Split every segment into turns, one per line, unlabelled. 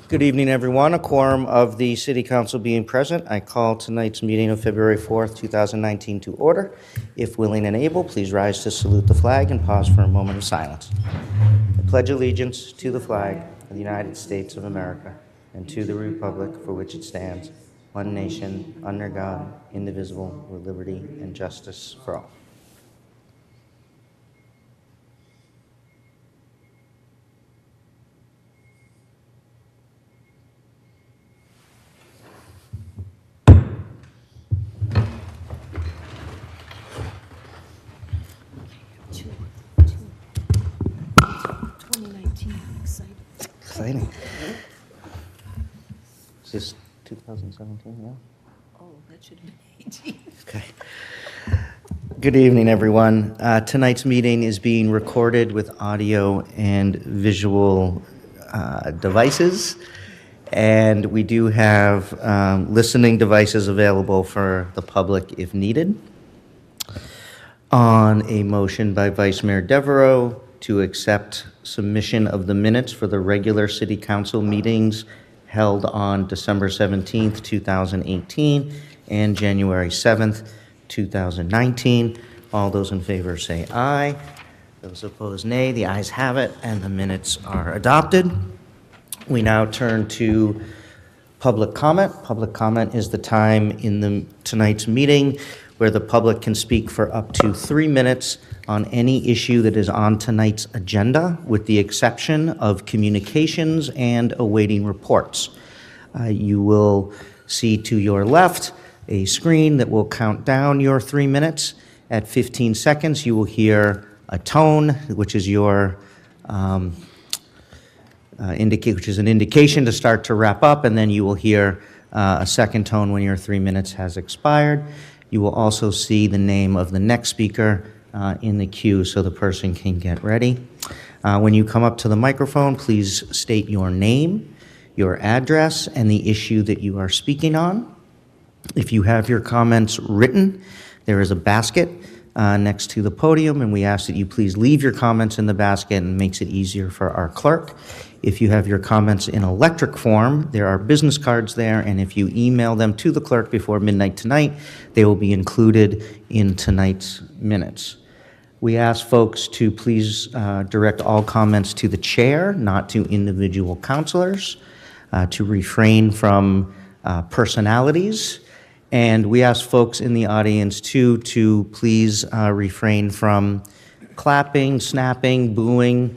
Good evening, everyone. A quorum of the City Council being present, I call tonight's meeting of February 4th, 2019 to order. If willing and able, please rise to salute the flag and pause for a moment of silence. I pledge allegiance to the flag of the United States of America and to the republic for which it stands, one nation, under God, indivisible, with liberty and justice for all. Exciting. Is this 2017 now?
Oh, that should have been 18.
Okay. Good evening, everyone. Tonight's meeting is being recorded with audio and visual devices, and we do have listening devices available for the public if needed. On a motion by Vice Mayor Devereaux to accept submission of the minutes for the regular City Council meetings held on December 17th, 2018 and January 7th, 2019. All those in favor say aye. Those opposed, nay. The ayes have it, and the minutes are adopted. We now turn to public comment. Public comment is the time in tonight's meeting where the public can speak for up to 3 minutes on any issue that is on tonight's agenda, with the exception of communications and awaiting reports. You will see to your left a screen that will count down your 3 minutes. At 15 seconds, you will hear a tone, which is your which is an indication to start to wrap up, and then you will hear a second tone when your 3 minutes has expired. You will also see the name of the next speaker in the queue so the person can get ready. When you come up to the microphone, please state your name, your address, and the issue that you are speaking on. If you have your comments written, there is a basket next to the podium, and we ask that you please leave your comments in the basket, and it makes it easier for our clerk. If you have your comments in electric form, there are business cards there, and if you email them to the clerk before midnight tonight, they will be included in tonight's minutes. We ask folks to please direct all comments to the chair, not to individual councilors, to refrain from personalities, and we ask folks in the audience too to please refrain from clapping, snapping, booing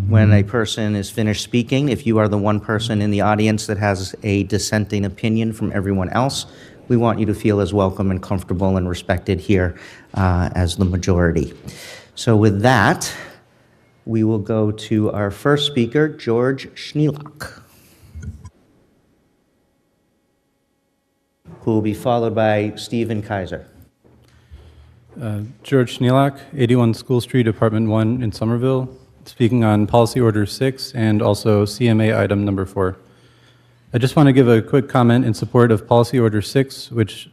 when a person is finished speaking. If you are the one person in the audience that has a dissenting opinion from everyone else, we want you to feel as welcome and comfortable and respected here as the majority. So with that, we will go to our first speaker, George Schnielak, who will be followed by Stephen Kaiser.
George Schnielak, 81 School Street, Apartment 1 in Somerville, speaking on Policy Order 6 and also CMA Item Number 4. I just want to give a quick comment in support of Policy Order 6, which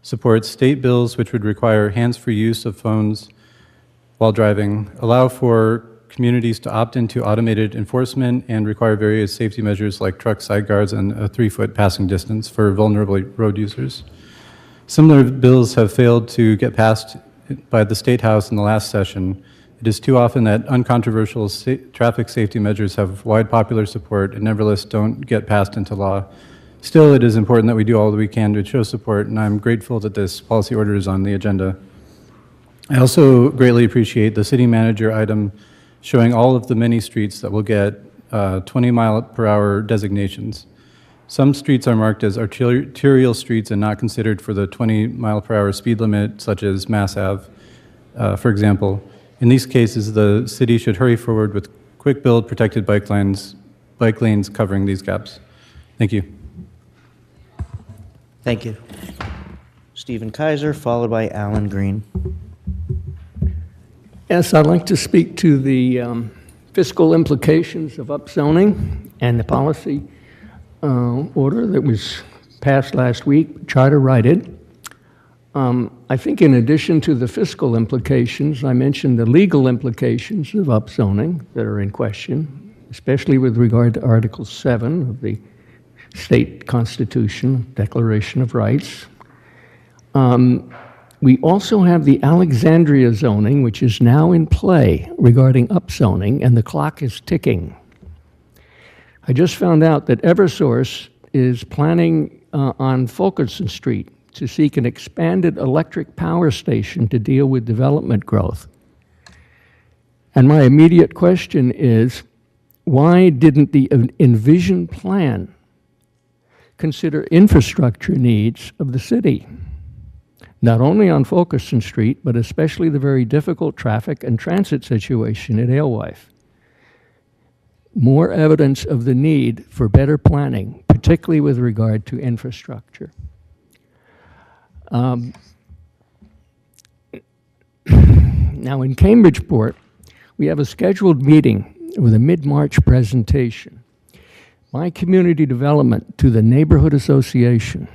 supports state bills which would require hands-free use of phones while driving, allow for communities to opt into automated enforcement, and require various safety measures like truck side guards and a 3-foot passing distance for vulnerable road users. Similar bills have failed to get passed by the State House in the last session. It is too often that uncontroversial traffic safety measures have wide popular support and nevertheless don't get passed into law. Still, it is important that we do all that we can to show support, and I'm grateful that this policy order is on the agenda. I also greatly appreciate the city manager item showing all of the many streets that will get 20-mile-per-hour designations. Some streets are marked as arterial streets and not considered for the 20-mile-per-hour speed limit, such as Mass Ave, for example. In these cases, the city should hurry forward with quick-build protected bike lanes covering these gaps. Thank you.
Thank you. Stephen Kaiser, followed by Alan Green.
Yes, I'd like to speak to the fiscal implications of upzoning and the policy order that was passed last week. Charter righted. I think in addition to the fiscal implications, I mentioned the legal implications of upzoning that are in question. especially with regard to Article 7 of the state constitution, Declaration of Rights. We also have the Alexandria zoning, which is now in play regarding upzoning, and the clock is ticking. I just found out that Eversource is planning on Fulkerson Street to seek an expanded electric power station to deal with development growth. And my immediate question is, why didn't the Envision plan consider infrastructure needs of the city? Not only on Fulkerson Street, but especially the very difficult traffic and transit situation at Alewife. More evidence of the need for better planning, particularly with regard to infrastructure. Now in Cambridgeport, we have a scheduled meeting with a mid-March presentation by Community Development to the Neighborhood Association.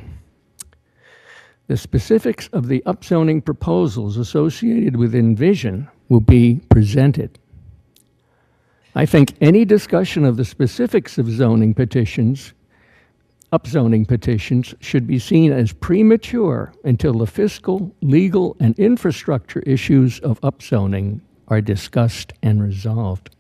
The specifics of the upzoning proposals associated with Envision will be presented. I think any discussion of the specifics of zoning petitions, upzoning petitions, should be seen as premature until the fiscal, legal, and infrastructure issues of upzoning are discussed and resolved.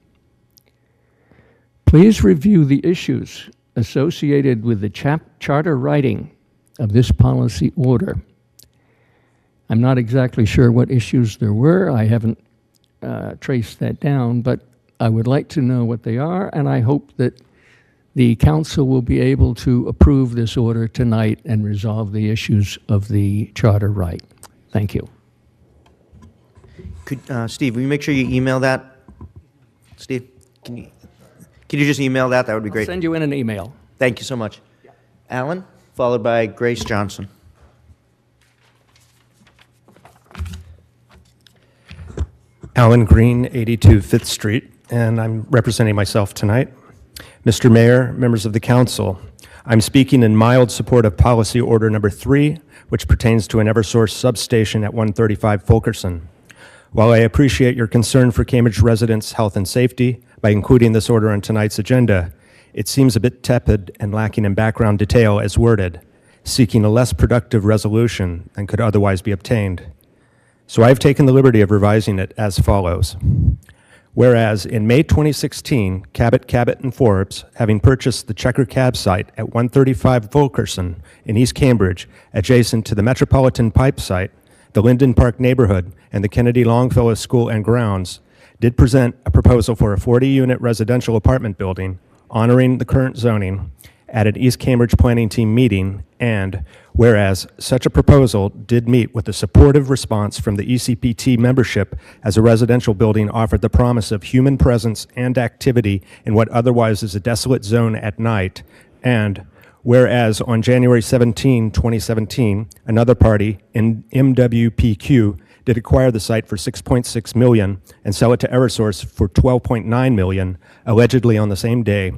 Please review the issues associated with the charter writing of this policy order. I'm not exactly sure what issues there were. I haven't traced that down, but I would like to know what they are, and I hope that the council will be able to approve this order tonight and resolve the issues of the charter right. Thank you.
Could, Steve, will you make sure you email that? Steve, can you just email that? That would be great.
I'll send you in an email.
Thank you so much. Alan, followed by Grace Johnson.
Alan Green, 82 Fifth Street, and I'm representing myself tonight. Mr. Mayor, members of the council, I'm speaking in mild support of policy order number 3, which pertains to an Eversource substation at 135 Fulkerson. While I appreciate your concern for Cambridge residents' health and safety by including this order on tonight's agenda, it seems a bit tepid and lacking in background detail as worded, seeking a less productive resolution than could otherwise be obtained. So I've taken the liberty of revising it as follows. Whereas in May 2016, Cabot, and Forbes, having purchased the Checker Cab site at 135 Fulkerson in East Cambridge, adjacent to the Metropolitan Pipe site, the Linden Park neighborhood, and the Kennedy Longfellow School and Grounds, did present a proposal for a 40-unit residential apartment building, honoring the current zoning, at an East Cambridge Planning Team meeting, and whereas such a proposal did meet with a supportive response from the ECPT membership as a residential building offered the promise of human presence and activity in what otherwise is a desolate zone at night, and whereas on January 17, 2017, another party, in MWPQ, did acquire the site for $6.6 million and sell it to Eversource for $12.9 million, allegedly on the same day.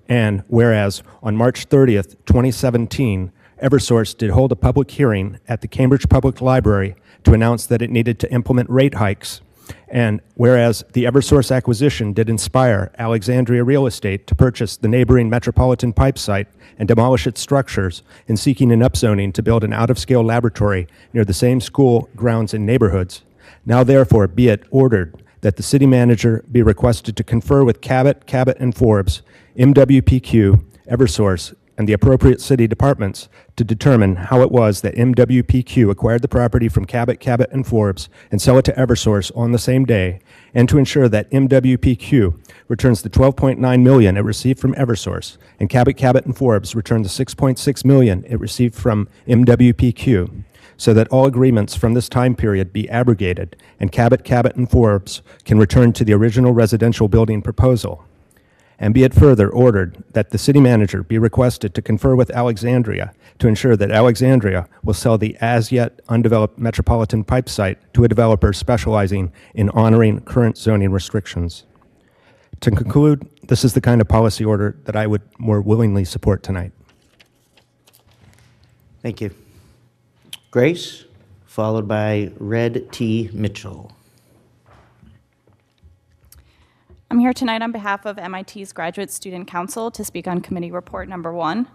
And whereas on March 30th, 2017, Eversource did hold a public hearing at the Cambridge Public Library to announce that it needed to implement rate hikes. And whereas the Eversource acquisition did inspire Alexandria Real Estate to purchase the neighboring Metropolitan Pipe site and demolish its structures in seeking an upzoning to build an out-of-scale laboratory near the same school, grounds, and neighborhoods, now therefore be it ordered that the city manager be requested to confer with Cabot, and Forbes, MWPQ, Eversource, and the appropriate city departments to determine how it was that MWPQ acquired the property from Cabot, and Forbes and sell it to Eversource on the same day, and to ensure that MWPQ returns the $12.9 million it received from Eversource, and Cabot, and Forbes return the $6.6 million it received from MWPQ, so that all agreements from this time period be abrogated, and Cabot, and Forbes can return to the original residential building proposal. And be it further ordered that the city manager be requested to confer with Alexandria to ensure that Alexandria will sell the as-yet undeveloped Metropolitan Pipe site to a developer specializing in honoring current zoning restrictions. To conclude, this is the kind of policy order that I would more willingly support tonight.
Thank you. Grace, followed by Red T. Mitchell.
I'm here tonight on behalf of MIT's Graduate Student Council to speak on Committee Report Number 1.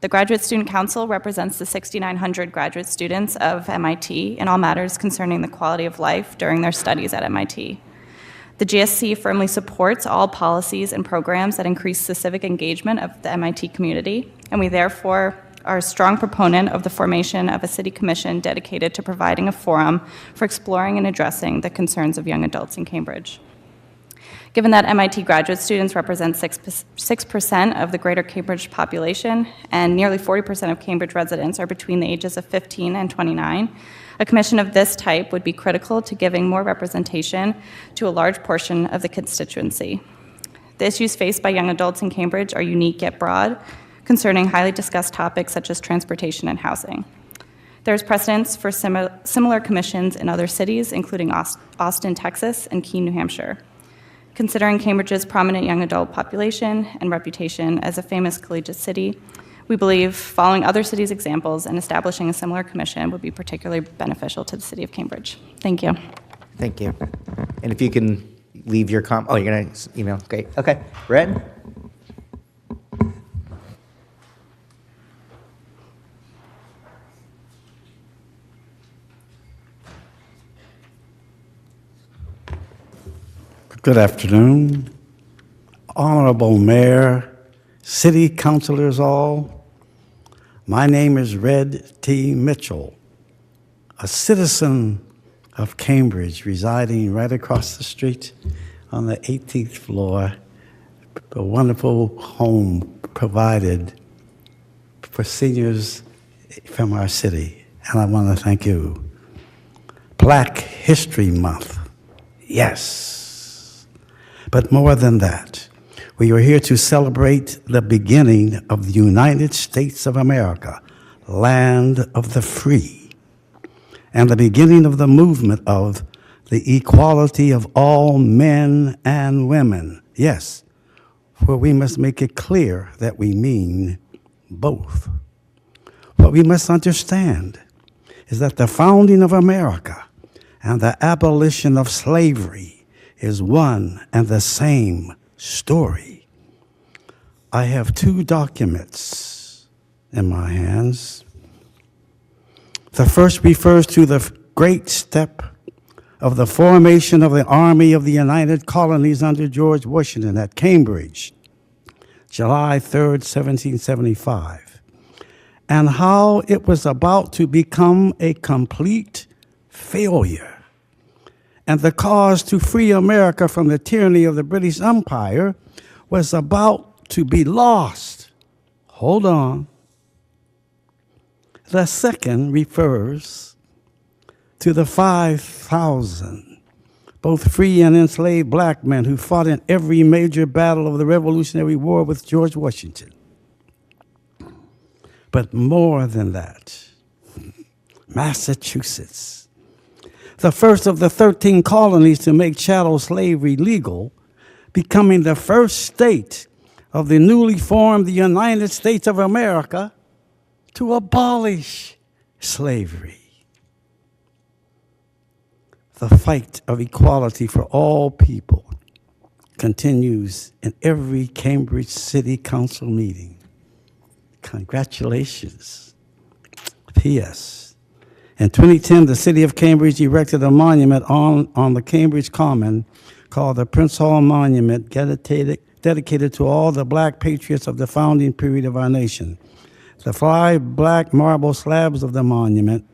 The Graduate Student Council represents the 6,900 graduate students of MIT in all matters concerning the quality of life during their studies at MIT. The GSC firmly supports all policies and programs that increase the civic engagement of the MIT community, and we therefore are a strong proponent of the formation of a city commission dedicated to providing a forum for exploring and addressing the concerns of young adults in Cambridge. Given that MIT graduate students represent 6% of the greater Cambridge population, and nearly 40% of Cambridge residents are between the ages of 15 and 29, a commission of this type would be critical to giving more representation to a large portion of the constituency. The issues faced by young adults in Cambridge are unique yet broad, concerning highly discussed topics such as transportation and housing. There is precedence for similar commissions in other cities, including Austin, Texas, and Keene, New Hampshire. Considering Cambridge's prominent young adult population and reputation as a famous collegiate city, we believe following other cities' examples and establishing a similar commission would be particularly beneficial to the city of Cambridge. Thank you.
Thank you. And if you can leave your oh, you're going to email. Great. Okay. Red?
Good afternoon, Honorable Mayor, City Councilors all. My name is Red T. Mitchell, a citizen of Cambridge residing right across the street on the 18th floor, a wonderful home provided for seniors from our city. And I want to thank you. Black History Month, yes. But more than that, we are here to celebrate the beginning of the United States of America, land of the free, and the beginning of the movement of the equality of all men and women. Yes, for we must make it clear that we mean both. What we must understand is that the founding of America and the abolition of slavery is one and the same story. I have two documents in my hands. The first refers to the great step of the formation of the Army of the United Colonies under George Washington at Cambridge, July 3rd, 1775, and how it was about to become a complete failure. And the cause to free America from the tyranny of the British Empire was about to be lost. Hold on. The second refers to the 5,000, both free and enslaved black men who fought in every major battle of the Revolutionary War with George Washington. But more than that, Massachusetts, the first of the 13 colonies to make chattel slavery legal, becoming the first state of the newly formed United States of America to abolish slavery. The fight of equality for all people continues in every Cambridge City Council meeting. Congratulations. P.S. In 2010, the city of Cambridge erected a monument on the Cambridge Common called the Prince Hall Monument, dedicated to all the black patriots of the founding period of our nation. The 5 black marble slabs of the monument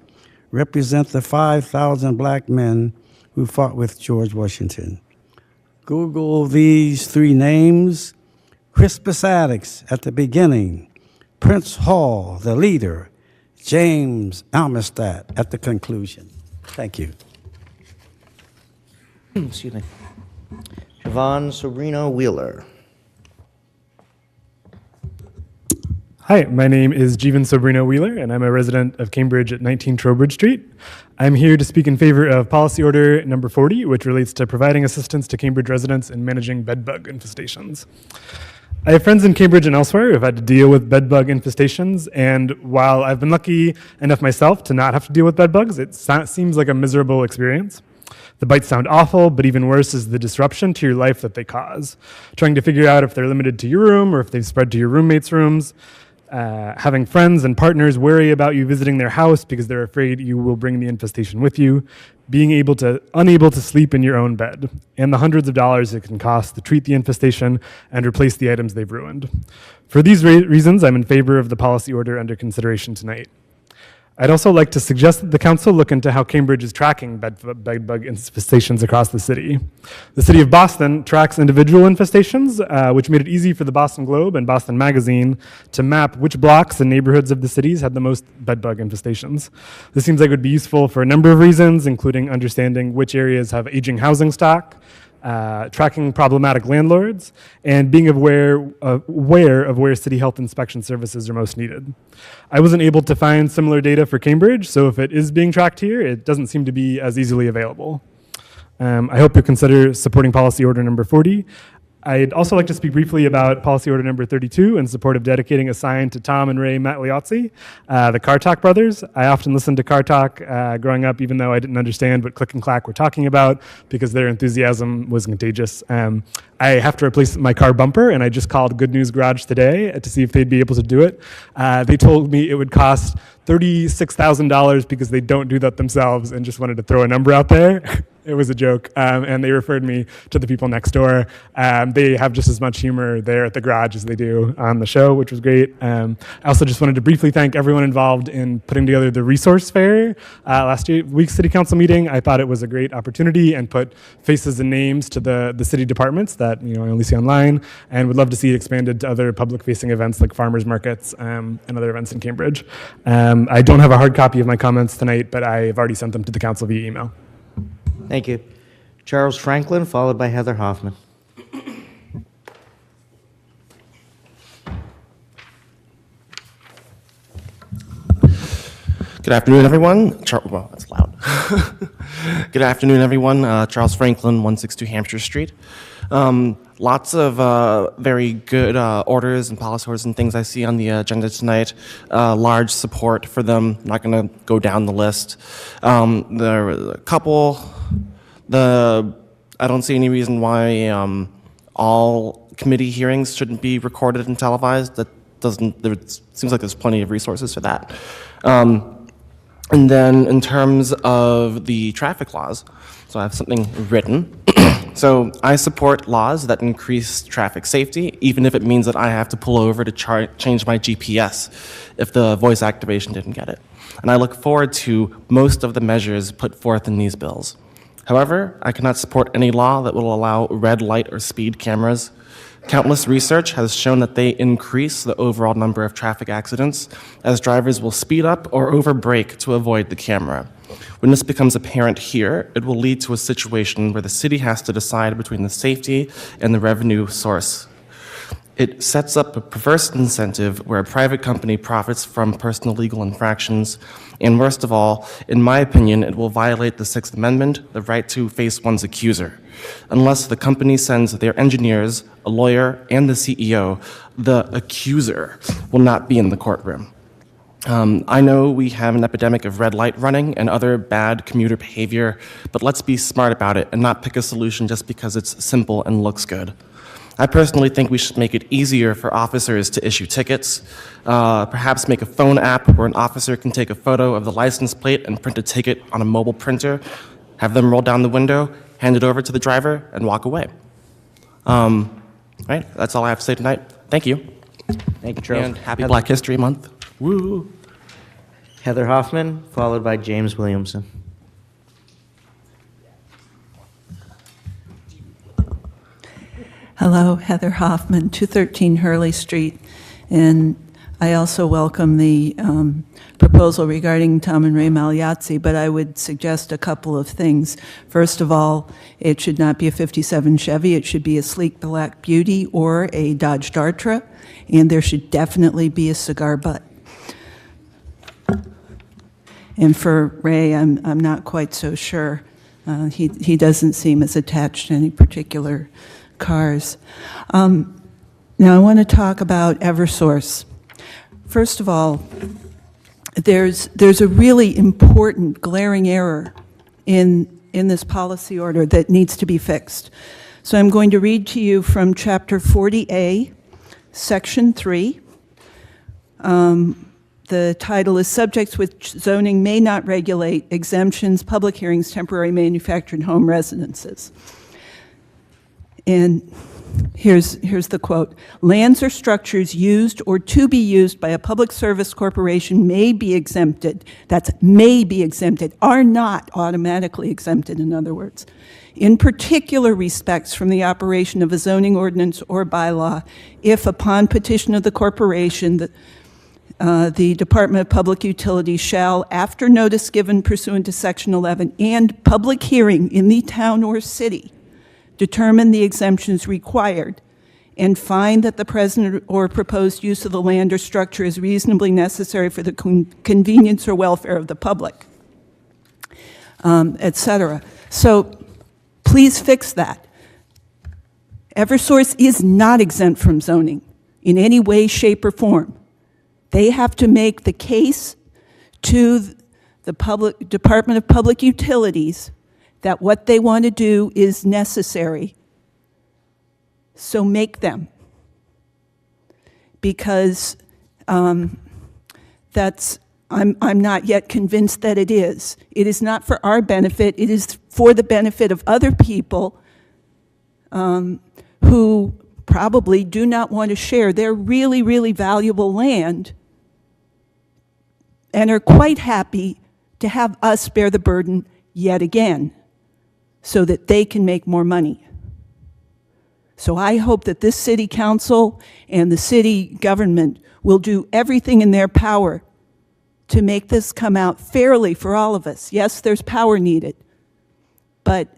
represent the 5,000 black men who fought with George Washington. Google these 3 names: Crispus Attucks at the beginning, Prince Hall, the leader, James Amistad at the conclusion. Thank you.
Excuse me. Javon Sobrino Wheeler.
Hi, my name is Jeevan Sobrino Wheeler, and I'm a resident of Cambridge at 19 Trowbridge Street. I'm here to speak in favor of Policy Order Number 40, which relates to providing assistance to Cambridge residents in managing bedbug infestations. I have friends in Cambridge and elsewhere who have had to deal with bedbug infestations, and while I've been lucky enough myself to not have to deal with bedbugs, it seems like a miserable experience. The bites sound awful, but even worse is the disruption to your life that they cause. Trying to figure out if they're limited to your room or if they've spread to your roommates' rooms. Having friends and partners worry about you visiting their house because they're afraid you will bring the infestation with you. Being unable to sleep in your own bed, and the hundreds of dollars it can cost to treat the infestation and replace the items they've ruined. For these reasons, I'm in favor of the policy order under consideration tonight. I'd also like to suggest that the council look into how Cambridge is tracking bed bug infestations across the city. The city of Boston tracks individual infestations, which made it easy for the Boston Globe and Boston Magazine to map which blocks and neighborhoods of the cities had the most bed bug infestations. This seems like it would be useful for a number of reasons, including understanding which areas have aging housing stock, tracking problematic landlords, and being aware of where city health inspection services are most needed. I wasn't able to find similar data for Cambridge, so if it is being tracked here, it doesn't seem to be as easily available. I hope you'll consider supporting policy order number 40. I'd also like to speak briefly about policy order number 32 in support of dedicating a sign to Tom and Ray Magliozzi, the Car Talk brothers. I often listened to Car Talk growing up, even though I didn't understand what Click and Clack were talking about, because their enthusiasm was contagious. I have to replace my car bumper, and I just called Good News Garage today to see if they'd be able to do it. They told me it would cost $36,000 because they don't do that themselves, and just wanted to throw a number out there. It was a joke, and they referred me to the people next door. They have just as much humor there at the garage as they do on the show, which was great. I also just wanted to briefly thank everyone involved in putting together the resource fair last week's city council meeting. I thought it was a great opportunity and put faces and names to the city departments that I only see online, and would love to see it expanded to other public-facing events like farmers markets and other events in Cambridge. I don't have a hard copy of my comments tonight, but I've already sent them to the council via email.
Thank you. Charles Franklin, followed by Heather Hoffman.
Good afternoon, everyone. Well, that's loud. Good afternoon, everyone. Charles Franklin, 162 Hampshire Street. Lots of very good orders and policy orders and things I see on the agenda tonight. Large support for them. I'm not going to go down the list. There are a couple. I don't see any reason why all committee hearings shouldn't be recorded and televised. It seems like there's plenty of resources for that. And then in terms of the traffic laws, so I have something written. So I support laws that increase traffic safety, even if it means that I have to pull over to change my GPS if the voice activation didn't get it. And I look forward to most of the measures put forth in these bills. However, I cannot support any law that will allow red light or speed cameras. Countless research has shown that they increase the overall number of traffic accidents, as drivers will speed up or overbrake to avoid the camera. When this becomes apparent here, it will lead to a situation where the city has to decide between the safety and the revenue source. It sets up a perverse incentive where a private company profits from personal legal infractions, and worst of all, in my opinion, it will violate the Sixth Amendment, the right to face one's accuser. Unless the company sends their engineers, a lawyer, and the CEO, the accuser will not be in the courtroom. I know we have an epidemic of red light running and other bad commuter behavior, but let's be smart about it and not pick a solution just because it's simple and looks good. I personally think we should make it easier for officers to issue tickets, perhaps make a phone app where an officer can take a photo of the license plate and print a ticket on a mobile printer, have them roll down the window, hand it over to the driver, and walk away. Right, that's all I have to say tonight. Thank you.
Thank you, Charles.
And happy Black History Month. Woo!
Heather Hoffman, followed by James Williamson.
Hello, Heather Hoffman, 213 Hurley Street. And I also welcome the proposal regarding Tom and Ray Magliozzi, but I would suggest a couple of things. First of all, it should not be a 57 Chevy. It should be a sleek black beauty or a Dodge Dartra, and there should definitely be a cigar butt. And for Ray, I'm not quite so sure. He doesn't seem as attached to any particular cars. Now I want to talk about Eversource. First of all, there's a really important glaring error in in this policy order that needs to be fixed. So I'm going to read to you from Chapter 40A, Section 3. The title is Subjects which Zoning May Not Regulate, Exemptions, Public Hearings, Temporary Manufactured Home Residences. And here's the quote. Lands or structures used or to be used by a public service corporation may be exempted. That's may be exempted, are not automatically exempted, in other words. In particular respects from the operation of a zoning ordinance or bylaw, if upon petition of the corporation, the Department of Public Utilities shall, after notice given pursuant to Section 11 and public hearing in the town or city, determine the exemptions required and find that the present or proposed use of the land or structure is reasonably necessary for the convenience or welfare of the public, et cetera. So please fix that. Eversource is not exempt from zoning in any way, shape, or form. They have to make the case to the Department of Public Utilities that what they want to do is necessary. So make them. Because I'm not yet convinced that it is. It is not for our benefit. It is for the benefit of other people who probably do not want to share their really, really valuable land and are quite happy to have us bear the burden yet again so that they can make more money. So I hope that this city council and the city government will do everything in their power to make this come out fairly for all of us. Yes, there's power needed, but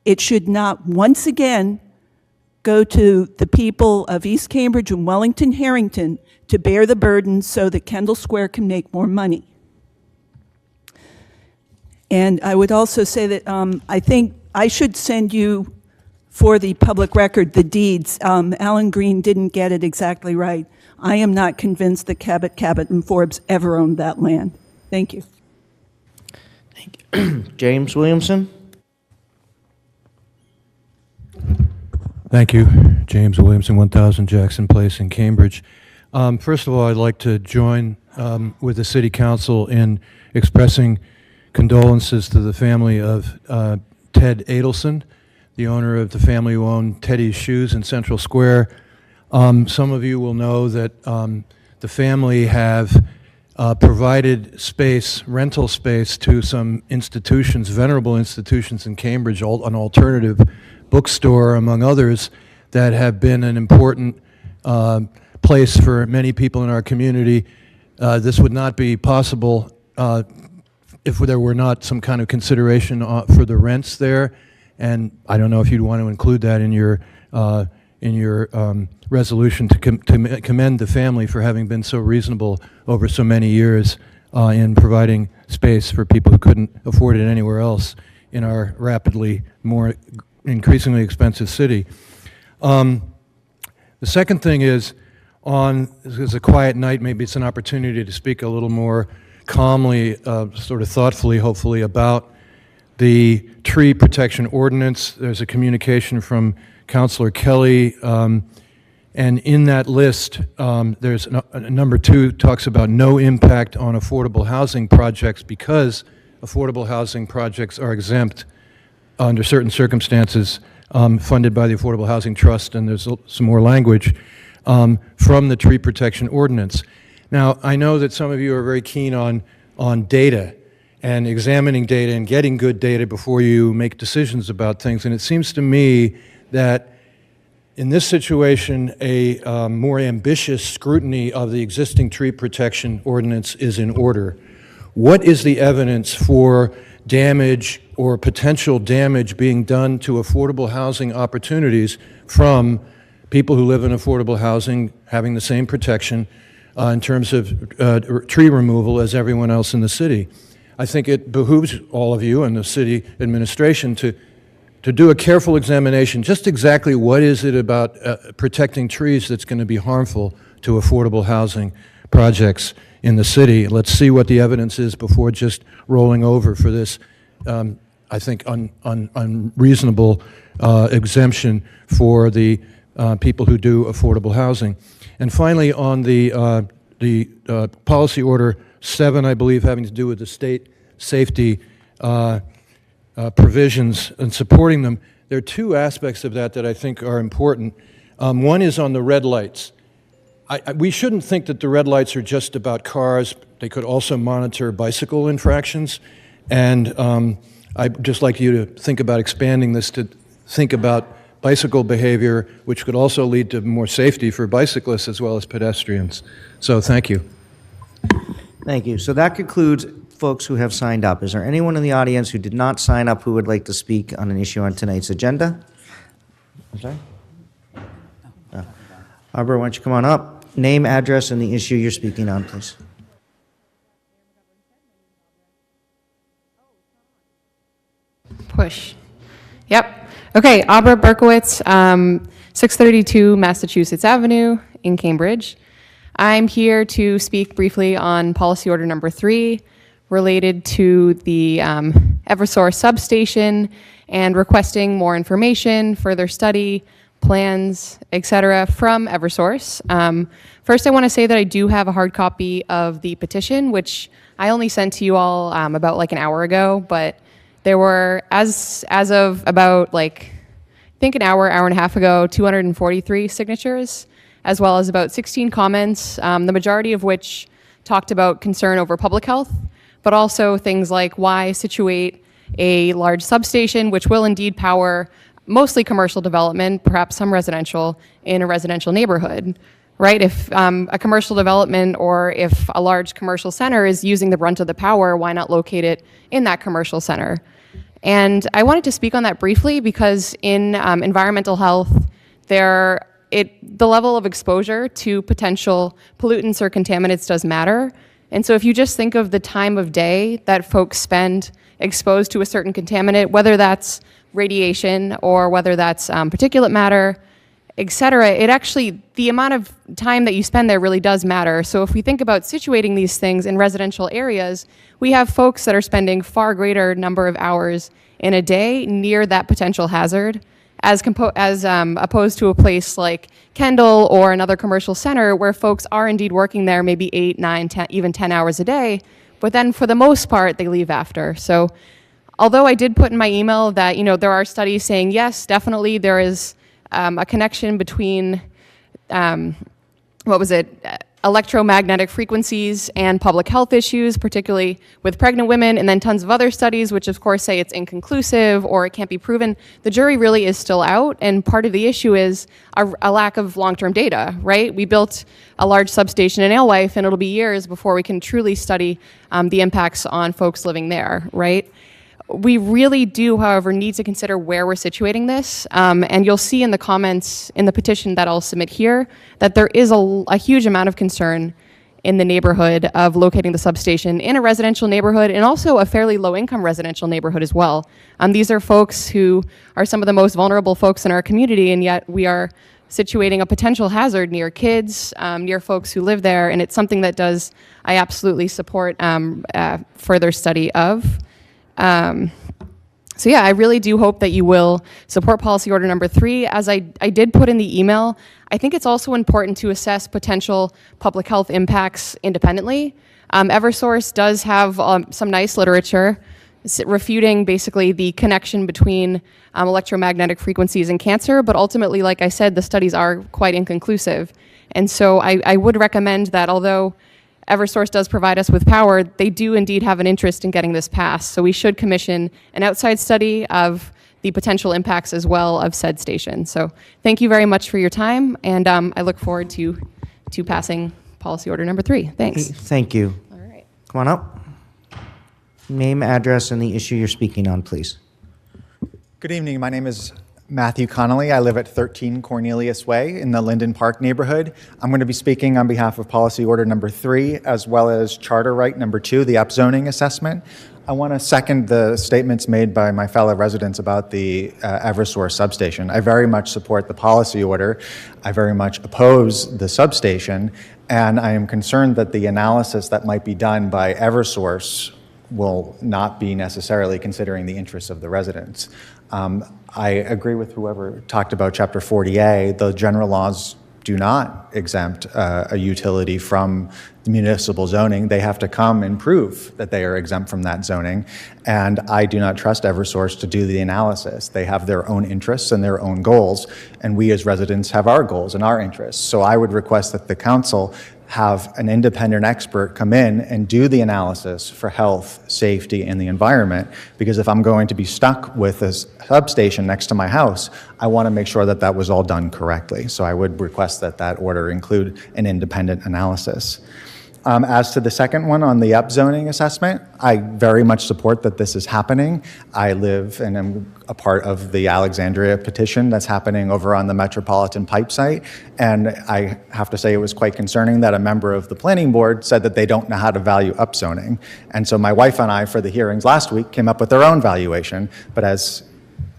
it should not once again go to the people of East Cambridge and Wellington Harrington to bear the burden so that Kendall Square can make more money. And I would also say that I think I should send you, for the public record, the deeds. Alan Green didn't get it exactly right. I am not convinced that Cabot, and Forbes ever owned that land. Thank you.
James Williamson?
Thank you. James Williamson, 1000 Jackson Place in Cambridge. First of all, I'd like to join with the City Council in expressing condolences to the family of Ted Adelson, the owner of the family who owned Teddy's Shoes in Central Square. Some of you will know that the family have provided space, rental space, to some institutions, venerable institutions in Cambridge, an alternative bookstore, among others, that have been an important place for many people in our community. This would not be possible if there were not some kind of consideration for the rents there. And I don't know if you'd want to include that in your resolution to commend the family for having been so reasonable over so many years in providing space for people who couldn't afford it anywhere else in our rapidly more increasingly expensive city. The second thing is, this is a quiet night, maybe it's an opportunity to speak a little more calmly, sort of thoughtfully, hopefully, about the tree protection ordinance. There's a communication from Councilor Kelly, and in that list, there's number 2 talks about no impact on affordable housing projects because affordable housing projects are exempt under certain circumstances, funded by the Affordable Housing Trust, and there's some more language from the tree protection ordinance. Now, I know that some of you are very keen on data and examining data and getting good data before you make decisions about things, and it seems to me that in this situation, a more ambitious scrutiny of the existing tree protection ordinance is in order. What is the evidence for damage or potential damage being done to affordable housing opportunities from people who live in affordable housing having the same protection in terms of tree removal as everyone else in the city? I think it behooves all of you and the city administration to do a careful examination. Just exactly what is it about protecting trees that's going to be harmful to affordable housing projects in the city? Let's see what the evidence is before just rolling over for this I think, unreasonable exemption for the people who do affordable housing. And finally, on the policy order 7, I believe, having to do with the state safety provisions and supporting them, there are two aspects of that I think are important. One is on the red lights. We shouldn't think that the red lights are just about cars. They could also monitor bicycle infractions. And I'd just like you to think about expanding this to think about bicycle behavior, which could also lead to more safety for bicyclists as well as pedestrians. So thank you.
Thank you. So that concludes folks who have signed up. Is there anyone in the audience who did not sign up who would like to speak on an issue on tonight's agenda? I'm sorry? No. Barbara, why don't you come on up? Name, address, and the issue you're speaking on, please.
Push. Yep. Okay, Abra Berkowitz, 632 Massachusetts Avenue in Cambridge. I'm here to speak briefly on policy order number 3 related to the Eversource substation and requesting more information, further study, plans, etc. from Eversource. First, I want to say that I do have a hard copy of the petition, which I only sent to you all about like an hour ago, but there were, as of about like, I think an hour and a half ago, 243 signatures, as well as about 16 comments, the majority of which talked about concern over public health, but also things like why situate a large substation, which will indeed power mostly commercial development, perhaps some residential, in a residential neighborhood, right? If a commercial development or if a large commercial center is using the brunt of the power, why not locate it in that commercial center? And I wanted to speak on that briefly because in environmental health, the level of exposure to potential pollutants or contaminants does matter. And so if you just think of the time of day that folks spend exposed to a certain contaminant, whether that's radiation or whether that's particulate matter, et cetera, the amount of time that you spend there really does matter. So if we think about situating these things in residential areas, we have folks that are spending far greater number of hours in a day near that potential hazard as opposed to a place like Kendall or another commercial center where folks are indeed working there maybe 8, 9, 10, even 10 hours a day, but then for the most part, they leave after. So although I did put in my email that, there are studies saying, yes, definitely there is a connection between, electromagnetic frequencies and public health issues, particularly with pregnant women, and then tons of other studies, which of course say it's inconclusive or it can't be proven. The jury really is still out, and part of the issue is a lack of long-term data, right? We built a large substation in Alewife, and it'll be years before we can truly study the impacts on folks living there, right? We really do, however, need to consider where we're situating this, and you'll see in the comments in the petition that I'll submit here that there is a huge amount of concern in the neighborhood of locating the substation in a residential neighborhood and also a fairly low-income residential neighborhood as well. These are folks who are some of the most vulnerable folks in our community, and yet we are situating a potential hazard near kids, near folks who live there, and it's something that I absolutely support further study of. So yeah, I really do hope that you will support policy order number 3. As I did put in the email, I think it's also important to assess potential public health impacts independently. Eversource does have some nice literature refuting basically the connection between electromagnetic frequencies and cancer, but ultimately, like I said, the studies are quite inconclusive. And so I would recommend that although Eversource does provide us with power, they do indeed have an interest in getting this passed. So we should commission an outside study of the potential impacts as well of said station. So thank you very much for your time, and I look forward to passing policy order number 3. Thanks.
Thank you.
All right.
Come on up. Name, address, and the issue you're speaking on, please.
Good evening. My name is Matthew Connolly. I live at 13 Cornelius Way in the Linden Park neighborhood. I'm going to be speaking on behalf of policy order number 3, as well as charter right number 2, the upzoning assessment. I want to second the statements made by my fellow residents about the Eversource substation. I very much support the policy order. I very much oppose the substation, and I am concerned that the analysis that might be done by Eversource will not be necessarily considering the interests of the residents. I agree with whoever talked about Chapter 40A. The general laws do not exempt a utility from municipal zoning. They have to come and prove that they are exempt from that zoning. And I do not trust Eversource to do the analysis. They have their own interests and their own goals, and we as residents have our goals and our interests. So I would request that the council have an independent expert come in and do the analysis for health, safety, and the environment. Because if I'm going to be stuck with a substation next to my house, I want to make sure that that was all done correctly. So I would request that that order include an independent analysis. As to the second one on the upzoning assessment, I very much support that this is happening. I live and am a part of the Alexandria petition that's happening over on the Metropolitan Pipe site. And I have to say it was quite concerning that a member of the planning board said that they don't know how to value upzoning. And so my wife and I, for the hearings last week, came up with our own valuation. But as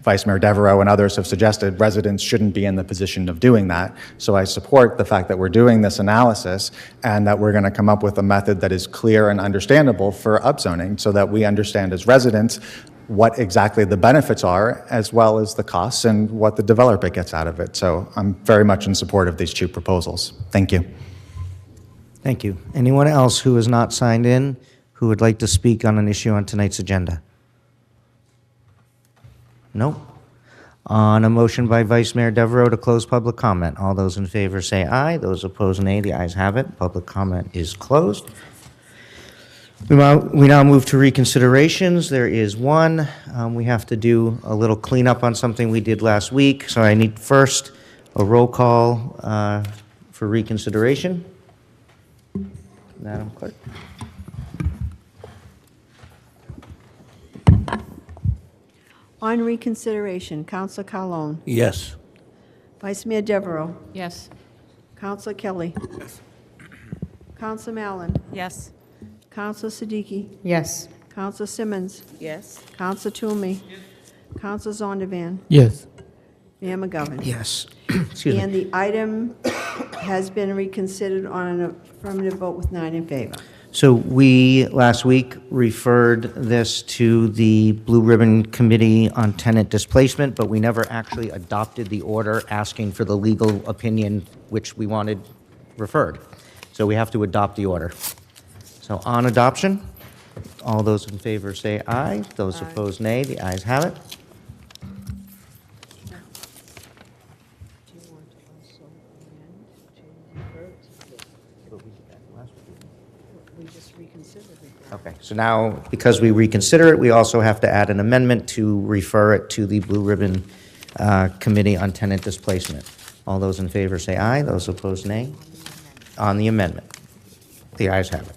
Vice Mayor Devereaux and others have suggested, residents shouldn't be in the position of doing that. So I support the fact that we're doing this analysis and that we're going to come up with a method that is clear and understandable for upzoning so that we understand as residents what exactly the benefits are as well as the costs and what the developer gets out of it. So I'm very much in support of these two proposals. Thank you.
Thank you. Anyone else who has not signed in who would like to speak on an issue on tonight's agenda? No? On a motion by Vice Mayor Devereaux to close public comment, all those in favor say aye. Those opposed, nay. The ayes have it. Public comment is closed. We now move to reconsiderations. There is one. We have to do a little cleanup on something we did last week. So I need first a roll call for reconsideration. Madam Clerk.
On reconsideration, Councilor Carlone.
Yes.
Vice Mayor Devereaux.
Yes.
Councilor Kelly. Yes. Councilor Mallon.
Yes.
Councilor Siddiqui.
Yes.
Councilor Simmons.
Yes.
Councilor Toomey. Councilor Zondervan.
Yes.
Mayor McGovern.
Yes. Excuse me.
And the item has been reconsidered on an affirmative vote with 9 in favor.
So we, last week, referred this to the Blue Ribbon Committee on Tenant Displacement, but we never actually adopted the order asking for the legal opinion which we wanted referred. So we have to adopt the order. So on adoption, all those in favor say aye. Those opposed, nay. The ayes have it. Okay, so now, because we reconsider it, we also have to add an amendment to refer it to the Blue Ribbon Committee on Tenant Displacement. All those in favor say aye. Those opposed, nay. On the amendment. The ayes have it.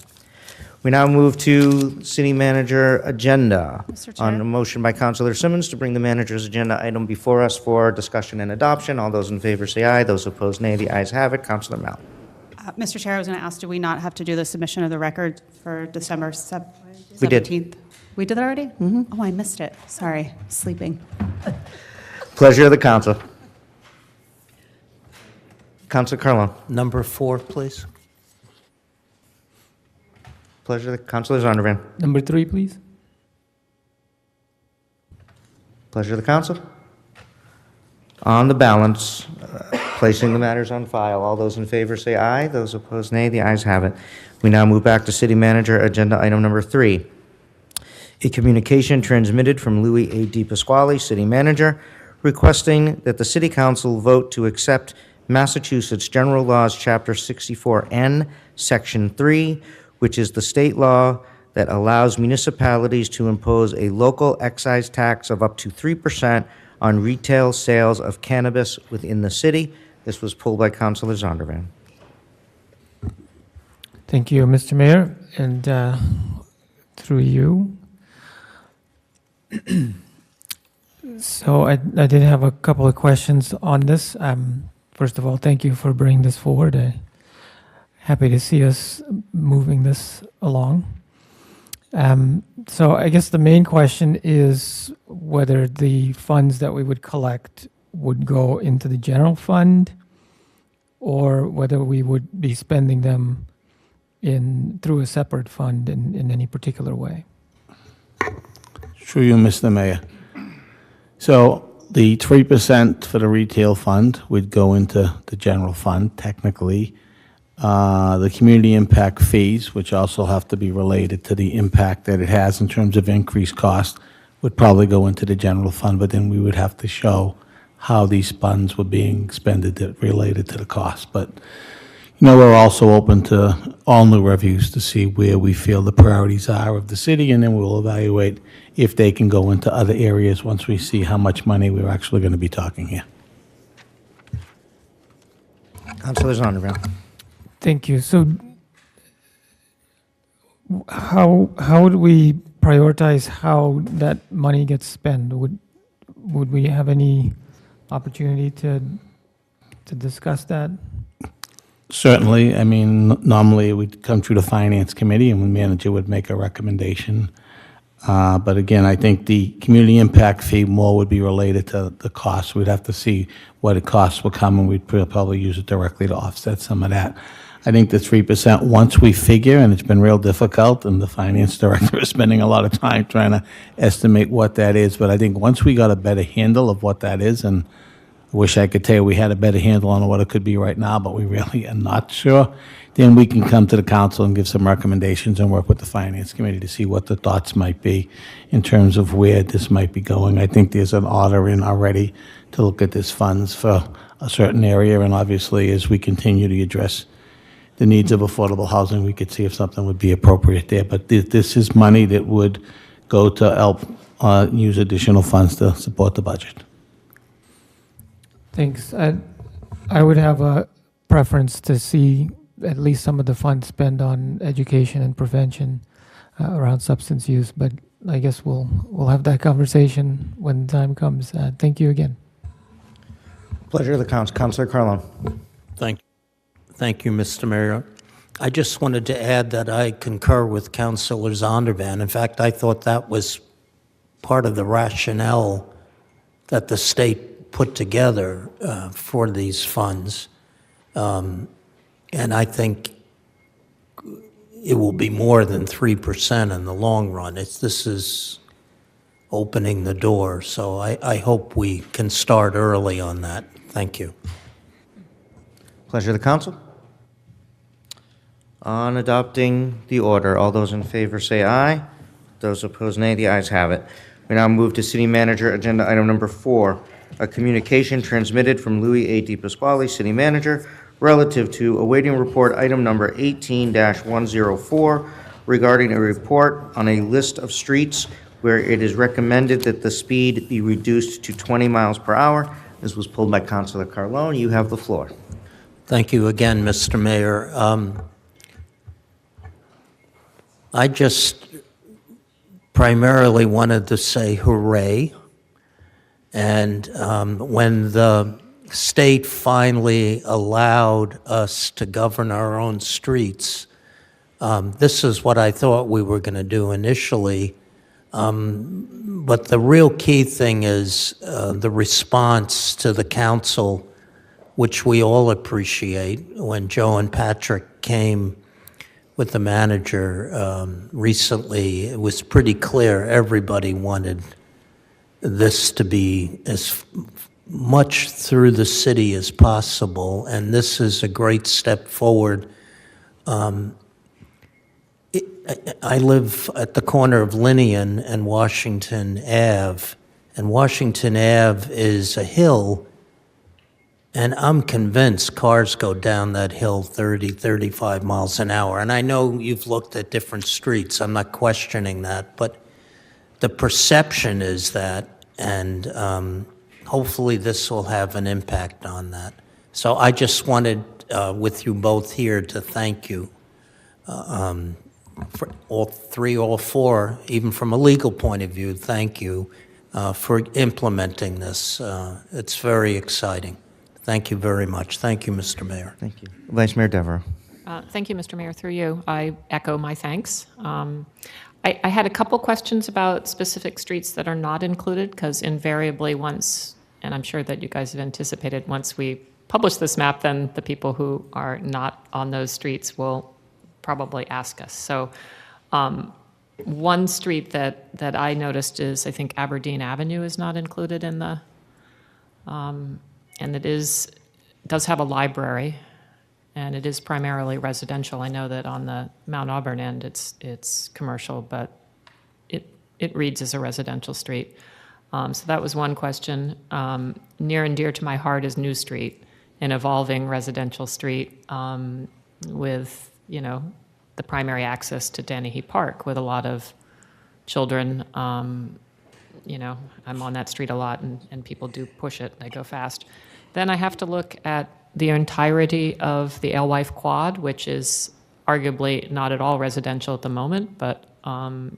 We now move to City Manager Agenda.
Mr. Chair.
On a motion by Councilor Simmons to bring the Manager's Agenda item before us for discussion and adoption. All those in favor say aye. Those opposed, nay. The ayes have it. Councilor Mallon.
Mr. Chair, I was going to ask, do we not have to do the submission of the record for December 17th?
We did.
We did that already? Mm-hmm. Oh, I missed it. Sorry, sleeping.
Pleasure of the council. Councilor Carlone.
Number 4, please.
Pleasure of the Councilor Zondervan.
Number 3, please.
Pleasure of the council. On the balance, placing the matters on file. All those in favor say aye. Those opposed, nay. The ayes have it. We now move back to City Manager Agenda Item Number 3. A communication transmitted from Louis A. DePasquale, City Manager, requesting that the City Council vote to accept Massachusetts General Laws, Chapter 64N, Section 3, which is the state law that allows municipalities to impose a local excise tax of up to 3% on retail sales of cannabis within the city. This was pulled by Councilor Zondervan.
Thank you, Mr. Mayor, and through you. So I did have a couple of questions on this. First of all, thank you for bringing this forward. Happy to see us moving this along. So I guess the main question is whether the funds that we would collect would go into the general fund or whether we would be spending them through a separate fund in any particular way.
Through you, Mr. Mayor. So the 3% for the retail fund would go into the general fund, technically. The community impact fees, which also have to be related to the impact that it has in terms of increased cost, would probably go into the general fund, but then we would have to show how these funds were being expended that related to the cost. But, you know, we're also open to all new reviews to see where we feel the priorities are of the city, and then we'll evaluate if they can go into other areas once we see how much money we're actually going to be talking here.
Councilor Zondervan.
Thank you. So how do we prioritize how that money gets spent? Would we have any opportunity to discuss that?
Certainly. I mean, normally it would come through the Finance Committee, and the manager would make a recommendation. But again, I think the community impact fee more would be related to the cost. We'd have to see what it costs will come, and we'd probably use it directly to offset some of that. I think the 3%, once we figure, and it's been real difficult, and the finance director is spending a lot of time trying to estimate what that is, but I think once we got a better handle of what that is, and I wish I could tell you we had a better handle on what it could be right now, but we really are not sure, then we can come to the council and give some recommendations and work with the Finance Committee to see what the thoughts might be in terms of where this might be going. I think there's an order in already to look at this funds for a certain area, and obviously as we continue to address the needs of affordable housing, we could see if something would be appropriate there. But this is money that would go to help use additional funds to support the budget.
Thanks. I would have a preference to see at least some of the funds spent on education and prevention around substance use, but I guess we'll have that conversation when the time comes. Thank you again.
Pleasure of the council. Councilor Carlone.
Thank you, Mr. Mayor. I just wanted to add that I concur with Councilor Zondervan. In fact, I thought that was part of the rationale that the state put together for these funds. And I think it will be more than 3% in the long run. This is opening the door. So I hope we can start early on that. Thank you.
Pleasure of the council. On adopting the order, all those in favor say aye. Those opposed, nay. The ayes have it. We now move to City Manager Agenda Item Number 4, a communication transmitted from Louis A. DePasquale, City Manager, relative to awaiting report Item Number 18-104 regarding a report on a list of streets where it is recommended that the speed be reduced to 20 miles per hour. This was pulled by Councilor Carlone. You have the floor.
Thank you again, Mr. Mayor. I just primarily wanted to say hooray. And when the state finally allowed us to govern our own streets, this is what I thought we were going to do initially. But the real key thing is the response to the council, which we all appreciate. When Joe and Patrick came with the manager recently, it was pretty clear everybody wanted this to be as much through the city as possible, and this is a great step forward. I live at the corner of Linnean and Washington Ave, and Washington Ave is a hill, and I'm convinced cars go down that hill 30, 35 miles an hour. And I know you've looked at different streets. I'm not questioning that. But the perception is that, and hopefully this will have an impact on that. So I just wanted, with you both here, to thank you for all three, all four, even from a legal point of view, thank you for implementing this. It's very exciting. Thank you very much. Thank you, Mr. Mayor.
Thank you. Vice Mayor Devereaux.
Thank you, Mr. Mayor. Through you, I echo my thanks. I had a couple questions about specific streets that are not included, because invariably once, and I'm sure that you guys have anticipated, once we publish this map, then the people who are not on those streets will probably ask us. So One street that I noticed is, I think Aberdeen Avenue is not included in the, and it does have a library, and it is primarily residential. I know that on the Mount Auburn end, it's commercial, but it reads as a residential street. So that was one question. Near and dear to my heart is New Street, an evolving residential street with, the primary access to Dennehy Park with a lot of children. I'm on that street a lot, and people do push it. They go fast. Then I have to look at the entirety of the Alewife Quad, which is arguably not at all residential at the moment, but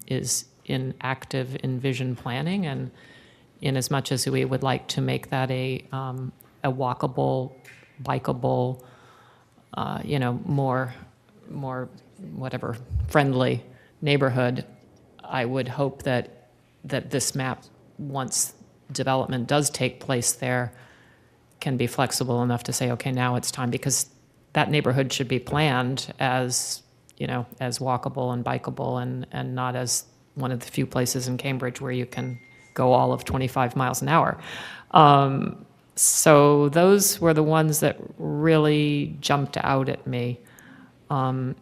is in active envision planning, and in as much as we would like to make that a walkable, bikeable, more whatever friendly neighborhood, I would hope that this map, once development does take place there, can be flexible enough to say, okay, now it's time, because that neighborhood should be planned as walkable and bikeable, and not as one of the few places in Cambridge where you can go all of 25 miles an hour. So those were the ones that really jumped out at me. And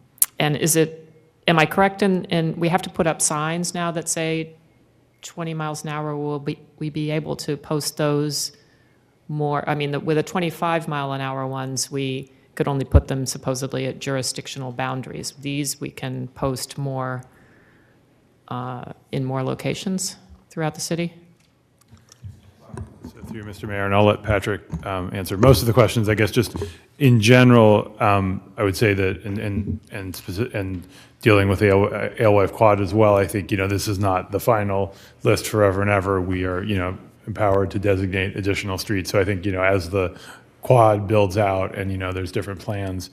am I correct in we have to put up signs now that say 20 miles an hour? Will we be able to post those more? I mean, with the 25 mile an hour ones, we could only put them supposedly at jurisdictional boundaries. These we can post more in more locations throughout the city?
So through Mr. Mayor, and I'll let Patrick answer most of the questions. I guess just in general, I would say that, and dealing with the Alewife Quad as well, I think, this is not the final list forever and ever. We are, empowered to designate additional streets. So I think, as the quad builds out and, there's different plans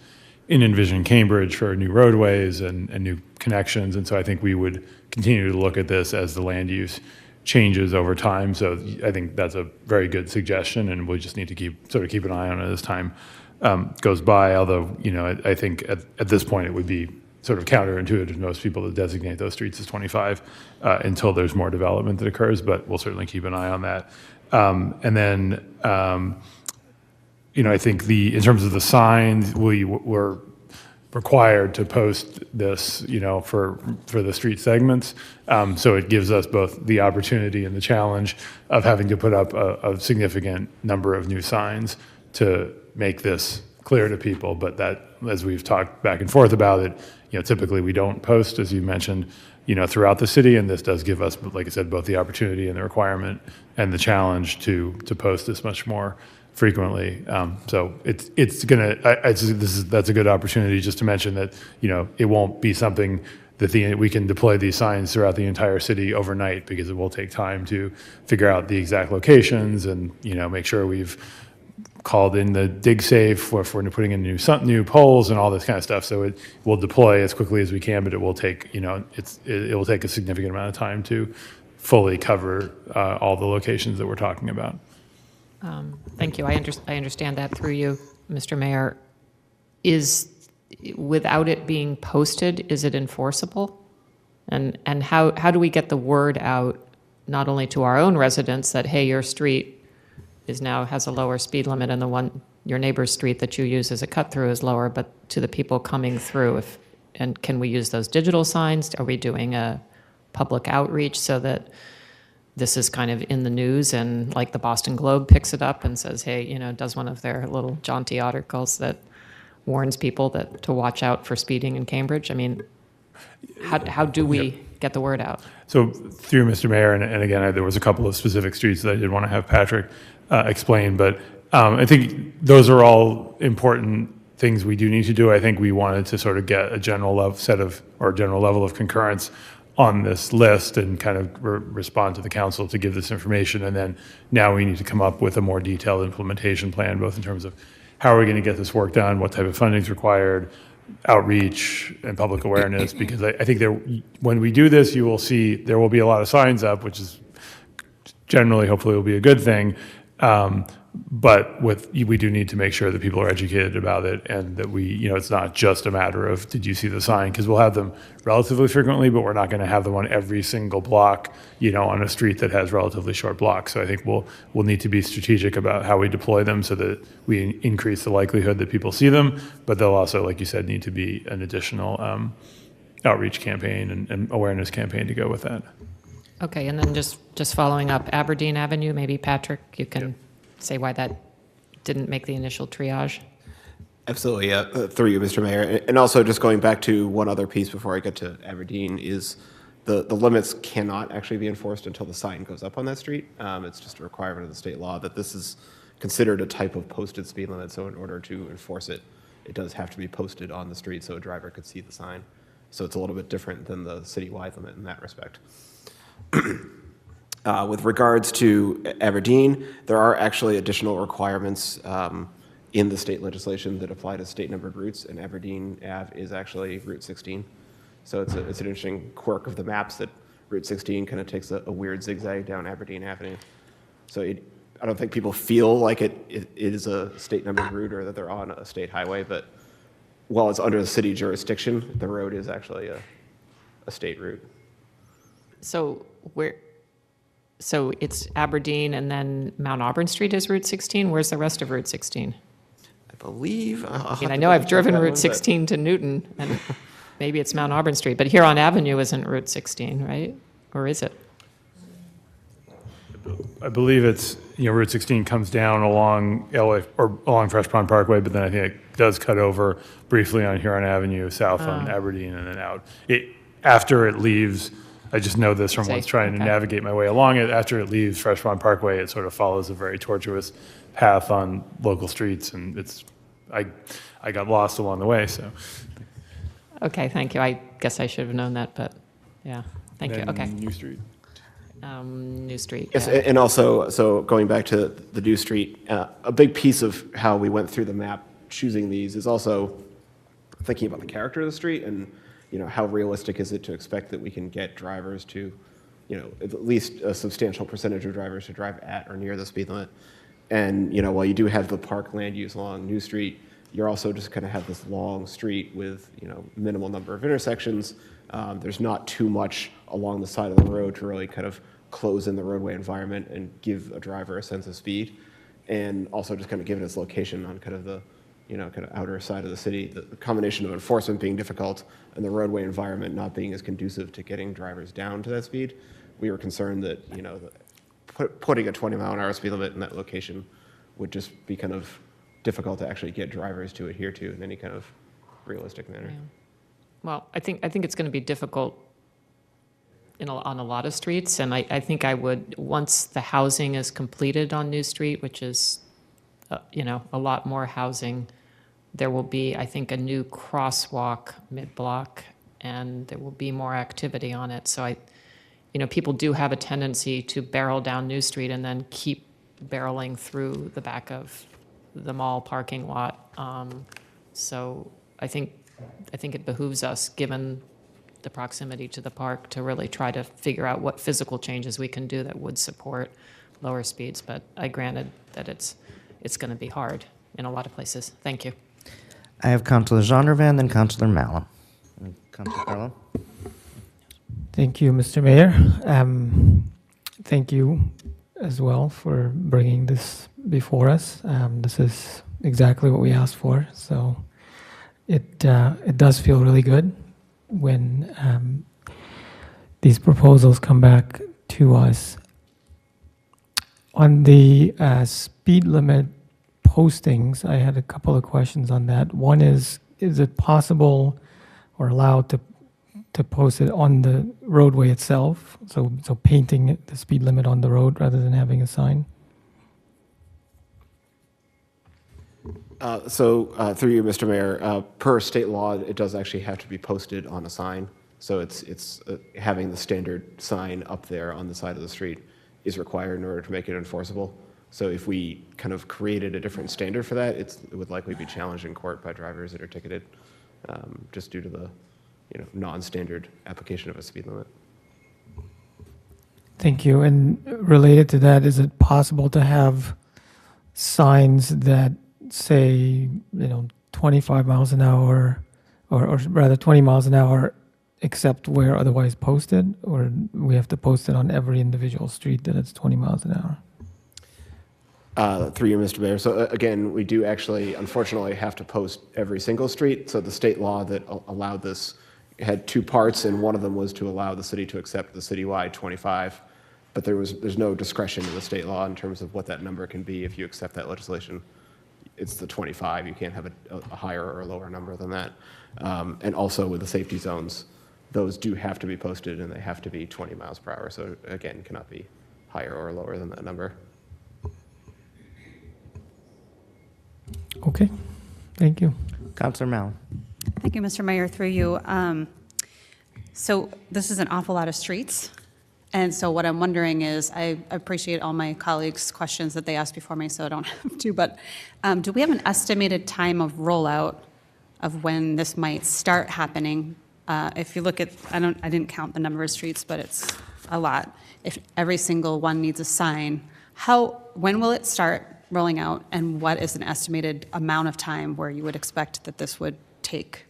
in Envision Cambridge for new roadways and new connections. And so I think we would continue to look at this as the land use changes over time. So I think that's a very good suggestion, and we just need to keep an eye on it as time goes by. Although, I think at this point it would be sort of counterintuitive to most people to designate those streets as 25 until there's more development that occurs, but we'll certainly keep an eye on that. And then, I think in terms of the signs, we're required to post this, for the street segments. So it gives us both the opportunity and the challenge of having to put up a significant number of new signs to make this clear to people. But that, as we've talked back and forth about it, typically we don't post, as you mentioned, throughout the city. And this does give us, like I said, both the opportunity and the requirement and the challenge to post this much more frequently. So that's a good opportunity just to mention that, it won't be something that we can deploy these signs throughout the entire city overnight, because it will take time to figure out the exact locations and, make sure we've called in the dig safe if we're putting in new poles and all this kind of stuff. So it will deploy as quickly as we can, but it will take, it will take a significant amount of time to fully cover all the locations that we're talking about.
Thank you. I understand that through you, Mr. Mayor. Without it being posted, is it enforceable? And how do we get the word out, not only to our own residents that, hey, your street has a lower speed limit, and your neighbor's street that you use as a cut through is lower, but to the people coming through, and can we use those digital signs? Are we doing a public outreach so that this is kind of in the news, and like the Boston Globe picks it up and says, hey, does one of their little jaunty articles that warns people to watch out for speeding in Cambridge? I mean, how do we get the word out?
So through Mr. Mayor, and again, there was a couple of specific streets that I did want to have Patrick explain, but I think those are all important things we do need to do. I think we wanted to sort of get a general level of concurrence on this list and kind of respond to the council to give this information. And then now we need to come up with a more detailed implementation plan, both in terms of how are we going to get this work done, what type of funding is required, outreach and public awareness, because I think when we do this, you will see there will be a lot of signs up, which is generally, hopefully, will be a good thing. But we do need to make sure that people are educated about it, and that it's not just a matter of, did you see the sign? Because we'll have them relatively frequently, but we're not going to have them on every single block, on a street that has relatively short blocks. So I think we'll need to be strategic about how we deploy them so that we increase the likelihood that people see them, but they'll also, like you said, need to be an additional outreach campaign and awareness campaign to go with that.
Okay, and then just following up, Aberdeen Avenue, maybe Patrick, you can say why that didn't make the initial triage.
Absolutely, through you, Mr. Mayor. And also just going back to one other piece before I get to Aberdeen is the limits cannot actually be enforced until the sign goes up on that street. It's just a requirement of the state law that this is considered a type of posted speed limit. So in order to enforce it, it does have to be posted on the street so a driver could see the sign. So it's a little bit different than the citywide limit in that respect. With regards to Aberdeen, there are actually additional requirements in the state legislation that apply to state numbered routes, and Aberdeen Ave is actually Route 16. So it's an interesting quirk of the maps that Route 16 kind of takes a weird zigzag down Aberdeen Avenue. So I don't think people feel like it is a state numbered route or that they're on a state highway, but while it's under the city jurisdiction, the road is actually a state route.
So it's Aberdeen and then Mount Auburn Street is Route 16? Where's the rest of Route 16?
I believe.
I know I've driven Route 16 to Newton, and maybe it's Mount Auburn Street, but Huron Avenue isn't Route 16, right? Or is it?
I believe it's, Route 16 comes down along LA or along Fresh Pond Parkway, but then I think it does cut over briefly on Huron Avenue, south on Aberdeen, and then out. After it leaves, I just know this from once trying to navigate my way along it. After it leaves Fresh Pond Parkway, it sort of follows a very tortuous path on local streets, and I got lost along the way. So,
okay, thank you. I guess I should have known that, but yeah, thank you. Okay.
New Street.
New Street.
Yes, and also, so going back to the New Street, a big piece of how we went through the map choosing these is also thinking about the character of the street and how realistic is it to expect that we can get drivers to, at least a substantial percentage of drivers to drive at or near the speed limit. And, while you do have the park land use along New Street, you're also just kind of have this long street with, minimal number of intersections. There's not too much along the side of the road to really kind of close in the roadway environment and give a driver a sense of speed. And also just kind of given its location on kind of the, kind of outer side of the city, the combination of enforcement being difficult and the roadway environment not being as conducive to getting drivers down to that speed, we were concerned that, putting a 20-mile-an-hour speed limit in that location would just be kind of difficult to actually get drivers to adhere to in any kind of realistic manner.
Yeah. Well, I think it's going to be difficult on a lot of streets, and I think I would, once the housing is completed on New Street, which is, a lot more housing, there will be, I think, a new crosswalk mid-block, and there will be more activity on it. So people do have a tendency to barrel down New Street and then keep barreling through the back of the mall parking lot. So I think it behooves us, given the proximity to the park, to really try to figure out what physical changes we can do that would support lower speeds. But I granted that it's going to be hard in a lot of places. Thank you.
I have Councilor Zondervan, then Councilor Malum. Councilor Carlo.
Thank you, Mr. Mayor. Thank you as well for bringing this before us. This is exactly what we asked for, so it does feel really good when these proposals come back to us. On the speed limit postings, I had a couple of questions on that. One is it possible or allowed to post it on the roadway itself, so painting the speed limit on the road rather than having a sign?
Through you, Mr. Mayor, per state law, it does actually have to be posted on a sign. So it's having the standard sign up there on the side of the street is required in order to make it enforceable. So if we kind of created a different standard for that, it would likely be challenged in court by drivers that are ticketed, just due to the non-standard application of a speed limit.
Thank you. And related to that, is it possible to have signs that say, 25 miles an hour, or rather 20 miles an hour, except where otherwise posted, or we have to post it on every individual street that it's 20 miles an hour?
Through you, Mr. Mayor. So again, we do actually, unfortunately, have to post every single street. So the state law that allowed this had two parts, and one of them was to allow the city to accept the citywide 25. But there's no discretion in the state law in terms of what that number can be if you accept that legislation. It's the 25. You can't have a higher or a lower number than that. And also with the safety zones, those do have to be posted, and they have to be 20 miles per hour. So again, cannot be higher or lower than that number.
Okay, thank you.
Councilor Mallon.
Thank you, Mr. Mayor, through you. So this is an awful lot of streets. And so what I'm wondering is, I appreciate all my colleagues' questions that they asked before me, so I don't have to, but do we have an estimated time of rollout of when this might start happening? If you look at, I didn't count the number of streets, but it's a lot. If every single one needs a sign, when will it start rolling out, and what is an estimated amount of time where you would expect that this would take?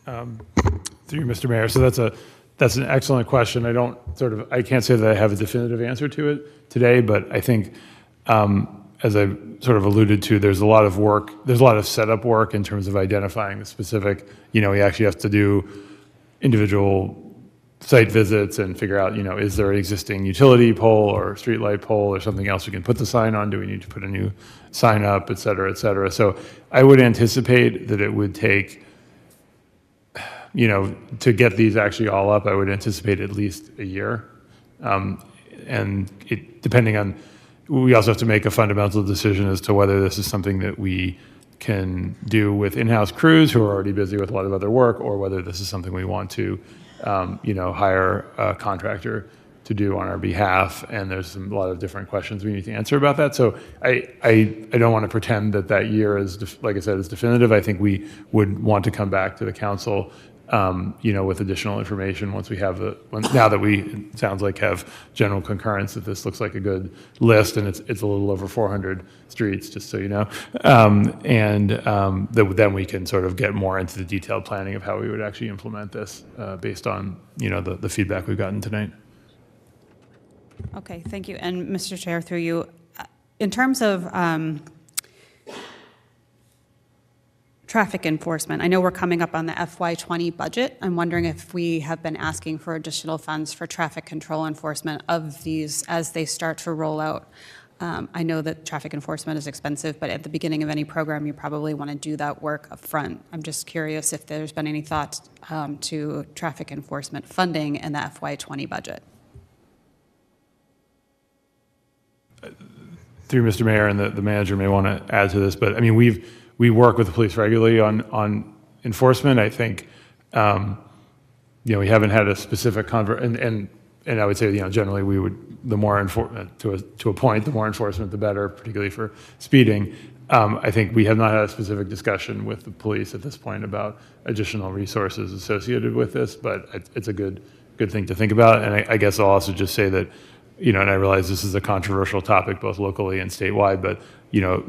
Through you, Mr. Mayor. So that's an excellent question. I can't say that I have a definitive answer to it today, but I think, as I sort of alluded to, there's a lot of work, there's a lot of setup work in terms of identifying the specific, we actually have to do individual site visits and figure out, is there an existing utility pole or streetlight pole or something else we can put the sign on? Do we need to put a new sign up, et cetera, et cetera? So I would anticipate that it would take, to get these actually all up, I would anticipate at least a year. And depending on, we also have to make a fundamental decision as to whether this is something that we can do with in-house crews who are already busy with a lot of other work, or whether this is something we want to hire a contractor to do on our behalf. And there's a lot of different questions we need to answer about that. So I don't want to pretend that year is, like I said, is definitive. I think we would want to come back to the council, with additional information once we have now that we, it sounds like, have general concurrence that this looks like a good list, and it's a little over 400 streets, just so you know. Then we can sort of get more into the detailed planning of how we would actually implement this based on, the feedback we've gotten tonight.
Okay, thank you. And Mr. Chair, through you, in terms of traffic enforcement, I know we're coming up on the FY20 budget. I'm wondering if we have been asking for additional funds for traffic control enforcement of these as they start to roll out. I know that traffic enforcement is expensive, but at the beginning of any program, you probably want to do that work up front. I'm just curious if there's been any thought to traffic enforcement funding in the FY20 budget.
Through Mr. Mayor, and the manager may want to add to this, but I mean, we work with the police regularly on enforcement. I think, we haven't had a specific and I would say, generally we would, the more to a point, the more enforcement, the better, particularly for speeding. I think we have not had a specific discussion with the police at this point about additional resources associated with this, but it's a good thing to think about. And I guess I'll also just say that, and I realize this is a controversial topic both locally and statewide, but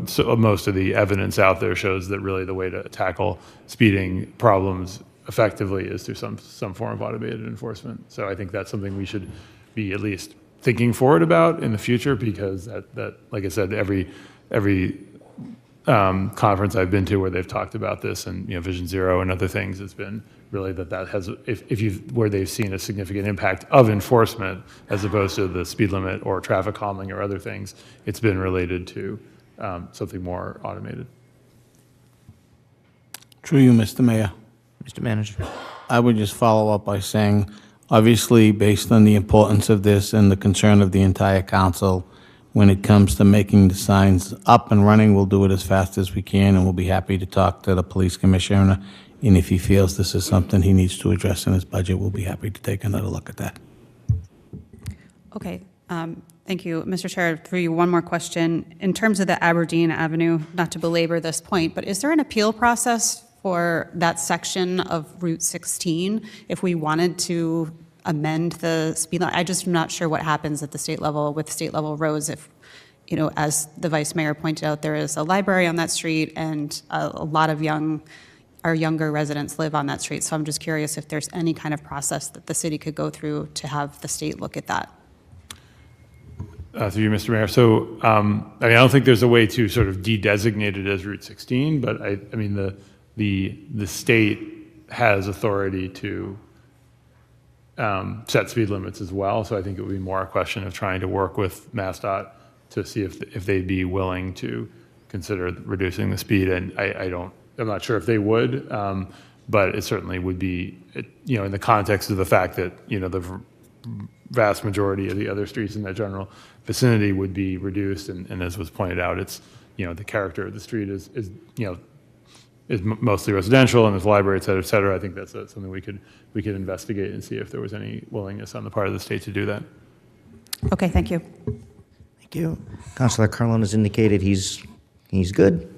so most of the evidence out there shows that really the way to tackle speeding problems effectively is through some form of automated enforcement. So I think that's something we should be at least thinking forward about in the future, because that like I said, every conference I've been to where they've talked about this, and Vision Zero and other things, it's been really that has, where they've seen a significant impact of enforcement as opposed to the speed limit or traffic calming or other things, it's been related to something more automated.
Through you, Mr. Mayor.
Mr. Manager.
I would just follow up by saying, obviously, based on the importance of this and the concern of the entire council, when it comes to making the signs up and running, we'll do it as fast as we can, and we'll be happy to talk to the police commissioner. And if he feels this is something he needs to address in his budget, we'll be happy to take another look at that.
Okay, thank you. Mr. Chair, through you, one more question. In terms of the Aberdeen Avenue, not to belabor this point, but is there an appeal process for that section of Route 16 if we wanted to amend the speed limit? I just am not sure what happens at the state level with state level roads if as the vice mayor pointed out, there is a library on that street, and a lot of our younger residents live on that street. So I'm just curious if there's any kind of process that the city could go through to have the state look at that.
Through you, Mr. Mayor. So, I don't think there's a way to sort of de-designate it as Route 16, but I mean, the state has authority to set speed limits as well. So I think it would be more a question of trying to work with MassDOT to see if they'd be willing to consider reducing the speed. And I'm not sure if they would, but it certainly would be, in the context of the fact that, the vast majority of the other streets in that general vicinity would be reduced. And as was pointed out, it's, the character of the street is mostly residential, and there's a library, et cetera. I think that's something we could investigate and see if there was any willingness on the part of the state to do that.
Okay, thank you.
Thank you. Councilor Carlone has indicated he's good.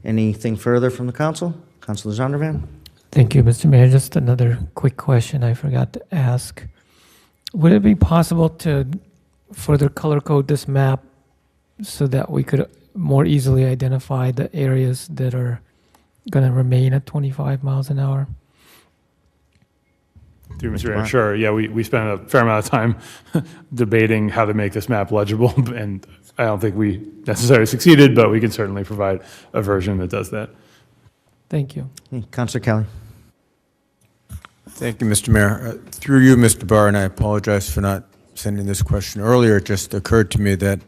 Anything further from the council? Councilor Zondervan?
Thank you, Mr. Mayor. Just another quick question I forgot to ask. Would it be possible to further color code this map so that we could more easily identify the areas that are going to remain at 25 miles an hour?
Through Mr. Mayor, sure. Yeah, we spent a fair amount of time debating how to make this map legible, and I don't think we necessarily succeeded, but we can certainly provide a version that does that.
Thank you.
Councilor Kelly.
Thank you, Mr. Mayor. Through you, Mr. Barr, and I apologize for not sending this question earlier. It just occurred to me that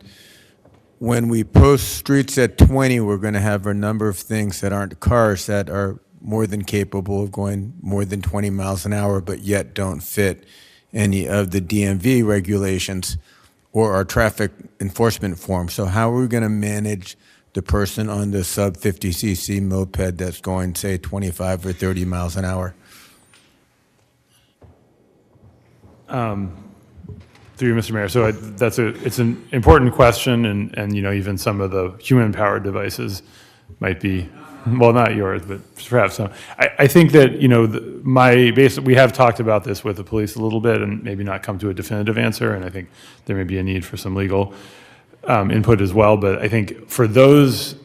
when we post streets at 20, we're going to have a number of things that aren't cars that are more than capable of going more than 20 miles an hour, but yet don't fit any of the DMV regulations or our traffic enforcement form. So how are we going to manage the person on the sub 50cc moped that's going, say, 25 or 30 miles an hour?
Through you, Mr. Mayor. So it's an important question, and even some of the human-powered devices might be, well, not yours, but perhaps some. I think that we have talked about this with the police a little bit, and maybe not come to a definitive answer. And I think there may be a need for some legal input as well. But I think for those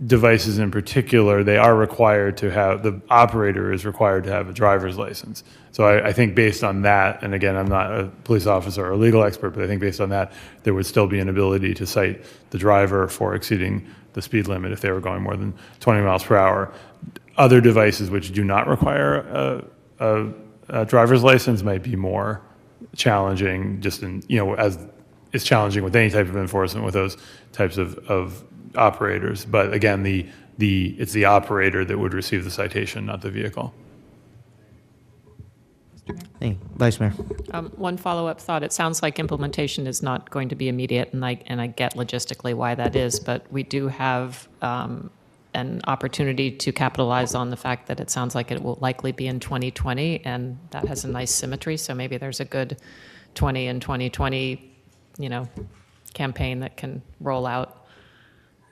devices in particular, they are required to have, the operator is required to have a driver's license. So I think based on that, and again, I'm not a police officer or a legal expert, but I think based on that, there would still be an ability to cite the driver for exceeding the speed limit if they were going more than 20 miles per hour. Other devices which do not require a driver's license might be more challenging, just in, as it's challenging with any type of enforcement with those types of operators. But again, it's the operator that would receive the citation, not the vehicle.
Hey, Vice Mayor.
One follow-up thought. It sounds like implementation is not going to be immediate, and I get logistically why that is, but we do have an opportunity to capitalize on the fact that it sounds like it will likely be in 2020, and that has a nice symmetry, so maybe there's a good 20 and 2020, campaign that can roll out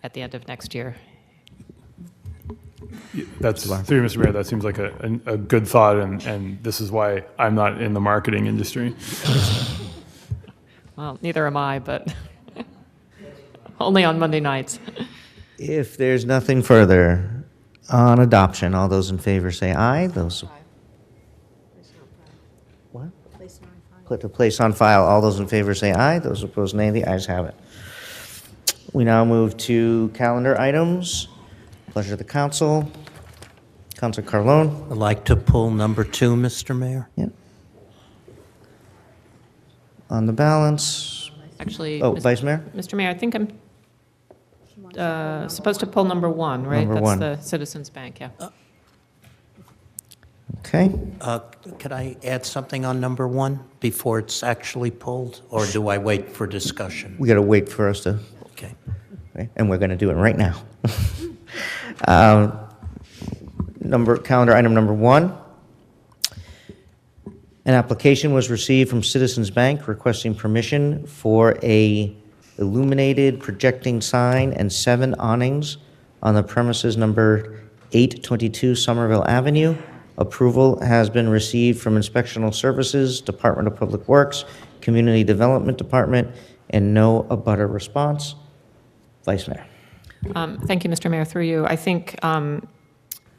at the end of next year.
That's through you, Mr. Mayor. That seems like a good thought, and this is why I'm not in the marketing industry.
Well, neither am I, but only on Monday nights.
If there's nothing further on adoption, all those in favor say aye. Those what? Put to place on file. All those in favor say aye. Those opposed nay. The ayes have it. We now move to calendar items. Pleasure of the council. Councilor Carlone.
I'd like to pull number 2, Mr. Mayor.
Yep. On the balance.
Actually,
Vice Mayor?
Mr. Mayor, I think I'm supposed to pull number 1, right?
Number 1.
That's the Citizens Bank, yeah.
Okay.
Could I add something on number 1 before it's actually pulled, or do I wait for discussion?
We got to wait for us to.
Okay.
And we're going to do it right now. Calendar item number 1. An application was received from Citizens Bank requesting permission for a illuminated projecting sign and 7 awnings on the premises number 822 Somerville Avenue. Approval has been received from Inspectional Services, Department of Public Works, Community Development Department, and no abutter response. Vice Mayor.
Thank you, Mr. Mayor. Through you, I think,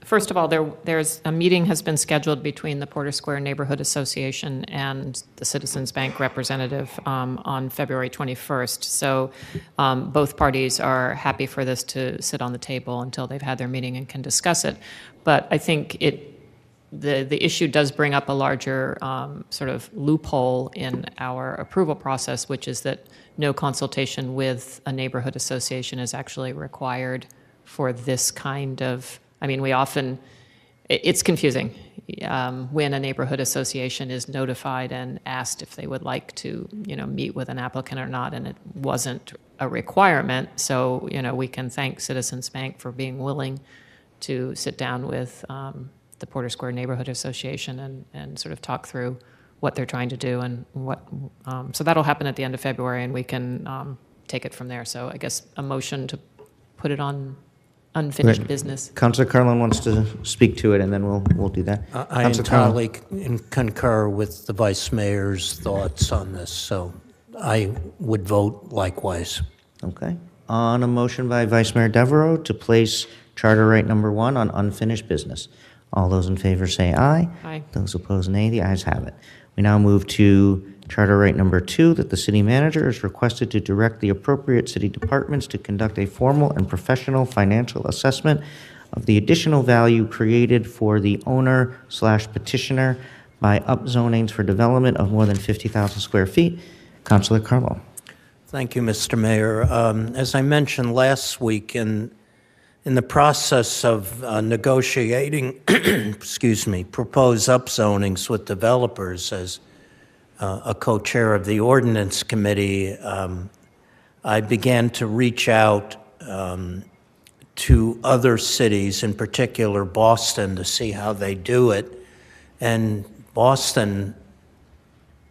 first of all, there's a meeting has been scheduled between the Porter Square Neighborhood Association and the Citizens Bank representative on February 21st. So both parties are happy for this to sit on the table until they've had their meeting and can discuss it. But I think the issue does bring up a larger sort of loophole in our approval process, which is that no consultation with a neighborhood association is actually required for this kind of, I mean, we often, it's confusing when a neighborhood association is notified and asked if they would like to, meet with an applicant or not, and it wasn't a requirement. So, we can thank Citizens Bank for being willing to sit down with the Porter Square Neighborhood Association and sort of talk through what they're trying to do and what, so that'll happen at the end of February, and we can take it from there. So I guess a motion to put it on unfinished business.
Councilor Carlin wants to speak to it, and then we'll do that.
I entirely concur with the Vice Mayor's thoughts on this, so I would vote likewise.
Okay. On a motion by Vice Mayor Devereaux to place Charter Right Number 1 on unfinished business. All those in favor say aye.
Aye.
Those opposed, nay. The ayes have it. We now move to Charter Right Number 2, that the city manager is requested to direct the appropriate city departments to conduct a formal and professional financial assessment of the additional value created for the owner/petitioner by upzonings for development of more than 50,000 square feet. Councilor Carlo.
Thank you, Mr. Mayor. As I mentioned last week, in the process of negotiating, proposed upzonings with developers as a co-chair of the ordinance committee, I began to reach out to other cities, in particular Boston, to see how they do it. And Boston,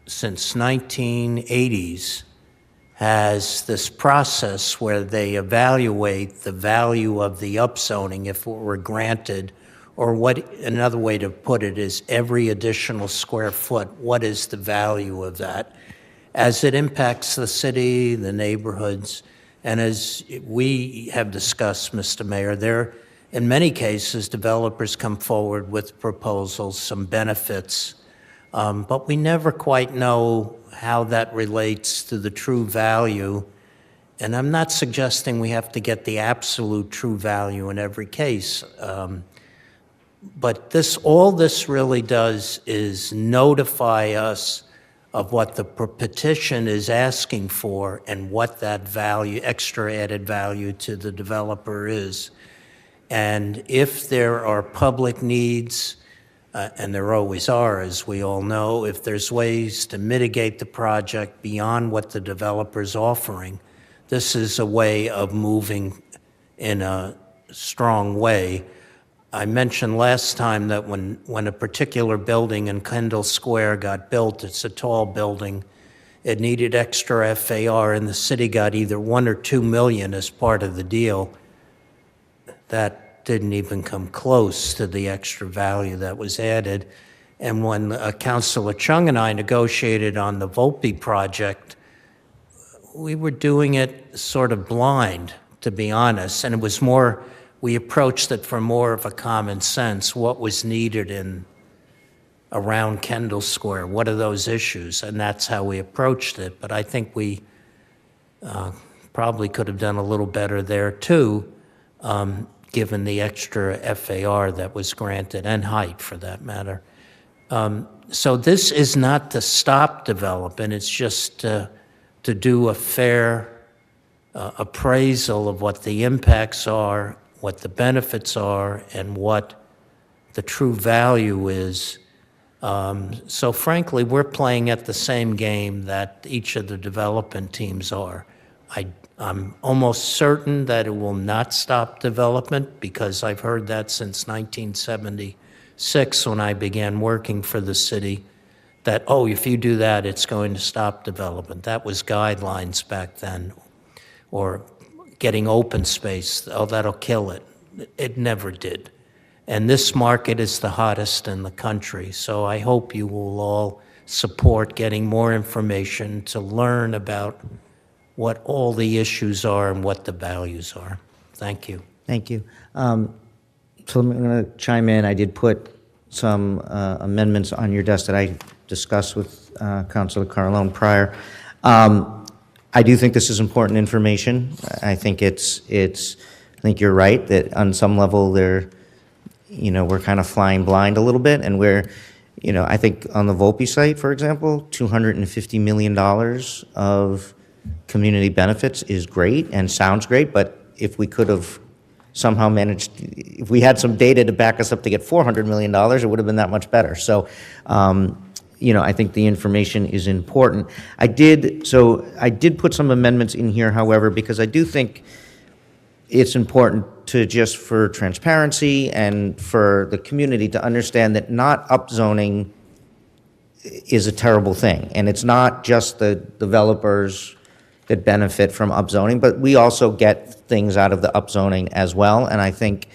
since 1980s, has this process where they evaluate the value of the upzoning if it were granted, or what another way to put it is every additional square foot, what is the value of that as it impacts the city, the neighborhoods, and as we have discussed, Mr. Mayor, there, in many cases, developers come forward with proposals, some benefits, but we never quite know how that relates to the true value. And I'm not suggesting we have to get the absolute true value in every case. But all this really does is notify us of what the petition is asking for and what that value, extra added value to the developer is. And if there are public needs, and there always are, as we all know, if there's ways to mitigate the project beyond what the developer's offering, this is a way of moving in a strong way. I mentioned last time that when a particular building in Kendall Square got built, it's a tall building, it needed extra FAR, and the city got either $1 or $2 million as part of the deal. That didn't even come close to the extra value that was added. And when Councilor Chung and I negotiated on the Volpe project, we were doing it sort of blind, to be honest, and it was more, we approached it from more of a common sense, what was needed around Kendall Square, what are those issues, and that's how we approached it. But I think we probably could have done a little better there too, given the extra FAR that was granted, and height for that matter. So this is not to stop development, it's just to do a fair appraisal of what the impacts are, what the benefits are, and what the true value is. So frankly, we're playing at the same game that each of the development teams are. I'm almost certain that it will not stop development, because I've heard that since 1976 when I began working for the city, that, oh, if you do that, it's going to stop development. That was guidelines back then. Or getting open space, oh, that'll kill it. It never did. And this market is the hottest in the country, so I hope you will all support getting more information to learn about what all the issues are and what the values are. Thank you.
Thank you. So I'm going to chime in. I did put some amendments on your desk that I discussed with Councilor Carlone prior. I do think this is important information. I think I think you're right that on some level we're kind of flying blind a little bit, and I think on the Volpe site, for example, $250 million of community benefits is great and sounds great, but if we could have somehow managed, if we had some data to back us up to get $400 million, it would have been that much better. So, I think the information is important. I did put some amendments in here, however, because I do think it's important to just for transparency and for the community to understand that not upzoning is a terrible thing. And it's not just the developers that benefit from upzoning, but we also get things out of the upzoning as well. And I think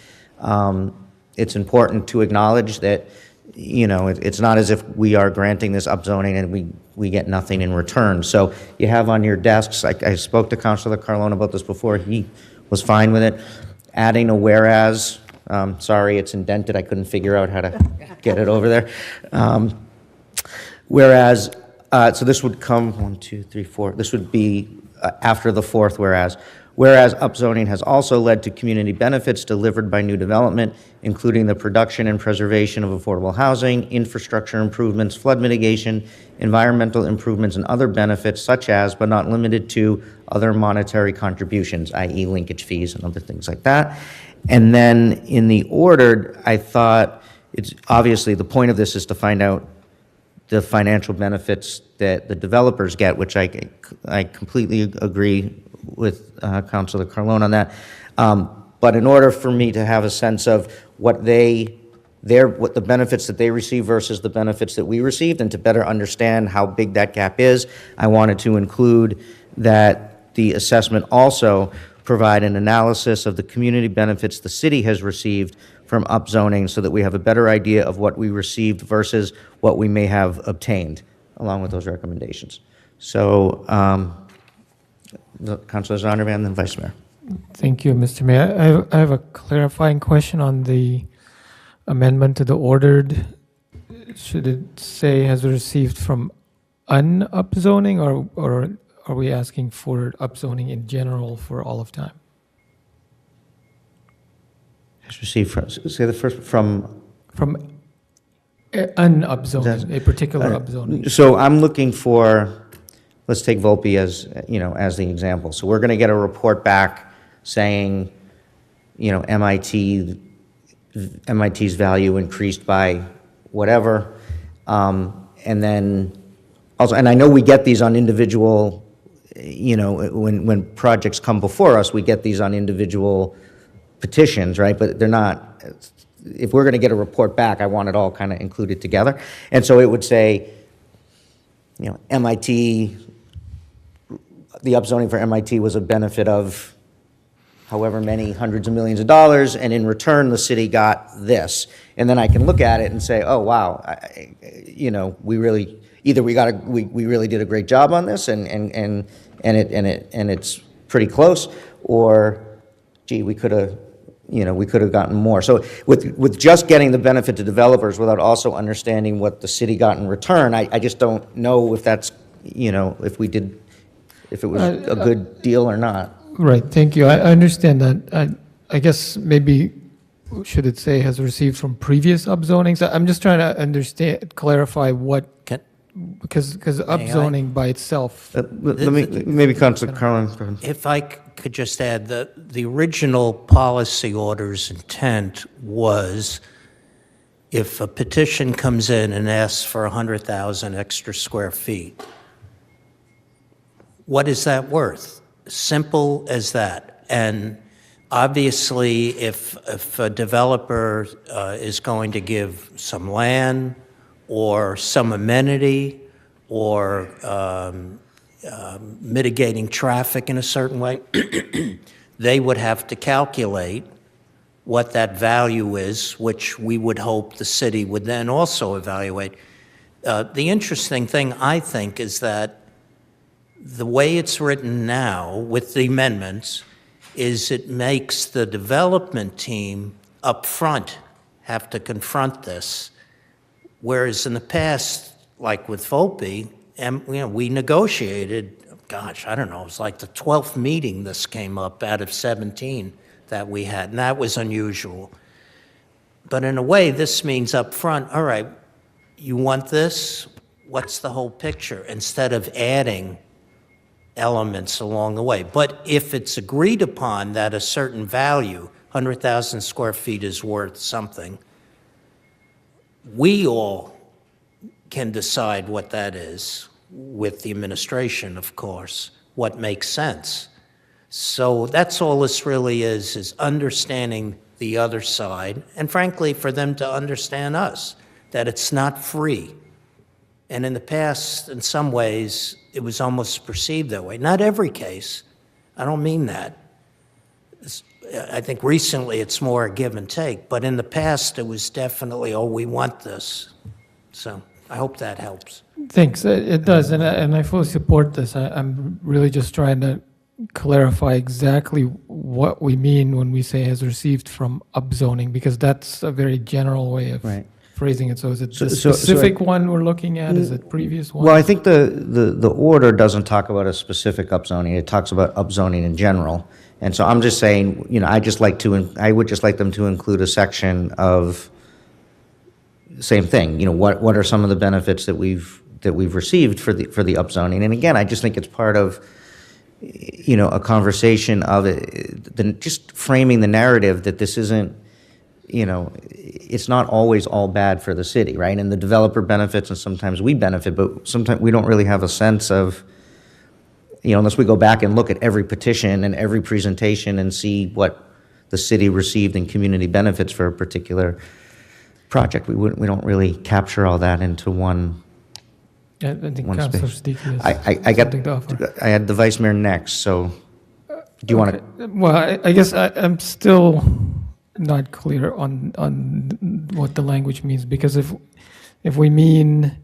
it's important to acknowledge that, it's not as if we are granting this upzoning and we get nothing in return. So you have on your desks, I spoke to Councilor Carlone about this before, he was fine with it. Adding a whereas, sorry, it's indented, I couldn't figure out how to get it over there. Whereas, so this would come, 1, 2, 3, 4, this would be after the fourth whereas. Whereas upzoning has also led to community benefits delivered by new development, including the production and preservation of affordable housing, infrastructure improvements, flood mitigation, environmental improvements, and other benefits such as, but not limited to, other monetary contributions, i.e. linkage fees and other things like that. And then in the order, I thought it's obviously the point of this is to find out the financial benefits that the developers get, which I completely agree with Councilor Carlone on that. But in order for me to have a sense of what the benefits that they receive versus the benefits that we received, and to better understand how big that gap is, I wanted to include that the assessment also provide an analysis of the community benefits the city has received from upzoning so that we have a better idea of what we received versus what we may have obtained, along with those recommendations. So, Councilor Zondervan, then Vice Mayor.
Thank you, Mr. Mayor. I have a clarifying question on the amendment to the ordered. Should it say has received from un-upzoning, or are we asking for upzoning in general for all of time?
Has received from, say the first, from
An upzoning, a particular upzoning.
So I'm looking for, let's take Volpe as, as the example. So we're going to get a report back saying, MIT's value increased by whatever. And then also, and I know we get these on individual, when projects come before us, we get these on individual petitions, right? But they're not, if we're going to get a report back, I want it all kind of included together. And so it would say, MIT, the upzoning for MIT was a benefit of however many hundreds of millions of dollars, and in return, the city got this. And then I can look at it and say, oh, wow, we really, either we really did a great job on this, and it's pretty close, or, gee, we could have gotten more. So with just getting the benefit to developers without also understanding what the city got in return, I just don't know if that's, if it was a good deal or not.
Right, thank you. I understand that. I guess maybe should it say has received from previous upzonings? I'm just trying to understand, clarify what, because upzoning by itself.
Maybe Councilor Carlin.
If I could just add, the original policy order's intent was if a petition comes in and asks for 100,000 extra square feet, what is that worth? Simple as that. And obviously, if a developer is going to give some land or some amenity or mitigating traffic in a certain way, they would have to calculate what that value is, which we would hope the city would then also evaluate. The interesting thing, I think, is that the way it's written now with the amendments is it makes the development team up front have to confront this. Whereas in the past, like with Volpe, we negotiated, gosh, I don't know, it was like the 12th meeting this came up out of 17 that we had, and that was unusual. But in a way, this means up front, all right, you want this? What's the whole picture? Instead of adding elements along the way. But if it's agreed upon that a certain value, 100,000 square feet is worth something, we all can decide what that is, with the administration, of course, what makes sense. So that's all this really is understanding the other side, and frankly, for them to understand us, that it's not free. And in the past, in some ways, it was almost perceived that way. Not every case. I don't mean that. I think recently it's more a give and take, but in the past it was definitely, oh, we want this. So I hope that helps.
Thanks. It does, and I fully support this. I'm really just trying to clarify exactly what we mean when we say has received from upzoning, because that's a very general way of phrasing it. So is it the specific one we're looking at? Is it previous one?
Well, I think the order doesn't talk about a specific upzoning. It talks about upzoning in general. And so I'm just saying, I would just like them to include a section of same thing. What are some of the benefits that we've received for the upzoning? And again, I just think it's part of a conversation of it, just framing the narrative that this isn't, it's not always all bad for the city, right? And the developer benefits, and sometimes we benefit, but sometimes we don't really have a sense of, unless we go back and look at every petition and every presentation and see what the city received in community benefits for a particular project. We don't really capture all that into one.
Yeah, I think
one
Councilor
space.
Siddiqui
I got. I had the vice mayor next, so do you want to?
Well, I guess I'm still not clear on what the language means, because if we mean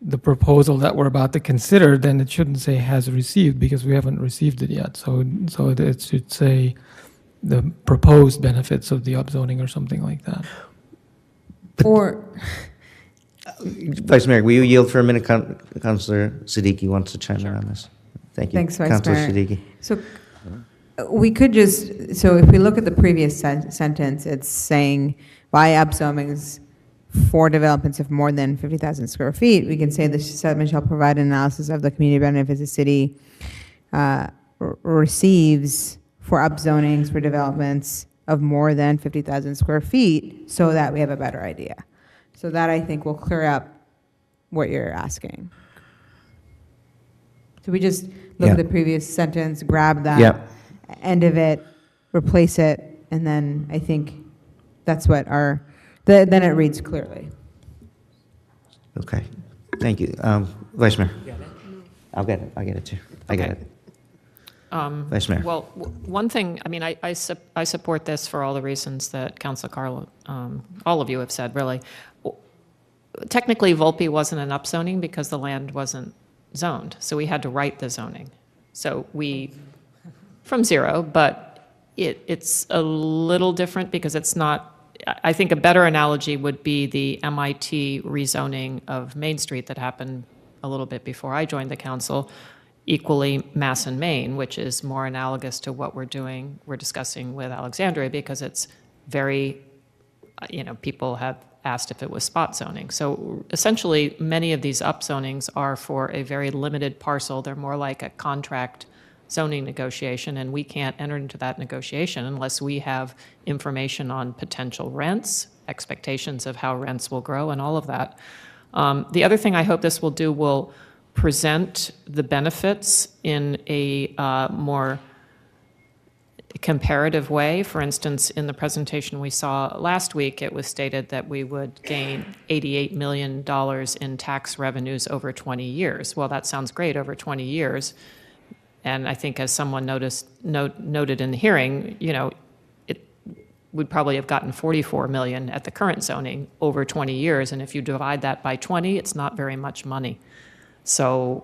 the proposal that we're about to consider, then it shouldn't say has received, because we haven't received it yet. So it should say the proposed benefits of the upzoning or something like that.
Or
Vice Mayor, will you yield for a minute? Councilor Siddiqui wants to chime in on this. Thank you.
Thanks, Vice
Councilor
Mayor.
Siddiqui.
So we could just, so if we look at the previous sentence, it's saying by upzonings for developments of more than 50,000 square feet, we can say the settlement shall provide an analysis of the community benefits the city receives for upzonings for developments of more than 50,000 square feet, so that we have a better idea. So that, I think, will clear up what you're asking. So we just look at the previous sentence, grab that end of it, replace it, and then I think that's what then it reads clearly.
Okay, thank you. Vice Mayor. I'll get it too. I get it. Vice Mayor.
Well, one thing, I support this for all the reasons that Councilor Carlo, all of you have said, really. Technically, Volpe wasn't an upzoning because the land wasn't zoned, so we had to write the zoning. So from zero, but it's a little different because it's not, I think a better analogy would be the MIT rezoning of Main Street that happened a little bit before I joined the council, equally Mass and Main, which is more analogous to what we're discussing with Alexandria, because it's very, people have asked if it was spot zoning. So essentially, many of these upzonings are for a very limited parcel. They're more like a contract zoning negotiation, and we can't enter into that negotiation unless we have information on potential rents, expectations of how rents will grow, and all of that. The other thing I hope this will do will present the benefits in a more comparative way. For instance, in the presentation we saw last week, it was stated that we would gain $88 million in tax revenues over 20 years. Well, that sounds great over 20 years. And I think as someone noted in the hearing, we'd probably have gotten 44 million at the current zoning over 20 years. And if you divide that by 20, it's not very much money. So,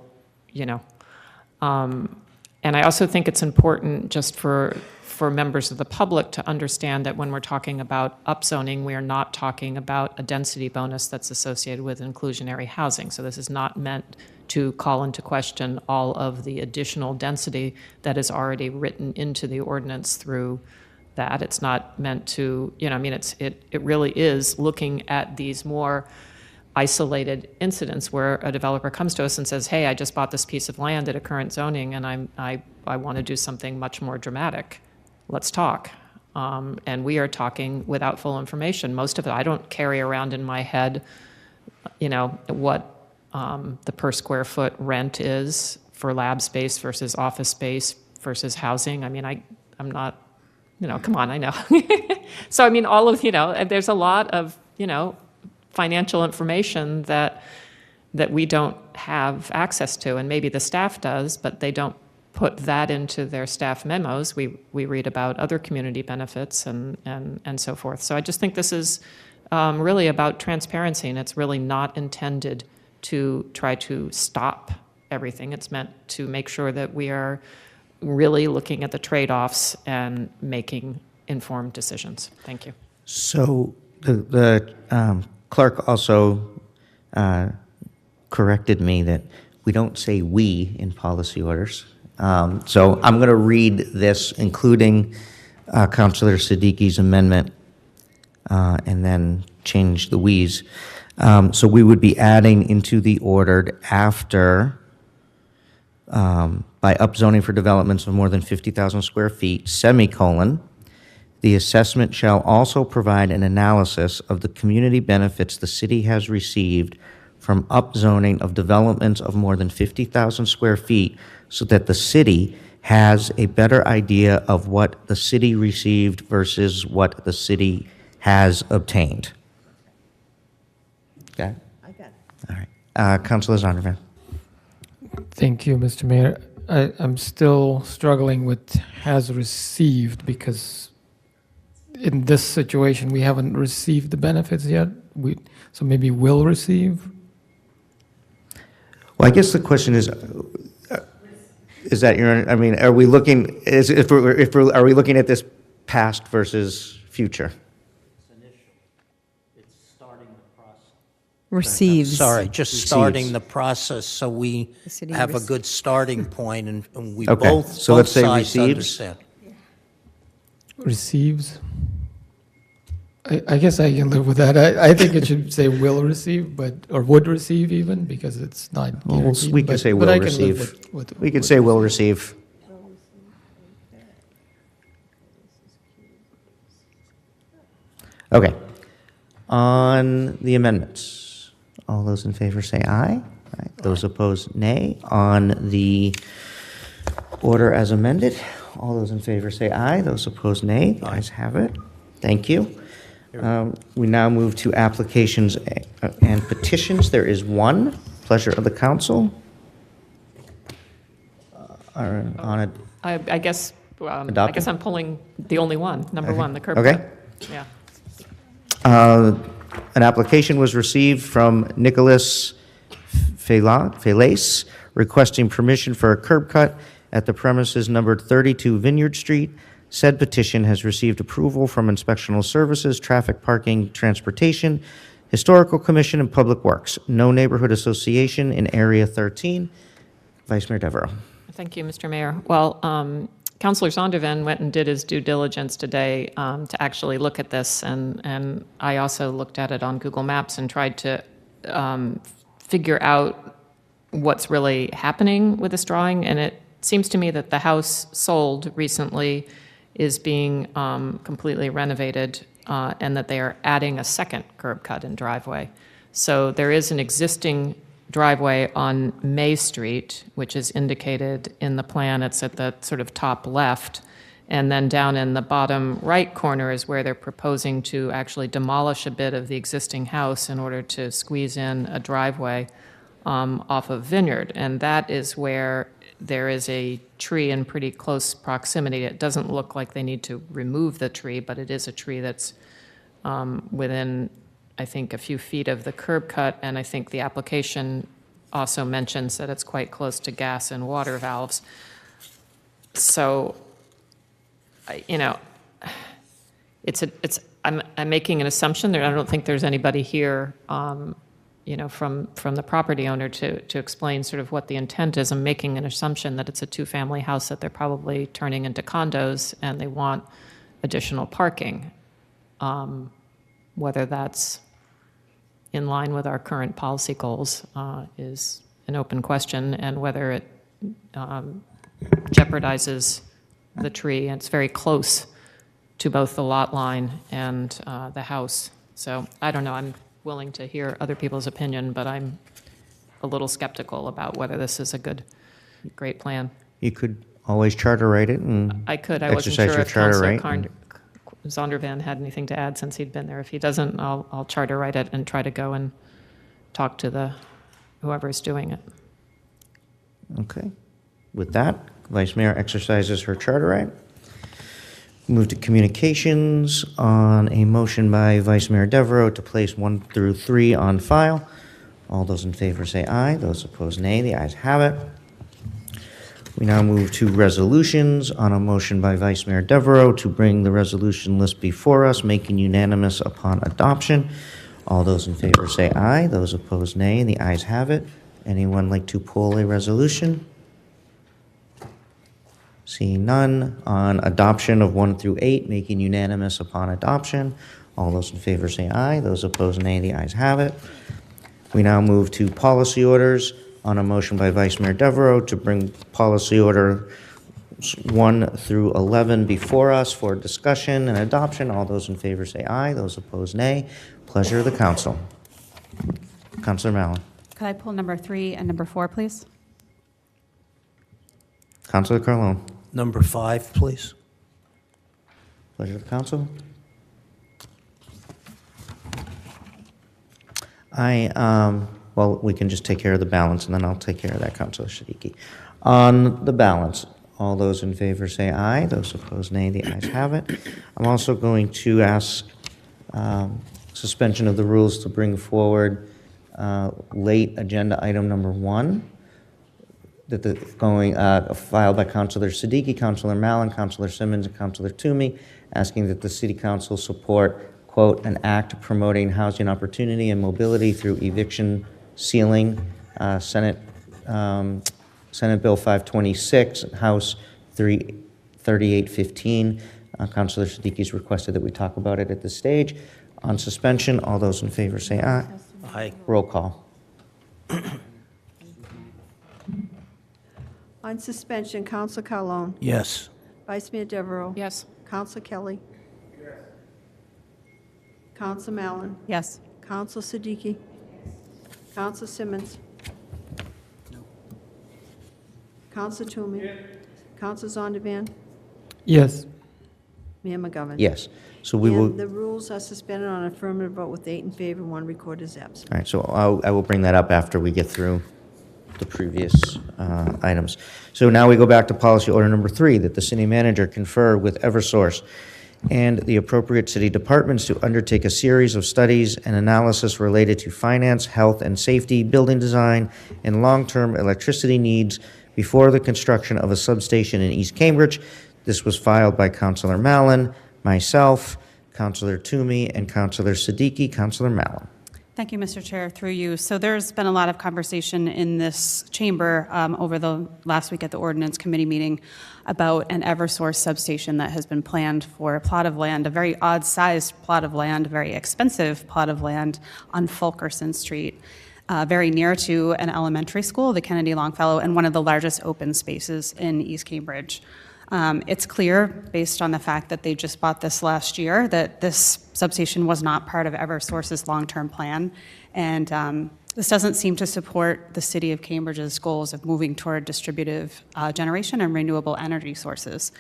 And I also think it's important just for members of the public to understand that when we're talking about upzoning, we are not talking about a density bonus that's associated with inclusionary housing. So this is not meant to call into question all of the additional density that is already written into the ordinance through that. It's not meant to, I mean, it really is looking at these more isolated incidents where a developer comes to us and says, hey, I just bought this piece of land at a current zoning and I want to do something much more dramatic. Let's talk. And we are talking without full information. Most of it, I don't carry around in my head, what the per square foot rent is for lab space versus office space versus housing. I mean, I'm not, come on, I know. So, I mean, all of, there's a lot of, financial information that we don't have access to, and maybe the staff does, but they don't put that into their staff memos. We read about other community benefits and so forth. So I just think this is really about transparency, and it's really not intended to try to stop everything. It's meant to make sure that we are really looking at the trade-offs and making informed decisions. Thank you.
So the clerk also corrected me that we don't say we in policy orders. So I'm going to read this, including Councilor Siddiqui's amendment, and then change the we's. So we would be adding into the ordered after, by upzoning for developments of more than 50,000 square feet, semicolon, the assessment shall also provide an analysis of the community benefits the city has received from upzoning of developments of more than 50,000 square feet so that the city has a better idea of what the city received versus what the city has obtained. Okay?
I got it.
All right. Councilor Zondervan.
Thank you, Mr. Mayor. I'm still struggling with has received because in this situation, we haven't received the benefits yet. So maybe will receive?
Well, I guess the question is that I mean, are we looking, are we looking at this past versus future?
Receives.
Sorry, just
Receives.
starting the process so we
The city
have a
rec-
good starting point and we
Okay,
both
so let's say
sides
receives.
understand.
Receives? I guess I can live with that. I think it should say will receive, or would receive even, because it's not
Well,
guaranteed.
we can say
but
will
I can live
receive.
with
We could say will receive. Okay. On the amendments, all those in favor say aye. Aye. Those opposed, nay. On the order as amended, all those in favor say aye. Those opposed, nay. The ayes have it. Thank you. We now move to applications and petitions. There is one. Pleasure of the council. On it.
I guess
Adopted?
I'm pulling the only one, number
Okay.
one, the curb
Okay.
cut. Yeah.
An application was received from Nicholas Felace requesting permission for a curb cut at the premises numbered 32 Vineyard Street. Said petition has received approval from Inspectional Services, Traffic, Parking, Transportation, Historical Commission, and Public Works. No neighborhood association in Area 13. Vice Mayor Devereaux.
Thank you, Mr. Mayor. Well, Councilor Zondervan went and did his due diligence today to actually look at this, and I also looked at it on Google Maps and tried to figure out what's really happening with this drawing, and it seems to me that the house sold recently is being completely renovated, and that they are adding a second curb cut and driveway. So there is an existing driveway on May Street, which is indicated in the plan. It's at the sort of top left. And then down in the bottom right corner is where they're proposing to actually demolish a bit of the existing house in order to squeeze in a driveway off of Vineyard. And that is where there is a tree in pretty close proximity. It doesn't look like they need to remove the tree, but it is a tree that's within, I think, a few feet of the curb cut, and I think the application also mentions that it's quite close to gas and water valves. So, you know, I'm making an assumption there. I don't think there's anybody here, you know, from the property owner to explain sort of what the intent is. I'm making an assumption that it's a two-family house that they're probably turning into condos and they want additional parking. Whether that's in line with our current policy goals is an open question, and whether it jeopardizes the tree. And it's very close to both the lot line and the house. So I don't know. I'm willing to hear other people's opinion, but I'm a little skeptical about whether this is a great plan.
You could always charter write it and
I could. I wasn't
exercise
sure
your
if
charter
Councilor
right.
Zondervan had anything to add since he'd been there. If he doesn't, I'll charter write it and try to go and talk to whoever's doing it.
Okay. With that, Vice Mayor exercises her charter right. Move to communications on a motion by Vice Mayor Devereaux to place 1 through 3 on file. All those in favor say aye. Those opposed, nay. The ayes have it. We now move to resolutions on a motion by Vice Mayor Devereaux to bring the resolution list before us, making unanimous upon adoption. All those in favor say aye. Those opposed, nay. The ayes have it. Anyone like to pull a resolution? Seeing none, on adoption of 1 through 8, making unanimous upon adoption. All those in favor say aye. Those opposed, nay. The ayes have it. We now move to policy orders on a motion by Vice Mayor Devereaux to bring policy order 1 through 11 before us for discussion and adoption. All those in favor say aye. Those opposed, nay. Pleasure of the council. Councilor Mallon.
Could I pull number 3 and number 4, please?
Councilor Carlone.
Number 5, please.
Pleasure of the council. Well, we can just take care of the balance, and then I'll take care of that, Councilor Siddiqui. On the balance, all those in favor say aye. Those opposed, nay. The ayes have it. I'm also going to ask suspension of the rules to bring forward late agenda item number 1, filed by Councilor Siddiqui, Councilor Mallon, Councilor Simmons, and Councilor Toomey, asking that the City Council support, quote, an act promoting housing opportunity and mobility through eviction ceiling, Senate Bill 526, House 3815. Councilor Siddiqui's requested that we talk about it at this stage. On suspension, all those in favor say aye.
Aye.
Roll call.
On suspension, Counsel Carlone.
Yes.
Vice Mayor Devereaux.
Yes.
Counsel Kelly. Counsel Mallon.
Yes.
Counsel Siddiqui. Counsel Simmons. Counsel Toomey. Counsel Zondervan.
Yes.
Mayor McGovern.
Yes. So we will.
And the rules are suspended on affirmative vote with 8 in favor and 1 recorded as absent.
All right, so I will bring that up after we get through the previous items. So now we go back to policy order number 3, that the city manager confer with Eversource and the appropriate city departments to undertake a series of studies and analysis related to finance, health and safety, building design, and long-term electricity needs before the construction of a substation in East Cambridge. This was filed by Councilor Mallon, myself, Councilor Toomey, and Councilor Siddiqui. Councilor Mallon.
Thank you, Mr. Chair, through you. So there's been a lot of conversation in this chamber over the last week at the Ordinance Committee meeting about an Eversource substation that has been planned for a plot of land, a very odd-sized plot of land, a very expensive plot of land on Fulkerson Street, very near to an elementary school, the Kennedy Longfellow, and one of the largest open spaces in East Cambridge. It's clear, based on the fact that they just bought this last year, that this substation was not part of Eversource's long-term plan, and this doesn't seem to support the City of Cambridge's goals of moving toward distributive generation and renewable energy sources.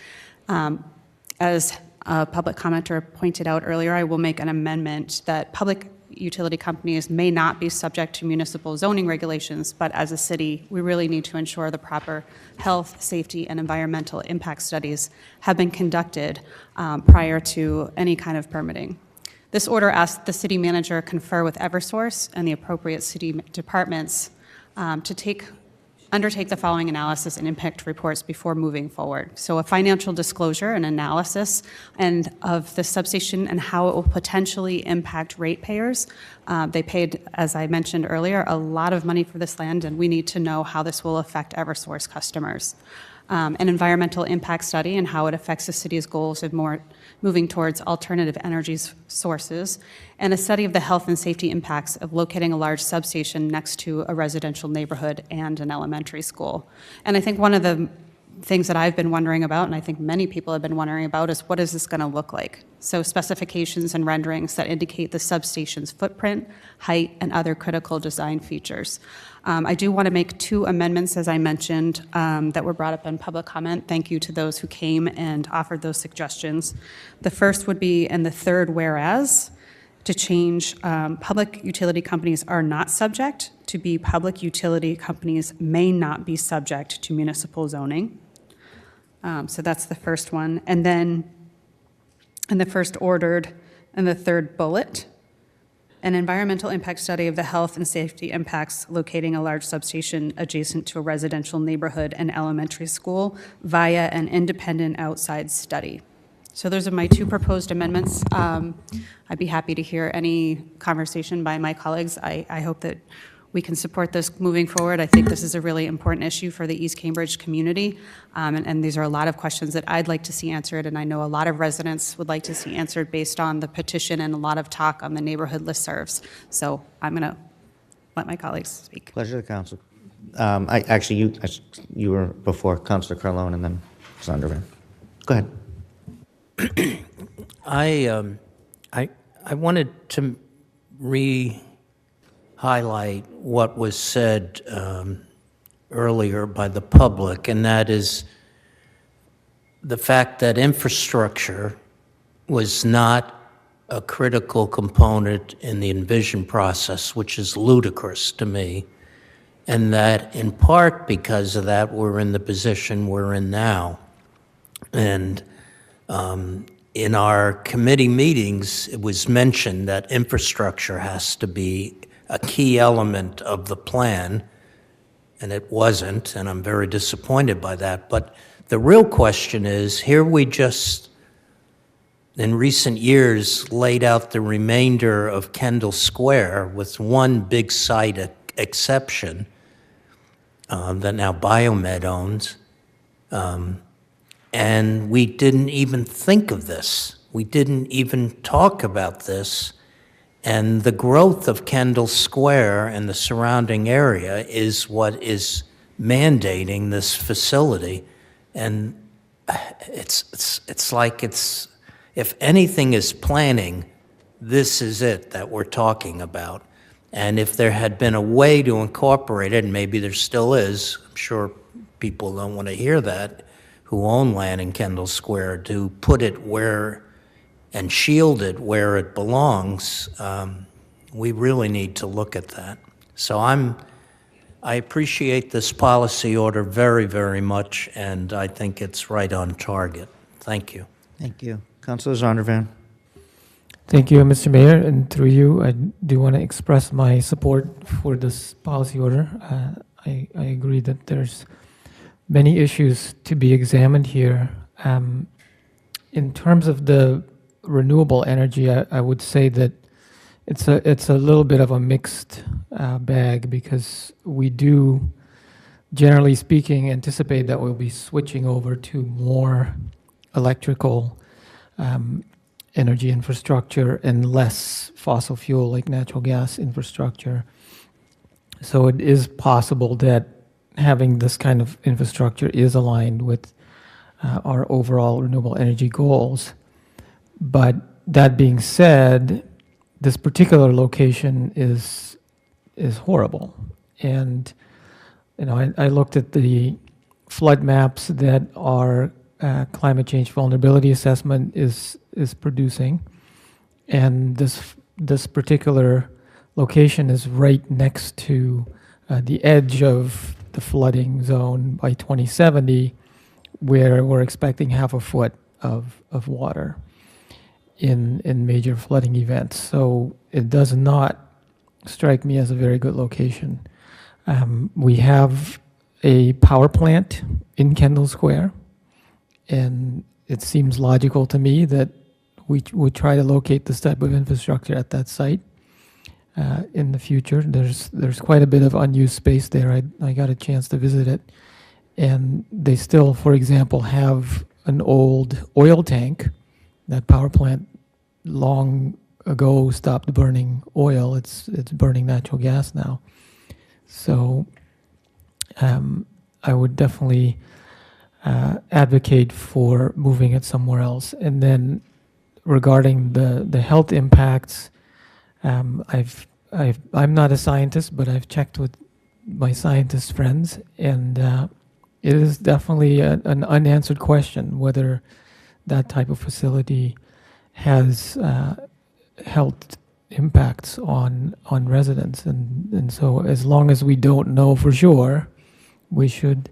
As a public commenter pointed out earlier, I will make an amendment that public utility companies may not be subject to municipal zoning regulations, but as a city, we really need to ensure the proper health, safety, and environmental impact studies have been conducted prior to any kind of permitting. This order asks the city manager confer with Eversource and the appropriate city departments to undertake the following analysis and impact reports before moving forward. So a financial disclosure and analysis of the substation and how it will potentially impact ratepayers. They paid, as I mentioned earlier, a lot of money for this land, and we need to know how this will affect Eversource customers. An environmental impact study and how it affects the city's goals of moving towards alternative energy sources, and a study of the health and safety impacts of locating a large substation next to a residential neighborhood and an elementary school. And I think one of the things that I've been wondering about, and I think many people have been wondering about, is what is this going to look like? So specifications and renderings that indicate the substation's footprint, height, and other critical design features. I do want to make 2 amendments, as I mentioned, that were brought up in public comment. Thank you to those who came and offered those suggestions. The first would be in the third whereas, to change public utility companies are not subject to be public utility companies may not be subject to municipal zoning. So that's the first one. And then in the first ordered, in the third bullet, an environmental impact study of the health and safety impacts locating a large substation adjacent to a residential neighborhood and elementary school via an independent outside study. So those are my 2 proposed amendments. I'd be happy to hear any conversation by my colleagues. I hope that we can support this moving forward. I think this is a really important issue for the East Cambridge community, and these are a lot of questions that I'd like to see answered, and I know a lot of residents would like to see answered based on the petition and a lot of talk on the neighborhood listservs. So I'm going to let my colleagues speak.
Pleasure to the council. You were before Councilor Carlone and then Zondervan. Go ahead.
I wanted to highlight what was said earlier by the public, and that is the fact that infrastructure was not a critical component in the envision process, which is ludicrous to me, and that in part because of that, we're in the position we're in now. And in our committee meetings, it was mentioned that infrastructure has to be a key element of the plan, and it wasn't, and I'm very disappointed by that. But the real question is, here we just, in recent years, laid out the remainder of Kendall Square with one big site exception that now Biomed owns, and we didn't even think of this. We didn't even talk about this. And the growth of Kendall Square and the surrounding area is what is mandating this facility. And it's like if anything is planning, this is it that we're talking about. And if there had been a way to incorporate it, and maybe there still is, I'm sure people don't want to hear that, who own land in Kendall Square, to put it where and shield it where it belongs, we really need to look at that. So I appreciate this policy order very, very much, and I think it's right on target. Thank you.
Thank you. Councilor Zondervan.
Thank you, Mr. Mayor, and through you, I do want to express my support for this policy order. I agree that there's many issues to be examined here. In terms of the renewable energy, I would say that it's a little bit of a mixed bag, because we do, generally speaking, anticipate that we'll be switching over to more electrical energy infrastructure and less fossil fuel like natural gas infrastructure. So it is possible that having this kind of infrastructure is aligned with our overall renewable energy goals. But that being said, this particular location is horrible. And I looked at the flood maps that our climate change vulnerability assessment is producing, and this particular location is right next to the edge of the flooding zone by 2070, where we're expecting half a foot of water in major flooding events. So it does not strike me as a very good location. We have a power plant in Kendall Square, and it seems logical to me that we would try to locate this type of infrastructure at that site in the future. There's quite a bit of unused space there. I got a chance to visit it, and they still, for example, have an old oil tank. That power plant long ago stopped burning oil. It's burning natural gas now. So I would definitely advocate for moving it somewhere else. And then regarding the health impacts, I'm not a scientist, but I've checked with my scientist friends, and it is definitely an unanswered question whether that type of facility has health impacts on residents. And so as long as we don't know for sure, we should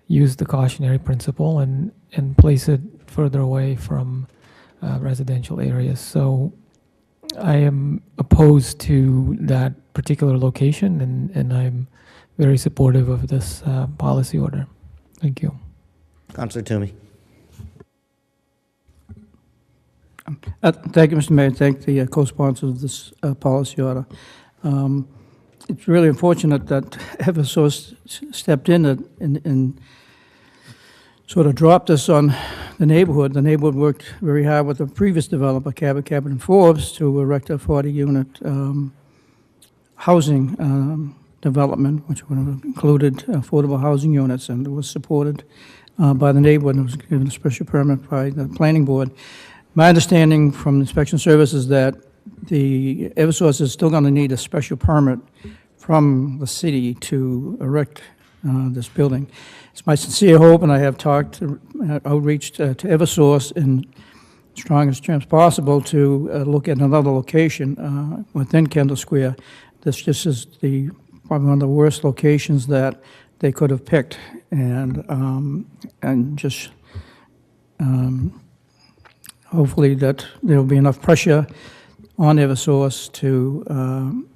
use the cautionary principle and place it further away from residential areas. So I am opposed to that particular location, and I'm very supportive of this policy order. Thank you.
Councilor Toomey.
Thank you, Mr. Mayor. Thank the co-sponsors of this policy order. It's really unfortunate that Eversource stepped in and sort of dropped us on the neighborhood. The neighborhood worked very hard with the previous developer, Cabot and Forbes, to erect a 40-unit housing development, which would have included affordable housing units, and it was supported by the neighborhood, and it was given a special permit by the planning board. My understanding from the inspection service is that the Eversource is still going to need a special permit from the city to erect this building. It's my sincere hope, and I have outreached to Eversource in strongest terms possible to look at another location within Kendall Square. This just is probably one of the worst locations that they could have picked, and just hopefully that there will be enough pressure on Eversource to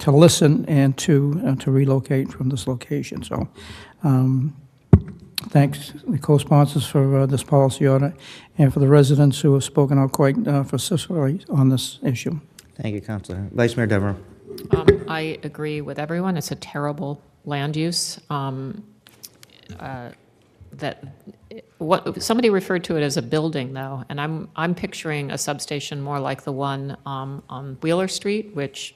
listen and to relocate from this location. So thanks the co-sponsors for this policy order and for the residents who have spoken out quite vociferously on this issue.
Thank you, Councilor. Vice Mayor Devereux.
I agree with everyone. It's a terrible land use. Somebody referred to it as a building, though, and I'm picturing a substation more like the one on Wheeler Street, which,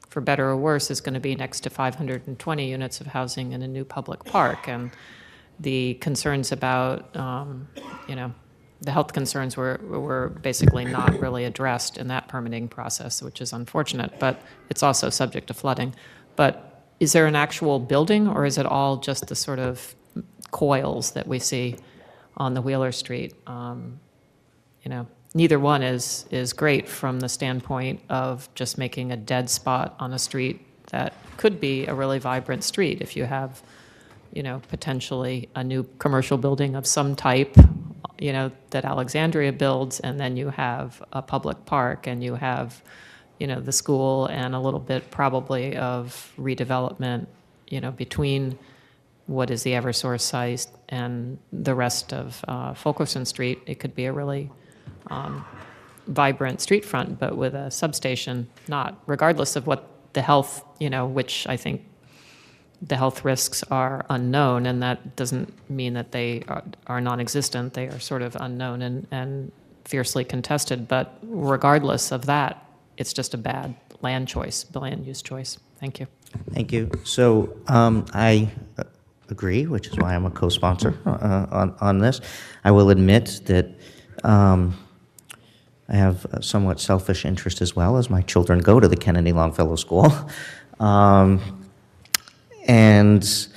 for better or worse, is going to be next to 520 units of housing in a new public park. And the concerns about, the health concerns were basically not really addressed in that permitting process, which is unfortunate, but it's also subject to flooding. But is there an actual building, or is it all just the sort of coils that we see on the Wheeler Street? Neither one is great from the standpoint of just making a dead spot on a street that could be a really vibrant street if you have, potentially a new commercial building of some type, that Alexandria builds, and then you have a public park, and you have, the school, and a little bit probably of redevelopment, between what is the Eversource site and the rest of Fulkerson Street. It could be a really vibrant street front, but with a substation, not, regardless of what the health, which I think the health risks are unknown, and that doesn't mean that they are non-existent. They are sort of unknown and fiercely contested, but regardless of that, it's just a bad land use choice. Thank you.
Thank you. So I agree, which is why I'm a co-sponsor on this. I will admit that I have a somewhat selfish interest as well, as my children go to the Kennedy Longfellow School. And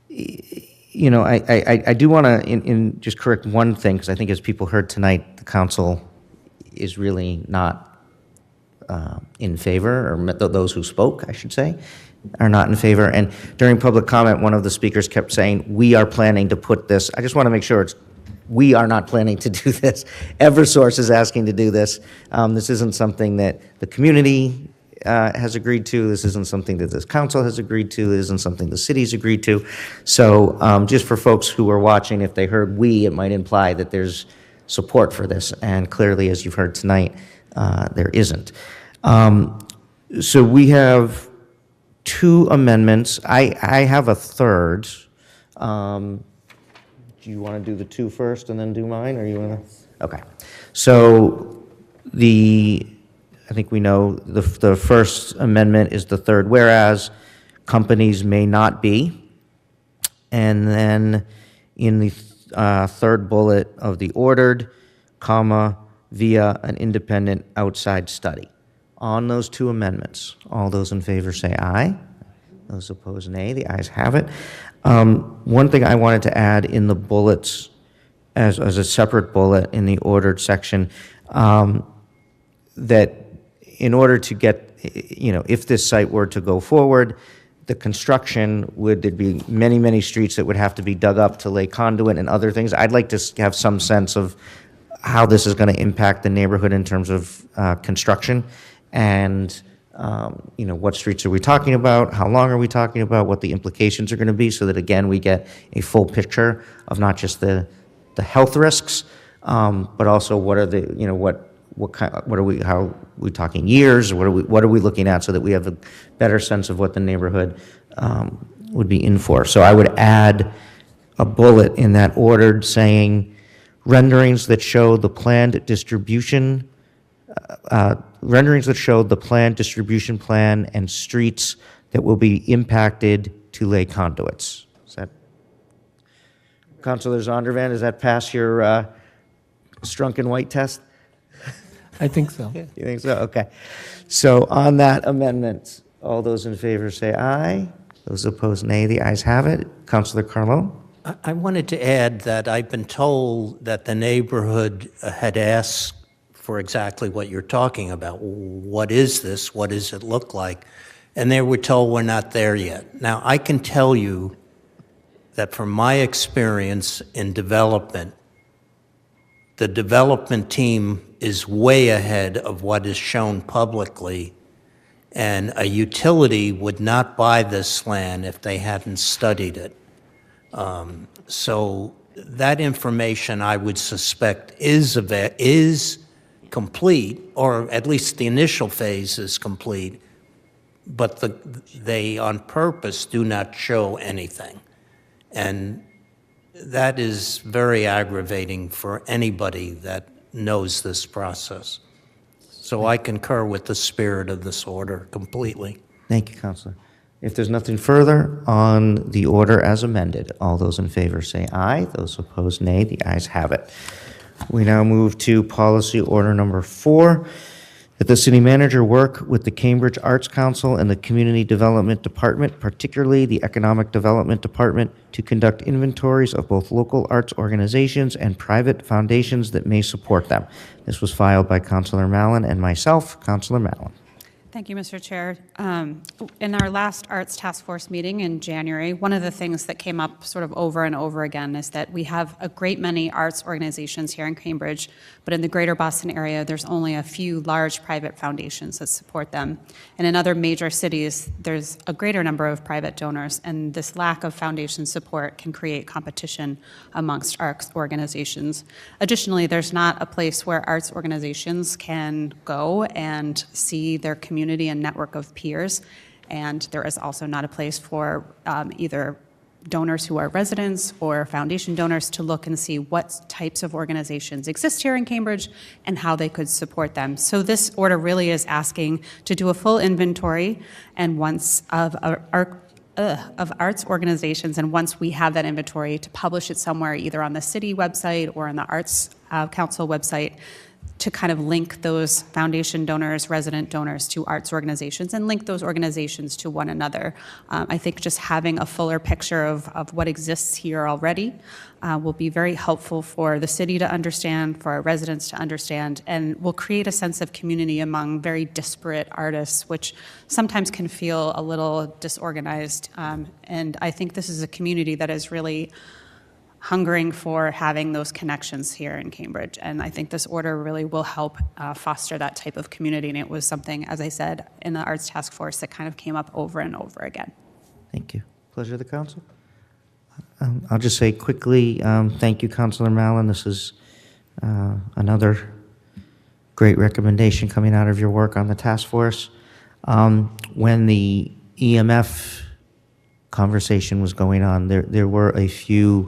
I do want to just correct one thing, because I think as people heard tonight, the council is really not in favor, or those who spoke, I should say, are not in favor. And during public comment, one of the speakers kept saying, we are planning to put this. I just want to make sure we are not planning to do this. Eversource is asking to do this. This isn't something that the community has agreed to. This isn't something that this council has agreed to. This isn't something the city's agreed to. So just for folks who are watching, if they heard "we," it might imply that there's support for this. And clearly, as you've heard tonight, there isn't. So we have 2 amendments. I have a third. Do you want to do the 2 first and then do mine, or you want to? Okay. So I think we know the first amendment is the third whereas, companies may not be. And then in the third bullet of the ordered, comma, via an independent outside study. On those 2 amendments, all those in favor say aye. Those opposed, nay. The ayes have it. One thing I wanted to add in the bullets as a separate bullet in the ordered section, that in order to get, if this site were to go forward, the construction there'd be many, many streets that would have to be dug up to lay conduit and other things. I'd like to have some sense of how this is going to impact the neighborhood in terms of construction and what streets are we talking about, how long are we talking about, what the implications are going to be, so that again we get a full picture of not just the health risks, but also what are the how are we talking years, what are we looking at, so that we have a better sense of what the neighborhood would be in for. So I would add a bullet in that ordered saying renderings that show the planned distribution plan and streets that will be impacted to lay conduits. Is that, Councilor Zondervan, does that pass your strunk and white test?
I think so.
You think so? Okay. So on that amendment, all those in favor say aye. Those opposed, nay. The ayes have it. Councilor Carlo?
I wanted to add that I've been told that the neighborhood had asked for exactly what you're talking about. What is this? What does it look like? And they were told we're not there yet. Now, I can tell you that from my experience in development, the development team is way ahead of what is shown publicly, and a utility would not buy this land if they hadn't studied it. So that information, I would suspect, is complete, or at least the initial phase is complete, but they on purpose do not show anything. And that is very aggravating for anybody that knows this process. So I concur with the spirit of this order completely.
Thank you, Councilor. If there's nothing further on the order as amended, all those in favor say aye. Those opposed, nay. The ayes have it. We now move to policy order number 4, that the city manager work with the Cambridge Arts Council and the Community Development Department, particularly the Economic Development Department, to conduct inventories of both local arts organizations and private foundations that may support them. This was filed by Councilor Mallon and myself. Councilor Mallon.
Thank you, Mr. Chair. In our last Arts Task Force meeting in January, one of the things that came up sort of over and over again is that we have a great many arts organizations here in Cambridge, but in the greater Boston area, there's only a few large private foundations that support them. And in other major cities, there's a greater number of private donors, and this lack of foundation support can create competition amongst arts organizations. Additionally, there's not a place where arts organizations can go and see their community and network of peers, and there is also not a place for either donors who are residents or foundation donors to look and see what types of organizations exist here in Cambridge and how they could support them. So this order really is asking to do a full inventory and once of arts organizations, and once we have that inventory, to publish it somewhere either on the city website or on the Arts Council website, to kind of link those foundation donors, resident donors to arts organizations and link those organizations to one another. I think just having a fuller picture of what exists here already will be very helpful for the city to understand, for our residents to understand, and will create a sense of community among very disparate artists, which sometimes can feel a little disorganized. And I think this is a community that is really hungering for having those connections here in Cambridge. And I think this order really will help foster that type of community. And it was something, as I said, in the Arts Task Force that kind of came up over and over again.
Thank you. Pleasure of the council. I'll just say quickly, thank you, Councilor Mallon. This is another great recommendation coming out of your work on the task force. When the EMF conversation was going on, there were a few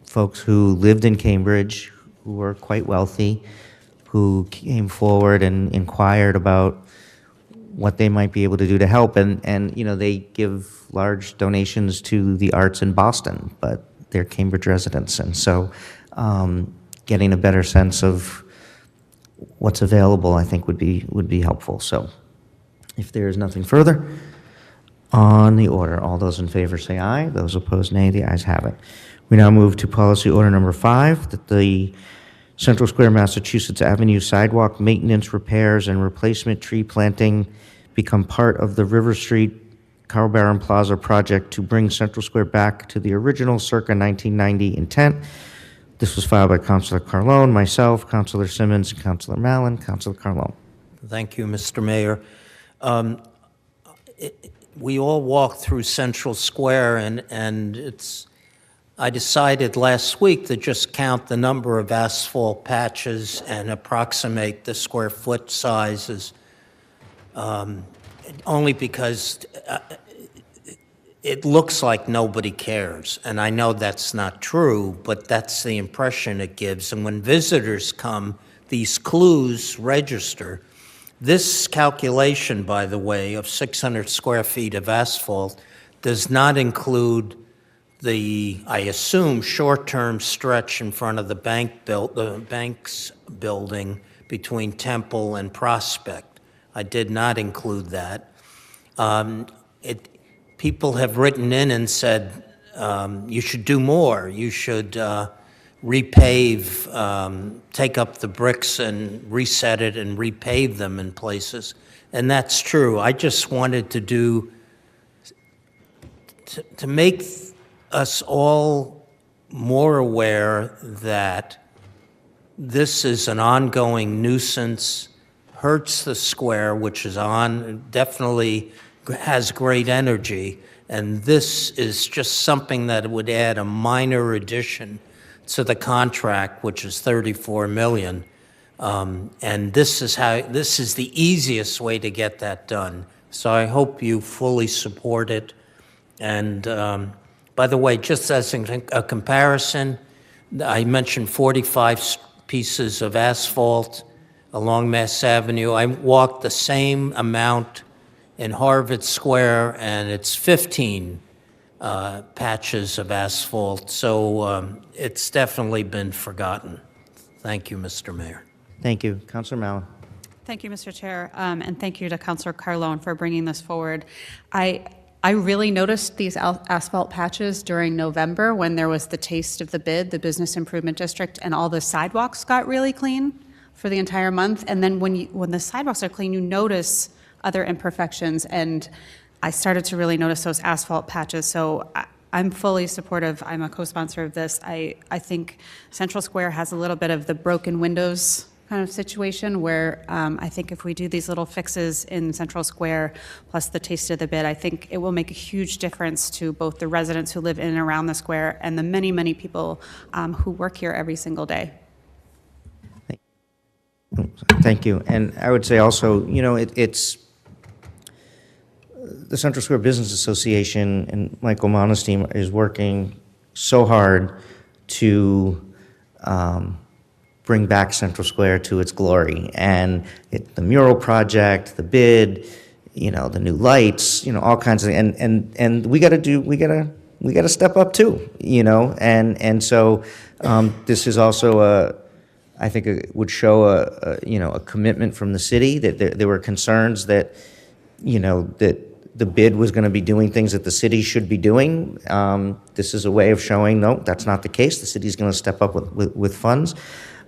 folks who lived in Cambridge, who were quite wealthy, who came forward and inquired about what they might be able to do to help. And you know, they give large donations to the arts in Boston, but they're Cambridge residents. And so getting a better sense of what's available, I think, would be helpful. So if there is nothing further on the order, all those in favor say aye. Those opposed, nay. The ayes have it. We now move to policy order number 5, that the Central Square, Massachusetts Avenue sidewalk maintenance, repairs, and replacement tree planting become part of the River Street Carl Barron Plaza project to bring Central Square back to the original circa 1990 intent. This was filed by Councilor Carlone, myself, Councilor Simmons, and Councilor Mallon. Councilor Carlone.
Thank you, Mr. Mayor. We all walked through Central Square, and I decided last week to just count the number of asphalt patches and approximate the square foot sizes, only because it looks like nobody cares. And I know that's not true, but that's the impression it gives. And when visitors come, these clues register. This calculation, by the way, of 600 square feet of asphalt does not include the, I assume, short-term stretch in front of the bank's building between Temple and Prospect. I did not include that. People have written in and said, you should do more. You should repave, take up the bricks and reset it and repave them in places. And that's true. I just wanted to make us all more aware that this is an ongoing nuisance, hurts the square, which is definitely has great energy, and this is just something that would add a minor addition to the contract, which is $34 million. And this is the easiest way to get that done. So I hope you fully support it. And by the way, just as a comparison, I mentioned 45 pieces of asphalt along Mass Avenue. I walked the same amount in Harvard Square, and it's 15 patches of asphalt. So it's definitely been forgotten. Thank you, Mr. Mayor.
Thank you. Councilor Mallon.
Thank you, Mr. Chair, and thank you to Councilor Carlone for bringing this forward. I really noticed these asphalt patches during November when there was the taste of the bid, the Business Improvement District, and all the sidewalks got really clean for the entire month. And then when the sidewalks are clean, you notice other imperfections, and I started to really notice those asphalt patches. So I'm fully supportive. I'm a co-sponsor of this. I think Central Square has a little bit of the broken windows kind of situation where I think if we do these little fixes in Central Square plus the taste of the bid, I think it will make a huge difference to both the residents who live in and around the square and the many, many people who work here every single day.
Thank you. And I would say also, you know, it's the Central Square Business Association and Michael Mona's team is working so hard to bring back Central Square to its glory. And the mural project, the bid, you know, the new lights, you know, all kinds of, and we gotta step up too, you know, and so this is also I think it would show a commitment from the city that there were concerns that, you know, that the bid was going to be doing things that the city should be doing. This is a way of showing, no, that's not the case. The city's going to step up with funds.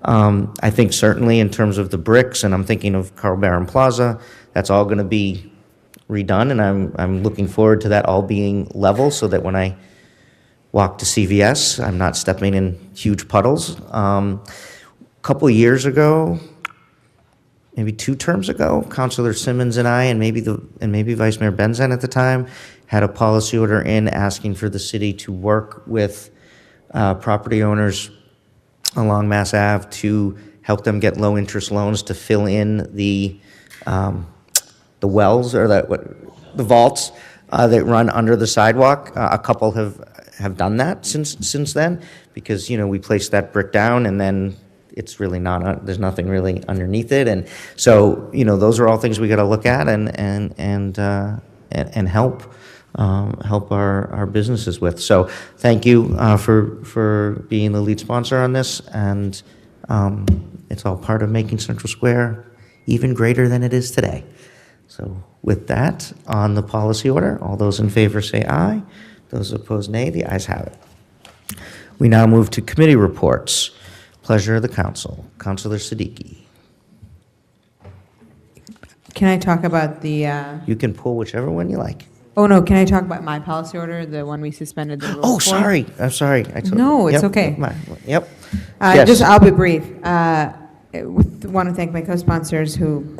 I think certainly in terms of the bricks, and I'm thinking of Carl Barron Plaza, that's all going to be redone, and I'm looking forward to that all being level so that when I walk to CVS. I'm not stepping in huge puddles. A couple of years ago, maybe 2 terms ago, Councilor Simmons and I, and maybe Vice Mayor Benzen at the time, had a policy order in asking for the city to work with property owners along Mass Ave to help them get low-interest loans to fill in the wells or the vaults that run under the sidewalk. A couple have done that since then, because we placed that brick down and then it's really not, there's nothing really underneath it. And so, those are all things we got to look at and help our businesses with. So thank you for being the lead sponsor on this, and it's all part of making Central Square even greater than it is today. So with that, on the policy order, all those in favor say aye. Those opposed, nay. The ayes have it. We now move to committee reports. Pleasure of the council. Councilor Siddiqui.
Can I talk about the,
You can pull whichever one you like.
oh no, can I talk about my policy order, the one we suspended the rules
Oh,
for?
sorry. I'm sorry.
No, it's
Yep,
okay.
Yep.
I'll be brief. Want to thank my co-sponsors who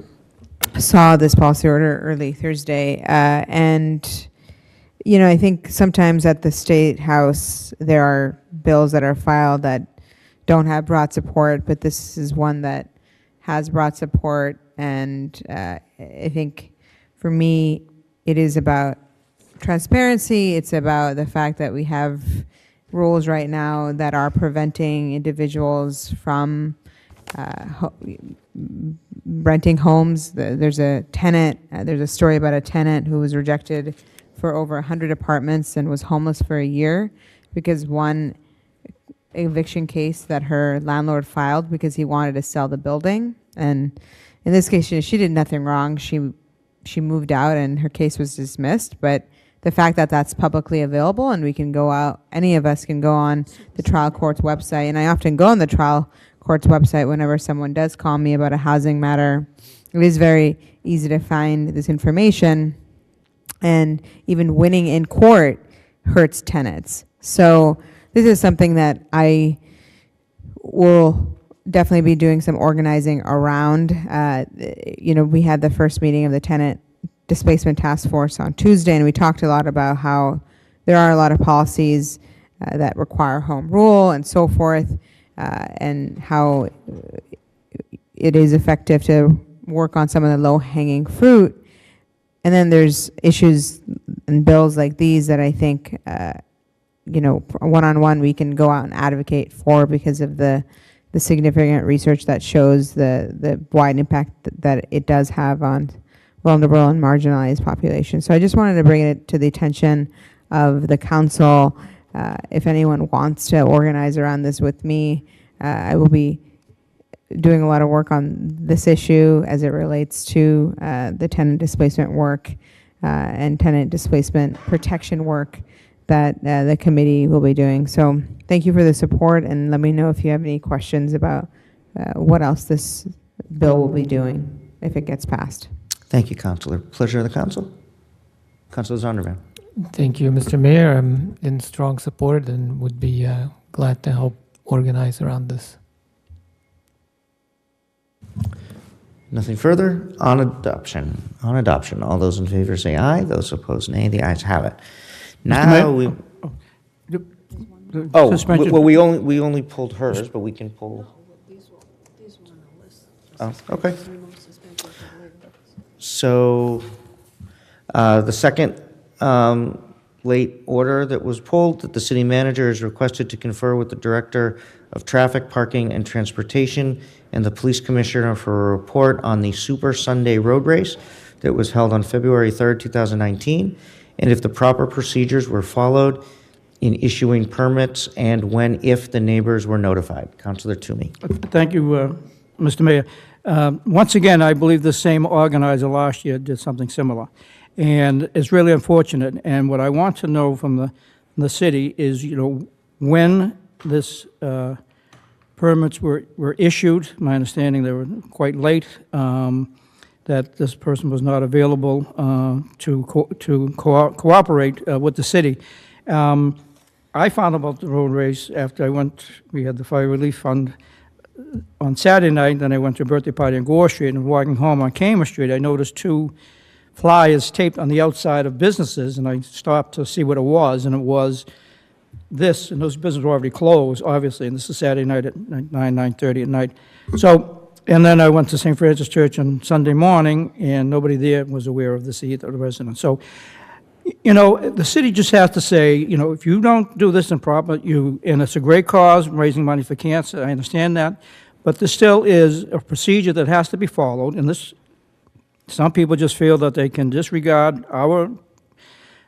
saw this policy order early Thursday. And, I think sometimes at the State House, there are bills that are filed that don't have broad support, but this is one that has broad support. And I think for me, it is about transparency. It's about the fact that we have rules right now that are preventing individuals from renting homes. There's a tenant, there's a story about a tenant who was rejected for over 100 apartments and was homeless for a year because one eviction case that her landlord filed because he wanted to sell the building. And in this case, she did nothing wrong. She moved out and her case was dismissed. But the fact that that's publicly available and we can go out, any of us can go on the trial court's website. And I often go on the trial court's website whenever someone does call me about a housing matter. It is very easy to find this information. And even winning in court hurts tenants. So this is something that I will definitely be doing some organizing around. We had the first meeting of the Tenant Displacement Task Force on Tuesday, and we talked a lot about how there are a lot of policies that require home rule and so forth, and how it is effective to work on some of the low-hanging fruit. And then there's issues and bills like these that I think, one-on-one we can go out and advocate for because of the significant research that shows the wide impact that it does have on vulnerable and marginalized populations. So I just wanted to bring it to the attention of the council. If anyone wants to organize around this with me, I will be doing a lot of work on this issue as it relates to the tenant displacement work and tenant displacement protection work that the committee will be doing. So thank you for the support, and let me know if you have any questions about what else this bill will be doing if it gets passed.
Thank you, Councilor. Pleasure of the council. Councilor Zondervan.
Thank you, Mr. Mayor. I'm in strong support and would be glad to help organize around this.
Nothing further. On adoption. All those in favor say aye. Those opposed, nay. The ayes have it. Now we. Oh,
Suspension.
well, we only pulled hers, but we can pull. Oh, okay. So, the second late order that was pulled, that the city manager is requested to confer with the Director of Traffic, Parking, and Transportation and the Police Commissioner for a report on the Super Sunday Road Race that was held on February 3rd, 2019, and if the proper procedures were followed in issuing permits and when, if the neighbors were notified. Councilor Toomey.
Thank you, Mr. Mayor. Once again, I believe the same organizer last year did something similar. And it's really unfortunate. And what I want to know from the city is, when this permits were issued. My understanding they were quite late, that this person was not available to cooperate with the city. I found about the road race after we had the fire relief fund on Saturday night, then I went to a birthday party on Gore Street, and walking home on Cambridge Street, I noticed 2 flyers taped on the outside of businesses, and I stopped to see what it was, and it was this, and those businesses were already closed, obviously, and this is Saturday night at 9:30 at night. So, and then I went to St. Francis Church on Sunday morning, and nobody there was aware of this either, the residents. So, you know, the city just has to say, you know, if you don't do this in proper, and it's a great cause, raising money for cancer, I understand that, but there still is a procedure that has to be followed, and this, some people just feel that they can disregard our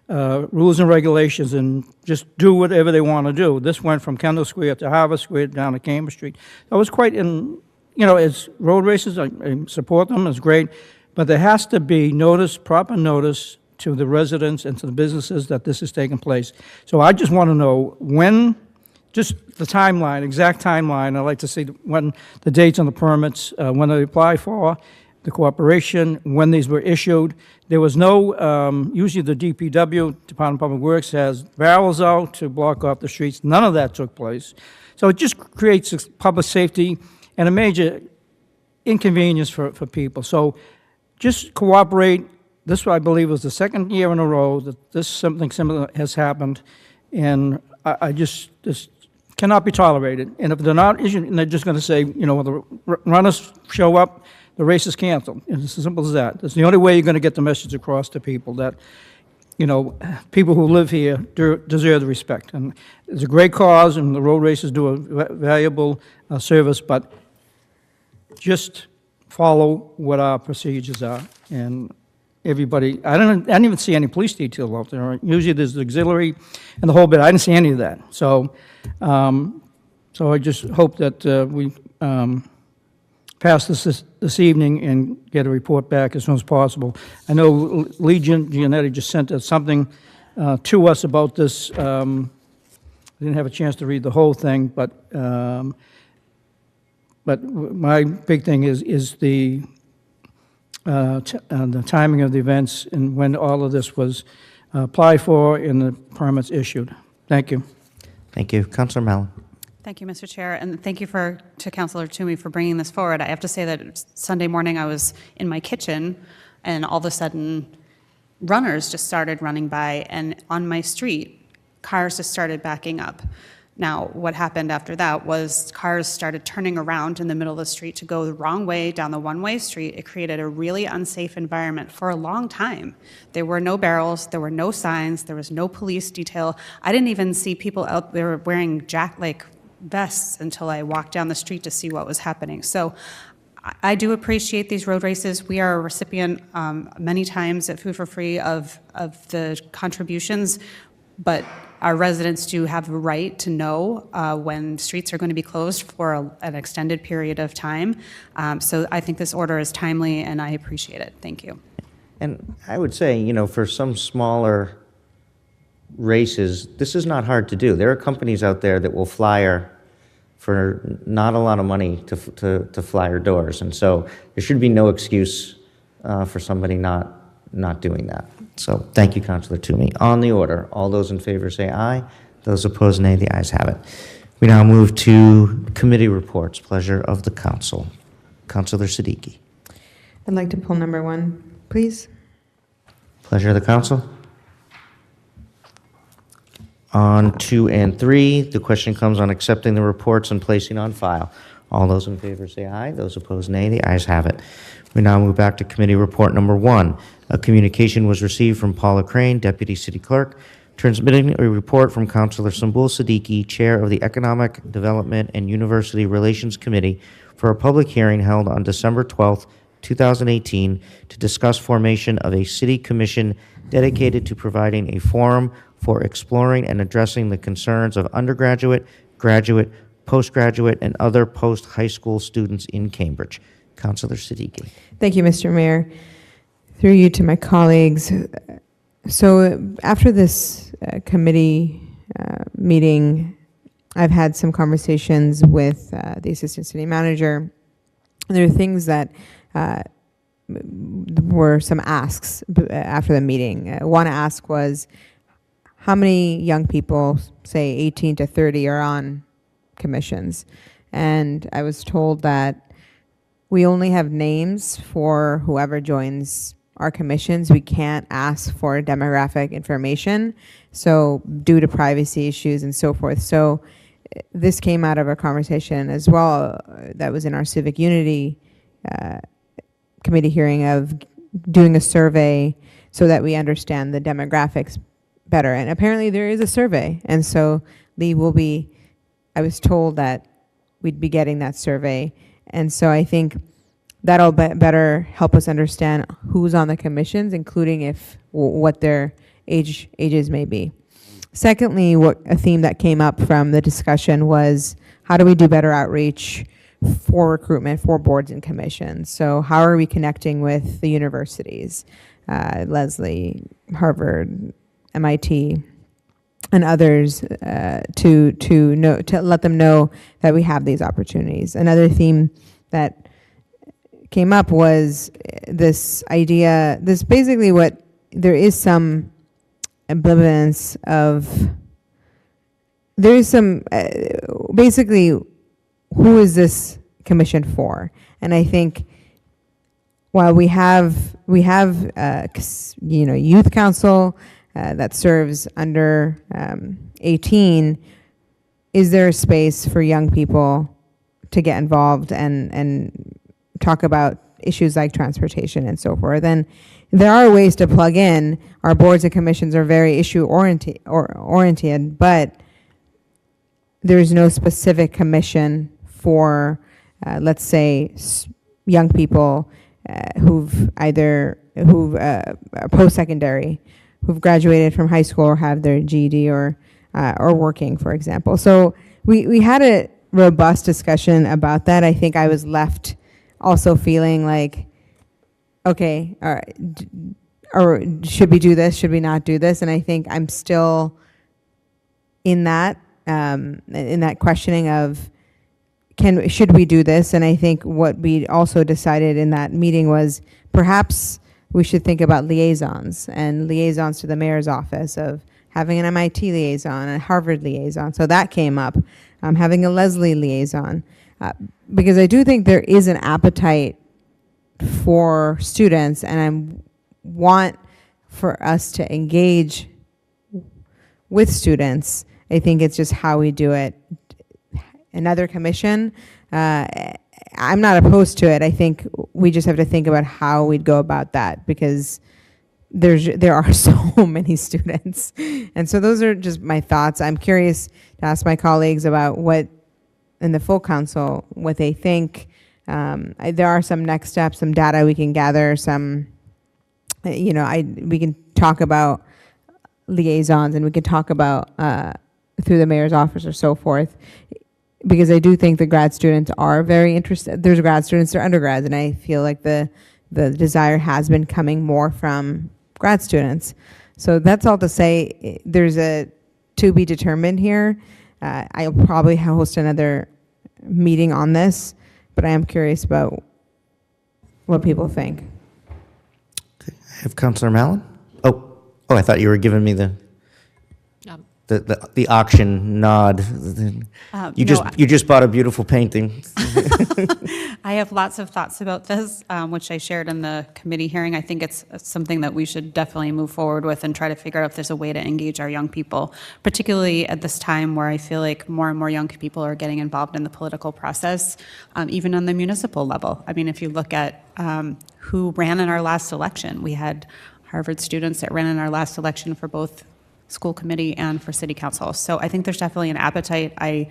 rules and regulations and just do whatever they want to do. This went from Kendall Square to Harvard Square down to Cambridge Street. I was quite you know, it's road races, I support them, it's great, but there has to be notice, proper notice to the residents and to the businesses that this is taking place. So I just want to know when, just the timeline, exact timeline. I'd like to see when the dates on the permits, when they apply for, the cooperation, when these were issued. There was no, usually the DPW, Department of Public Works, has barrels out to block off the streets. None of that took place. So it just creates public safety and a major inconvenience for people. So just cooperate. This, I believe, was the second year in a row that something similar has happened, and I just, this cannot be tolerated. And if they're not issuing, and they're just going to say, you know, when the runners show up, the race is canceled. It's as simple as that. That's the only way you're going to get the message across to people that, you know, people who live here deserve the respect. And it's a great cause, and the road races do a valuable service, but just follow what our procedures are. And everybody, I didn't even see any police detail out there. Usually there's the auxiliary and the whole bit. I didn't see any of that. So, so I just hope that we pass this evening and get a report back as soon as possible. I know Lee Giannetti just sent us something to us about this. I didn't have a chance to read the whole thing, but my big thing is the timing of the events and when all of this was applied for and the permits issued. Thank you.
Thank you. Councilor Mallon.
Thank you, Mr. Chair, and thank you to Councilor Toomey for bringing this forward. I have to say that Sunday morning I was in my kitchen, and all of a sudden, runners just started running by, and on my street, cars just started backing up. Now, what happened after that was cars started turning around in the middle of the street to go the wrong way down the one-way street. It created a really unsafe environment for a long time. There were no barrels, there were no signs, there was no police detail. I didn't even see people out there wearing vests until I walked down the street to see what was happening. So I do appreciate these road races. We are a recipient many times at Food for Free of the contributions, but our residents do have a right to know when streets are going to be closed for an extended period of time. So I think this order is timely, and I appreciate it. Thank you.
And I would say, you know, for some smaller races, this is not hard to do. There are companies out there that will flyer for not a lot of money to flyer doors, and so there should be no excuse for somebody not doing that. So thank you, Councilor Toomey. On the order, all those in favor say aye. Those opposed, nay. The ayes have it. We now move to committee reports. Pleasure of the council. Councilor Siddiqui.
I'd like to pull number 1, please.
Pleasure of the council. On 2 and 3, the question comes on accepting the reports and placing on file. All those in favor say aye. Those opposed, nay. The ayes have it. We now move back to committee report number 1. A communication was received from Paula Crane, Deputy City Clerk, transmitting a report from Councilor Sambul Siddiqui, Chair of the Economic Development and University Relations Committee, for a public hearing held on December 12th, 2018, to discuss formation of a city commission dedicated to providing a forum for exploring and addressing the concerns of undergraduate, graduate, postgraduate, and other post-high school students in Cambridge. Councilor Siddiqui.
Thank you, Mr. Mayor. Through you to my colleagues. So after this committee meeting, I've had some conversations with the assistant city manager. There are things that were some asks after the meeting. One ask was, how many young people, say 18 to 30, are on commissions? And I was told that we only have names for whoever joins our commissions. We can't ask for demographic information, so due to privacy issues and so forth. So this came out of a conversation as well that was in our Civic Unity committee hearing of doing a survey so that we understand the demographics better. And apparently there is a survey. And so Lee will be, I was told that we'd be getting that survey. And so I think that'll better help us understand who's on the commissions, including what their ages may be. Secondly, a theme that came up from the discussion was how do we do better outreach for recruitment for boards and commissions? So how are we connecting with the universities, Lesley, Harvard, MIT, and others to let them know that we have these opportunities. Another theme that came up was this idea, there is some ambivalence of, there is some, basically, who is this commission for? And I think while we have youth council that serves under 18, is there a space for young people to get involved and talk about issues like transportation and so forth? And there are ways to plug in. Our boards and commissions are very issue oriented, but there's no specific commission for, let's say, young people who've post-secondary, who've graduated from high school or have their GED or working, for example. So we had a robust discussion about that. I think I was left also feeling like, okay, or should we do this? Should we not do this? And I think I'm still in that questioning of should we do this? And I think what we also decided in that meeting was perhaps we should think about liaisons to the mayor's office, of having an MIT liaison, a Harvard liaison. So that came up, having a Lesley liaison, because I do think there is an appetite for students, and I want for us to engage with students. I think it's just how we do it. Another commission, I'm not opposed to it. I think we just have to think about how we'd go about that, because there are so many students. And so those are just my thoughts. I'm curious to ask my colleagues about what, in the full council, what they think. There are some next steps, some data we can gather, we can talk about liaisons, and we can talk about through the mayor's office or so forth, because I do think the grad students are very interested. There's grad students, there are undergrads, and I feel like the desire has been coming more from grad students. So that's all to say, there's a to be determined here. I'll probably host another meeting on this, but I am curious about what people think.
I have Councilor Mallon. Oh, I thought you were giving me the auction nod. You just bought a beautiful painting.
I have lots of thoughts about this, which I shared in the committee hearing. I think it's something that we should definitely move forward with and try to figure out if there's a way to engage our young people, particularly at this time where I feel like more and more young people are getting involved in the political process, even on the municipal level. I mean, if you look at who ran in our last election, we had Harvard students that ran in our last election for both school committee and for city council. So I think there's definitely an appetite. I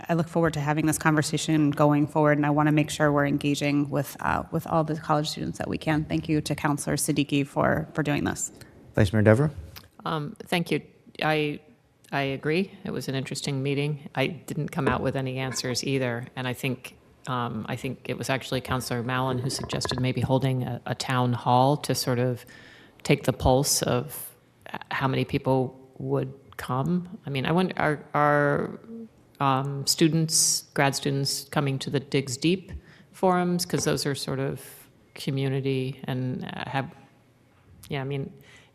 look forward to having this conversation going forward, and I want to make sure we're engaging with all the college students that we can. Thank you to Councilor Siddiqui for doing this.
Vice Mayor Devereux?
Thank you. I agree. It was an interesting meeting. I didn't come out with any answers either, and I think it was actually Councilor Mallon who suggested maybe holding a town hall to sort of take the pulse of how many people would come. I mean, I wonder, are students, grad students, coming to the Digs Deep forums? Because those are sort of community and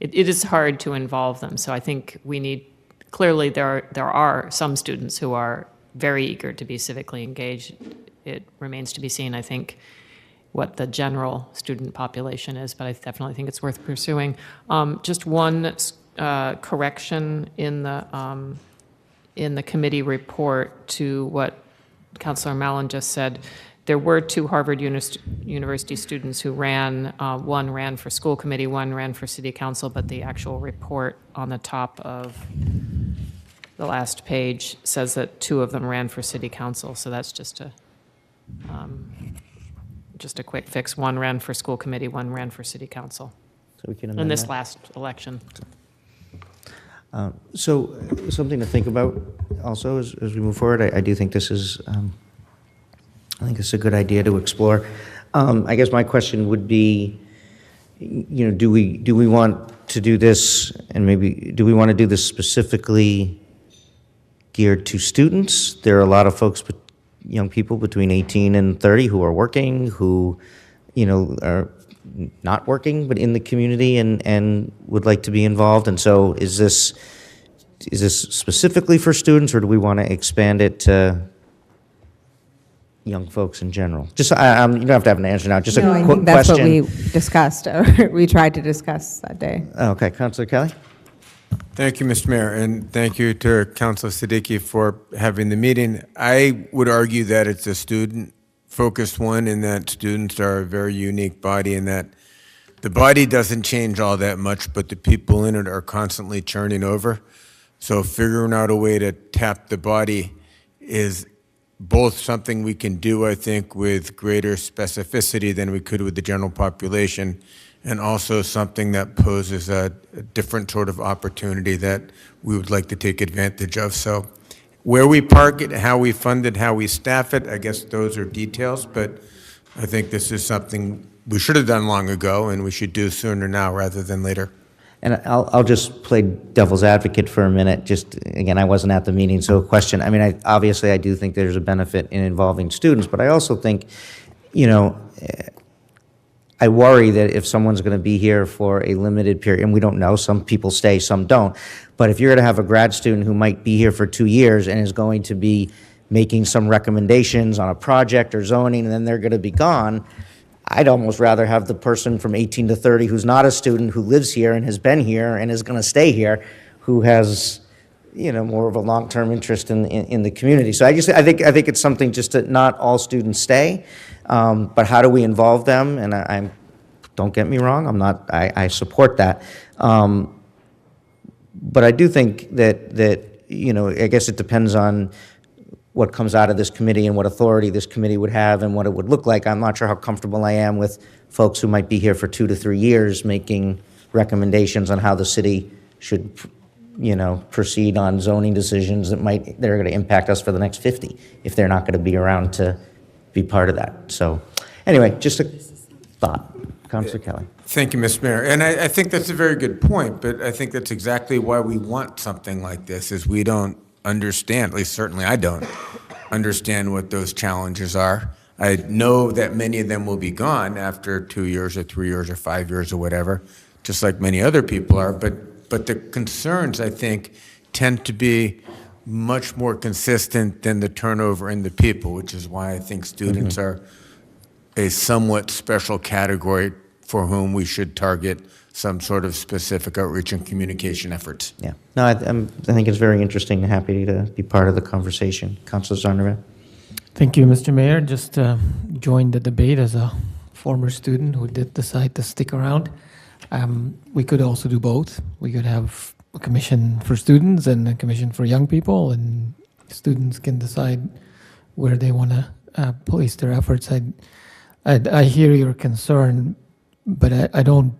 it is hard to involve them. So I think we need, clearly there are some students who are very eager to be civically engaged. It remains to be seen, I think, what the general student population is, but I definitely think it's worth pursuing. Just one correction in the committee report to what Councilor Mallon just said. There were 2 Harvard University students who ran. One ran for school committee, one ran for city council, but the actual report on the top of the last page says that 2 of them ran for city council. So that's just a quick fix. One ran for school committee, one ran for city council.
So we can
in
amend
this
that.
last election.
So something to think about also as we move forward. I do think this is, I think it's a good idea to explore. I guess my question would be, do we want to do this, and maybe do we want to do this specifically geared to students? There are a lot of folks, young people between 18 and 30 who are working, who, are not working, but in the community and would like to be involved. And so is this specifically for students, or do we want to expand it to young folks in general? Just, you don't have to have an answer now, just a
I
quick
think that's
question.
what we discussed, or we tried to discuss that day.
Okay, Councilor Kelly?
Thank you, Mr. Mayor, and thank you to Councilor Siddiqui for having the meeting. I would argue that it's a student-focused one, and that students are a very unique body, and that the body doesn't change all that much, but the people in it are constantly churning over. So figuring out a way to tap the body is both something we can do, I think, with greater specificity than we could with the general population, and also something that poses a different sort of opportunity that we would like to take advantage of. So where we park it, how we fund it, how we staff it, I guess those are details, but I think this is something we should have done long ago, and we should do sooner now rather than later.
And I'll just play devil's advocate for a minute. Just, again, I wasn't at the meeting, so a question. I mean, obviously I do think there's a benefit in involving students, but I also think, I worry that if someone's going to be here for a limited period, and we don't know, some people stay, some don't, but if you're going to have a grad student who might be here for 2 years and is going to be making some recommendations on a project or zoning, and then they're going to be gone, I'd almost rather have the person from 18 to 30 who's not a student, who lives here and has been here and is going to stay here, who has, more of a long-term interest in the community. So I think it's something just that not all students stay, but how do we involve them? And I don't get me wrong, I support that. But I do think that I guess it depends on what comes out of this committee and what authority this committee would have and what it would look like. I'm not sure how comfortable I am with folks who might be here for 2 to 3 years making recommendations on how the city should, proceed on zoning decisions that are going to impact us for the next 50 if they're not going to be around to be part of that. So anyway, just a thought. Councilor Kelly.
Thank you, Mr. Mayor. And I think that's a very good point, but I think that's exactly why we want something like this, is we don't understand, at least certainly I don't understand what those challenges are. I know that many of them will be gone after 2 years or 3 years or 5 years or whatever, just like many other people are, but the concerns, I think, tend to be much more consistent than the turnover in the people, which is why I think students are a somewhat special category for whom we should target some sort of specific outreach and communication efforts.
Yeah. No, I think it's very interesting and happy to be part of the conversation. Councilor Zondervan.
Thank you, Mr. Mayor. Just joined the debate as a former student who did decide to stick around. We could also do both. We could have a commission for students and a commission for young people, and students can decide where they want to place their efforts. I hear your concern, but I don't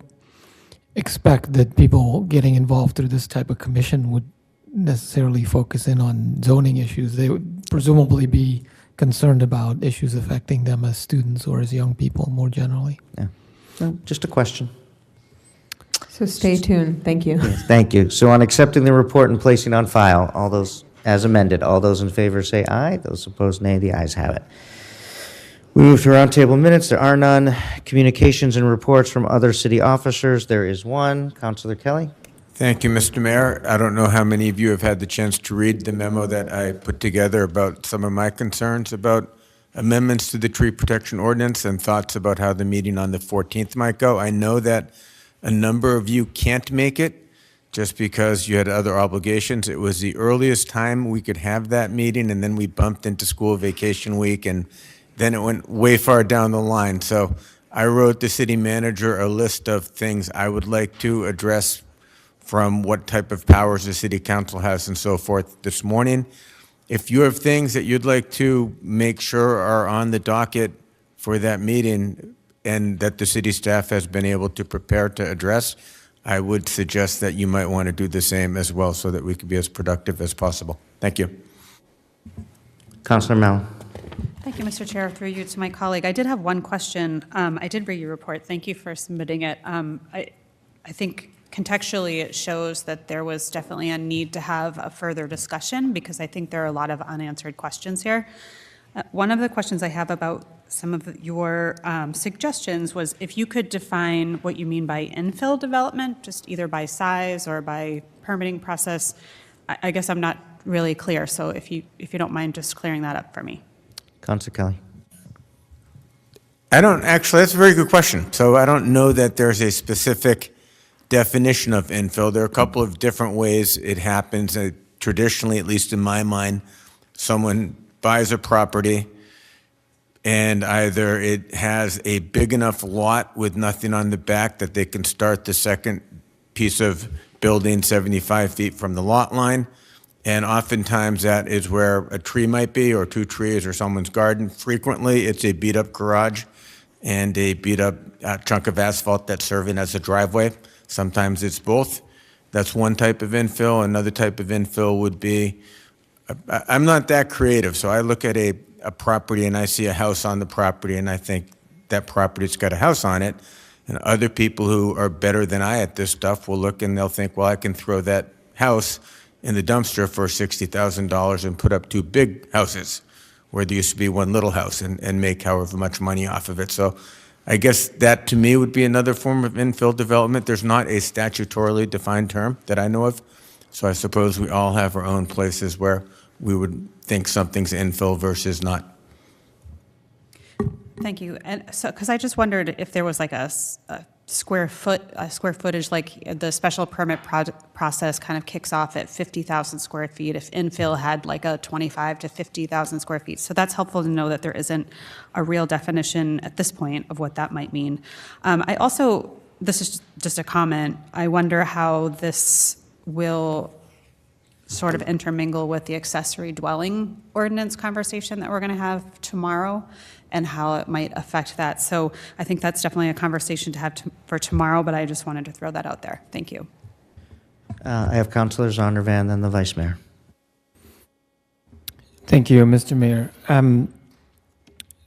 expect that people getting involved through this type of commission would necessarily focus in on zoning issues. They would presumably be concerned about issues affecting them as students or as young people more generally.
Yeah. No, just a question.
So stay tuned. Thank you.
Yes, thank you. So on accepting the report and placing on file, all those as amended, all those in favor say aye. Those opposed, nay. The ayes have it. We move to roundtable minutes. There are none. Communications and reports from other city officers. There is one. Councilor Kelly.
Thank you, Mr. Mayor. I don't know how many of you have had the chance to read the memo that I put together about some of my concerns about amendments to the tree protection ordinance and thoughts about how the meeting on the 14th might go. I know that a number of you can't make it just because you had other obligations. It was the earliest time we could have that meeting, and then we bumped into school vacation week, and then it went way far down the line. So I wrote the city manager a list of things I would like to address from what type of powers the city council has and so forth this morning. If you have things that you'd like to make sure are on the docket for that meeting and that the city staff has been able to prepare to address, I would suggest that you might want to do the same as well so that we could be as productive as possible. Thank you.
Councilor Mallon.
Thank you, Mr. Chair. Through you to my colleague, I did have one question. I did read your report. Thank you for submitting it. I think contextually it shows that there was definitely a need to have a further discussion because I think there are a lot of unanswered questions here. One of the questions I have about some of your suggestions was if you could define what you mean by infill development, just either by size or by permitting process. I guess I'm not really clear, so if you don't mind just clearing that up for me.
Councilor Kelly.
I don't actually, that's a very good question. So I don't know that there's a specific definition of infill. There are a couple of different ways it happens. Traditionally, at least in my mind, someone buys a property and either it has a big enough lot with nothing on the back that they can start the second piece of building 75 feet from the lot line. And oftentimes that is where a tree might be or two trees or someone's garden. Frequently, it's a beat up garage and a beat up chunk of asphalt that's serving as a driveway. Sometimes it's both. That's one type of infill. Another type of infill would be, I'm not that creative, so I look at a property and I see a house on the property and I think that property's got a house on it. And other people who are better than I at this stuff will look and they'll think, well, I can throw that house in the dumpster for $60,000 and put up two big houses where there used to be one little house and make however much money off of it. So I guess that to me would be another form of infill development. There's not a statutorily defined term that I know of. So I suppose we all have our own places where we would think something's infill versus not.
Thank you. And so, because I just wondered if there was like a square footage, like the special permit process kind of kicks off at 50,000 square feet, if infill had like a 25 to 50,000 square feet. So that's helpful to know that there isn't a real definition at this point of what that might mean. I also, this is just a comment, I wonder how this will sort of intermingle with the accessory dwelling ordinance conversation that we're going to have tomorrow and how it might affect that. So I think that's definitely a conversation to have for tomorrow, but I just wanted to throw that out there. Thank you.
I have Councilor Zondervan, then the Vice Mayor.
Thank you, Mr. Mayor.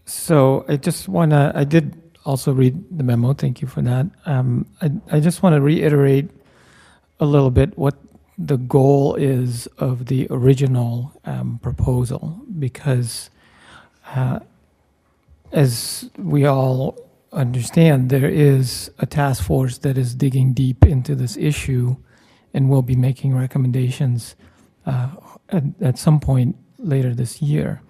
So I just want to, I did also read the memo. Thank you for that. I just want to reiterate a little bit what the goal is of the original proposal, because as we all understand, there is a task force that is digging deep into this issue and will be making recommendations at some point later this year.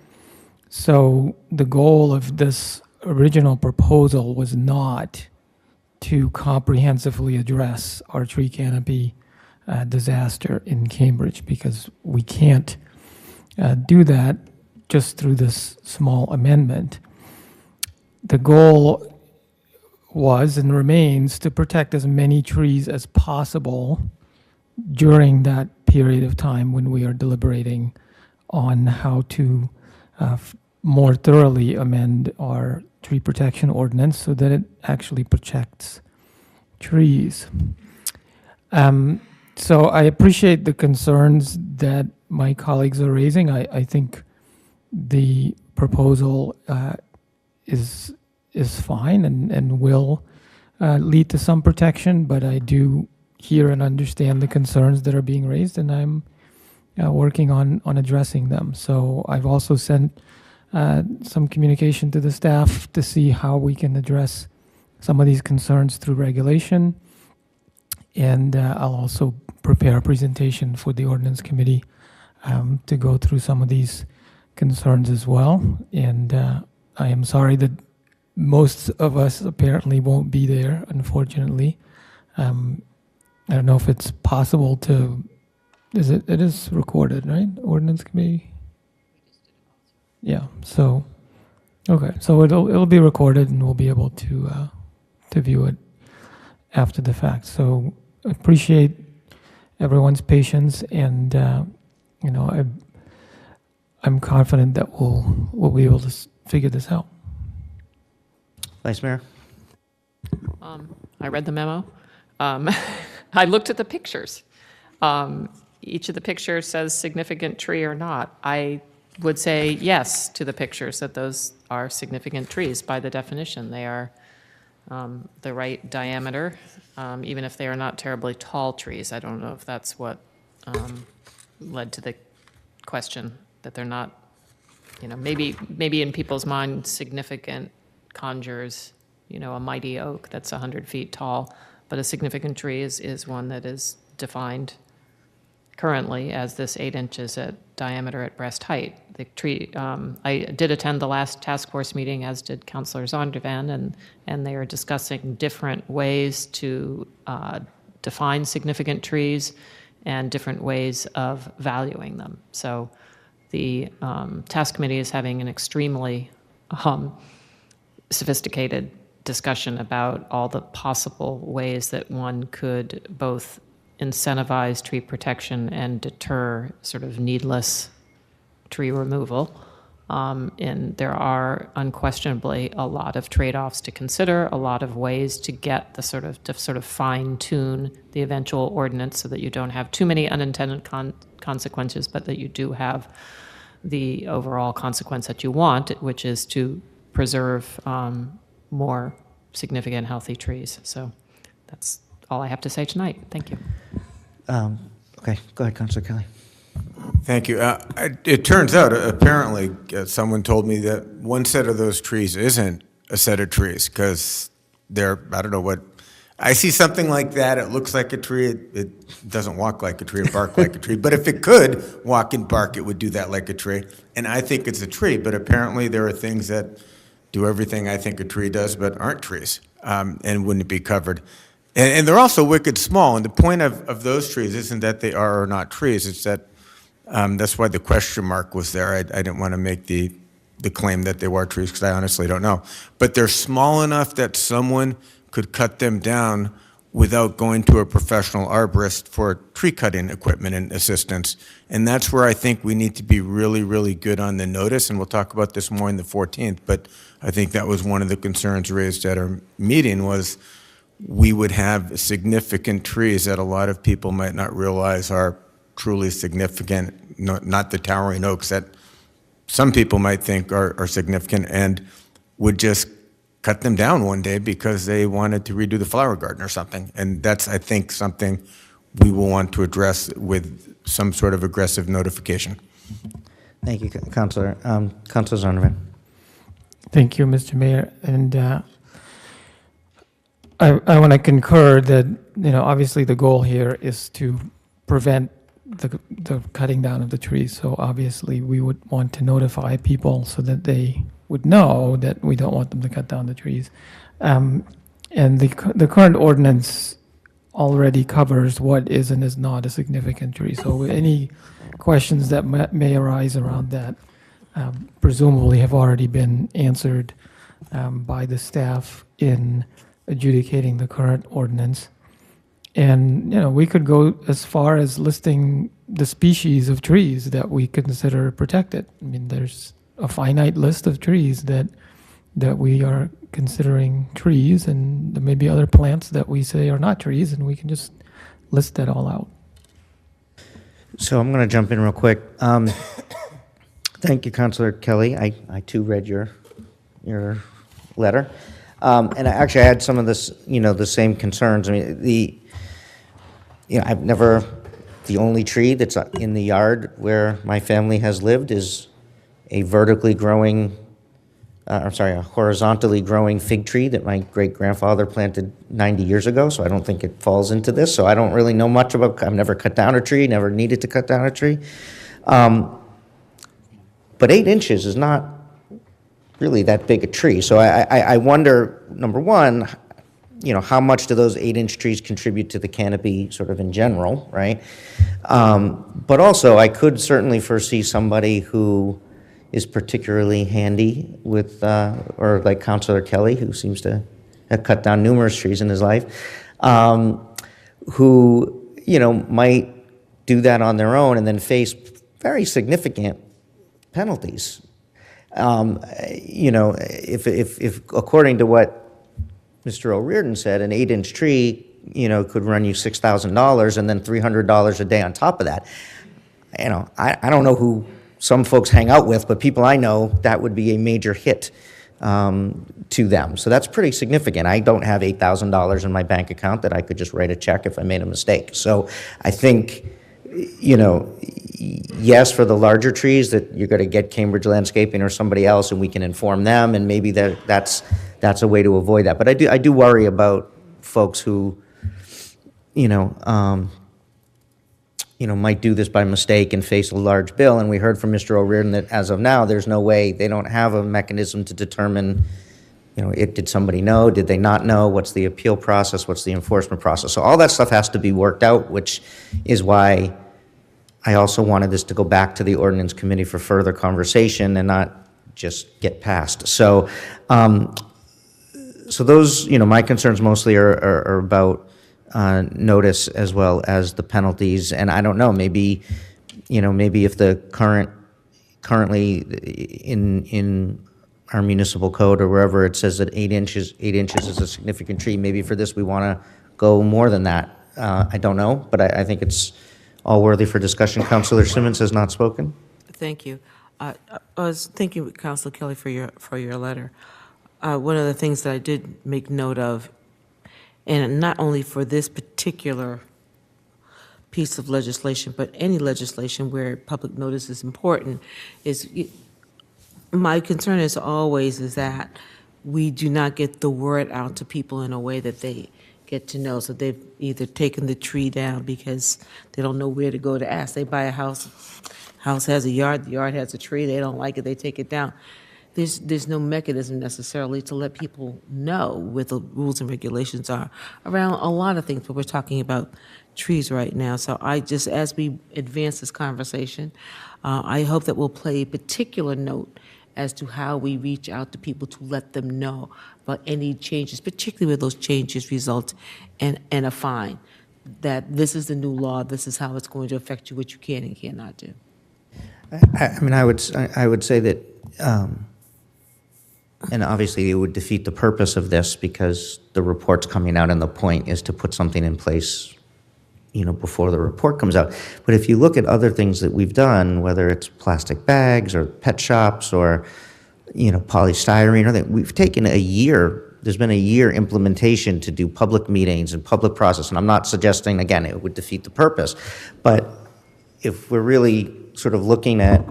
So the goal of this original proposal was not to comprehensively address our tree canopy disaster in Cambridge, because we can't do that just through this small amendment. The goal was and remains to protect as many trees as possible during that period of time when we are deliberating on how to more thoroughly amend our tree protection ordinance so that it actually protects trees. So I appreciate the concerns that my colleagues are raising. I think the proposal is fine and will lead to some protection, but I do hear and understand the concerns that are being raised, and I'm working on addressing them. So I've also sent some communication to the staff to see how we can address some of these concerns through regulation. And I'll also prepare a presentation for the ordinance committee to go through some of these concerns as well. And I am sorry that most of us apparently won't be there, unfortunately. I don't know if it's possible to, it is recorded, right? Ordinance committee? Yeah, so, okay, so it'll be recorded and we'll be able to view it after the fact. So appreciate everyone's patience, and you know, I'm confident that we'll be able to figure this out.
Vice Mayor?
I read the memo. I looked at the pictures. Each of the pictures says significant tree or not. I would say yes to the pictures, that those are significant trees by the definition. They are the right diameter, even if they are not terribly tall trees. I don't know if that's what led to the question, that they're not, you know, maybe in people's minds significant conjures, you know, a mighty oak that's 100 feet tall, but a significant tree is one that is defined currently as this 8 inches at diameter at breast height. The tree, I did attend the last task force meeting, as did Councilor Zondervan, and they are discussing different ways to define significant trees and different ways of valuing them. So the task committee is having an extremely sophisticated discussion about all the possible ways that one could both incentivize tree protection and deter sort of needless tree removal. And there are unquestionably a lot of trade-offs to consider, a lot of ways to get the sort of fine-tune the eventual ordinance so that you don't have too many unintended consequences, but that you do have the overall consequence that you want, which is to preserve more significant healthy trees. So that's all I have to say tonight. Thank you.
Okay, go ahead, Councilor Kelly.
Thank you. It turns out, apparently, someone told me that one set of those trees isn't a set of trees because they're, I don't know what, I see something like that, it looks like a tree, it doesn't walk like a tree or bark like a tree, but if it could walk and bark, it would do that like a tree. And I think it's a tree, but apparently there are things that do everything I think a tree does but aren't trees and wouldn't be covered. And they're also wicked small, and the point of those trees isn't that they are or not trees, it's that that's why the question mark was there. I didn't want to make the claim that they were trees because I honestly don't know. But they're small enough that someone could cut them down without going to a professional arborist for tree cutting equipment and assistance. And that's where I think we need to be really, really good on the notice, and we'll talk about this more on the 14th, but I think that was one of the concerns raised at our meeting was we would have significant trees that a lot of people might not realize are truly significant, not the towering oaks that some people might think are significant, and would just cut them down one day because they wanted to redo the flower garden or something. And that's, I think, something we will want to address with some sort of aggressive notification.
Thank you, Councilor. Councilor Zondervan.
Thank you, Mr. Mayor. And I want to concur that, you know, obviously the goal here is to prevent the cutting down of the trees. So obviously we would want to notify people so that they would know that we don't want them to cut down the trees. And the current ordinance already covers what is and is not a significant tree. So any questions that may arise around that presumably have already been answered by the staff in adjudicating the current ordinance. And, you know, we could go as far as listing the species of trees that we consider protected. I mean, there's a finite list of trees that we are considering trees, and there may be other plants that we say are not trees, and we can just list that all out.
So I'm going to jump in real quick. Thank you, Councilor Kelly. I too read your letter. And I actually had some of this, you know, the same concerns. I mean, I've never, the only tree that's in the yard where my family has lived is a vertically growing, a horizontally growing fig tree that my great-grandfather planted 90 years ago, so I don't think it falls into this. So I don't really know much about, I've never cut down a tree, never needed to cut down a tree. But 8 inches is not really that big a tree. So I wonder, number one, how much do those 8-inch trees contribute to the canopy sort of in general, right? But also, I could certainly foresee somebody who is particularly handy with, or like Councilor Kelly, who seems to have cut down numerous trees in his life, who, might do that on their own and then face very significant penalties. If according to what Mr. O'Riordan said, an 8-inch tree, could run you $6,000 and then $300 a day on top of that. I don't know who some folks hang out with, but people I know, that would be a major hit to them. So that's pretty significant. I don't have $8,000 in my bank account that I could just write a check if I made a mistake. So I think, yes, for the larger trees, that you're going to get Cambridge Landscaping or somebody else, and we can inform them, and maybe that's a way to avoid that. But I do worry about folks who, might do this by mistake and face a large bill. And we heard from Mr. O'Riordan that as of now, there's no way, they don't have a mechanism to determine, did somebody know, did they not know, what's the appeal process, what's the enforcement process. So all that stuff has to be worked out, which is why I also wanted this to go back to the ordinance committee for further conversation and not just get passed. So, so those, my concerns mostly are about notice as well as the penalties. And I don't know, maybe if the currently in our municipal code or wherever it says that 8 inches is a significant tree, maybe for this we want to go more than that. I don't know, but I think it's all worthy for discussion. Councilor Simmons has not spoken.
Thank you. I was thanking Councilor Kelly for your letter. One of the things that I did make note of, and not only for this particular piece of legislation, but any legislation where public notice is important, is my concern is always is that we do not get the word out to people in a way that they get to know. So they've either taken the tree down because they don't know where to go to ask. They buy a house has a yard, the yard has a tree, they don't like it, they take it down. There's no mechanism necessarily to let people know what the rules and regulations are around a lot of things, but we're talking about trees right now. So as we advance this conversation, I hope that we'll play a particular note as to how we reach out to people to let them know about any changes, particularly where those changes result in a fine, that this is the new law, this is how it's going to affect you, what you can and cannot do.
I would say that, and obviously it would defeat the purpose of this because the report's coming out and the point is to put something in place, before the report comes out. But if you look at other things that we've done, whether it's plastic bags or pet shops or, polystyrene, or that we've taken a year, there's been a year implementation to do public meetings and public process. And I'm not suggesting, again, it would defeat the purpose. But if we're really sort of looking at,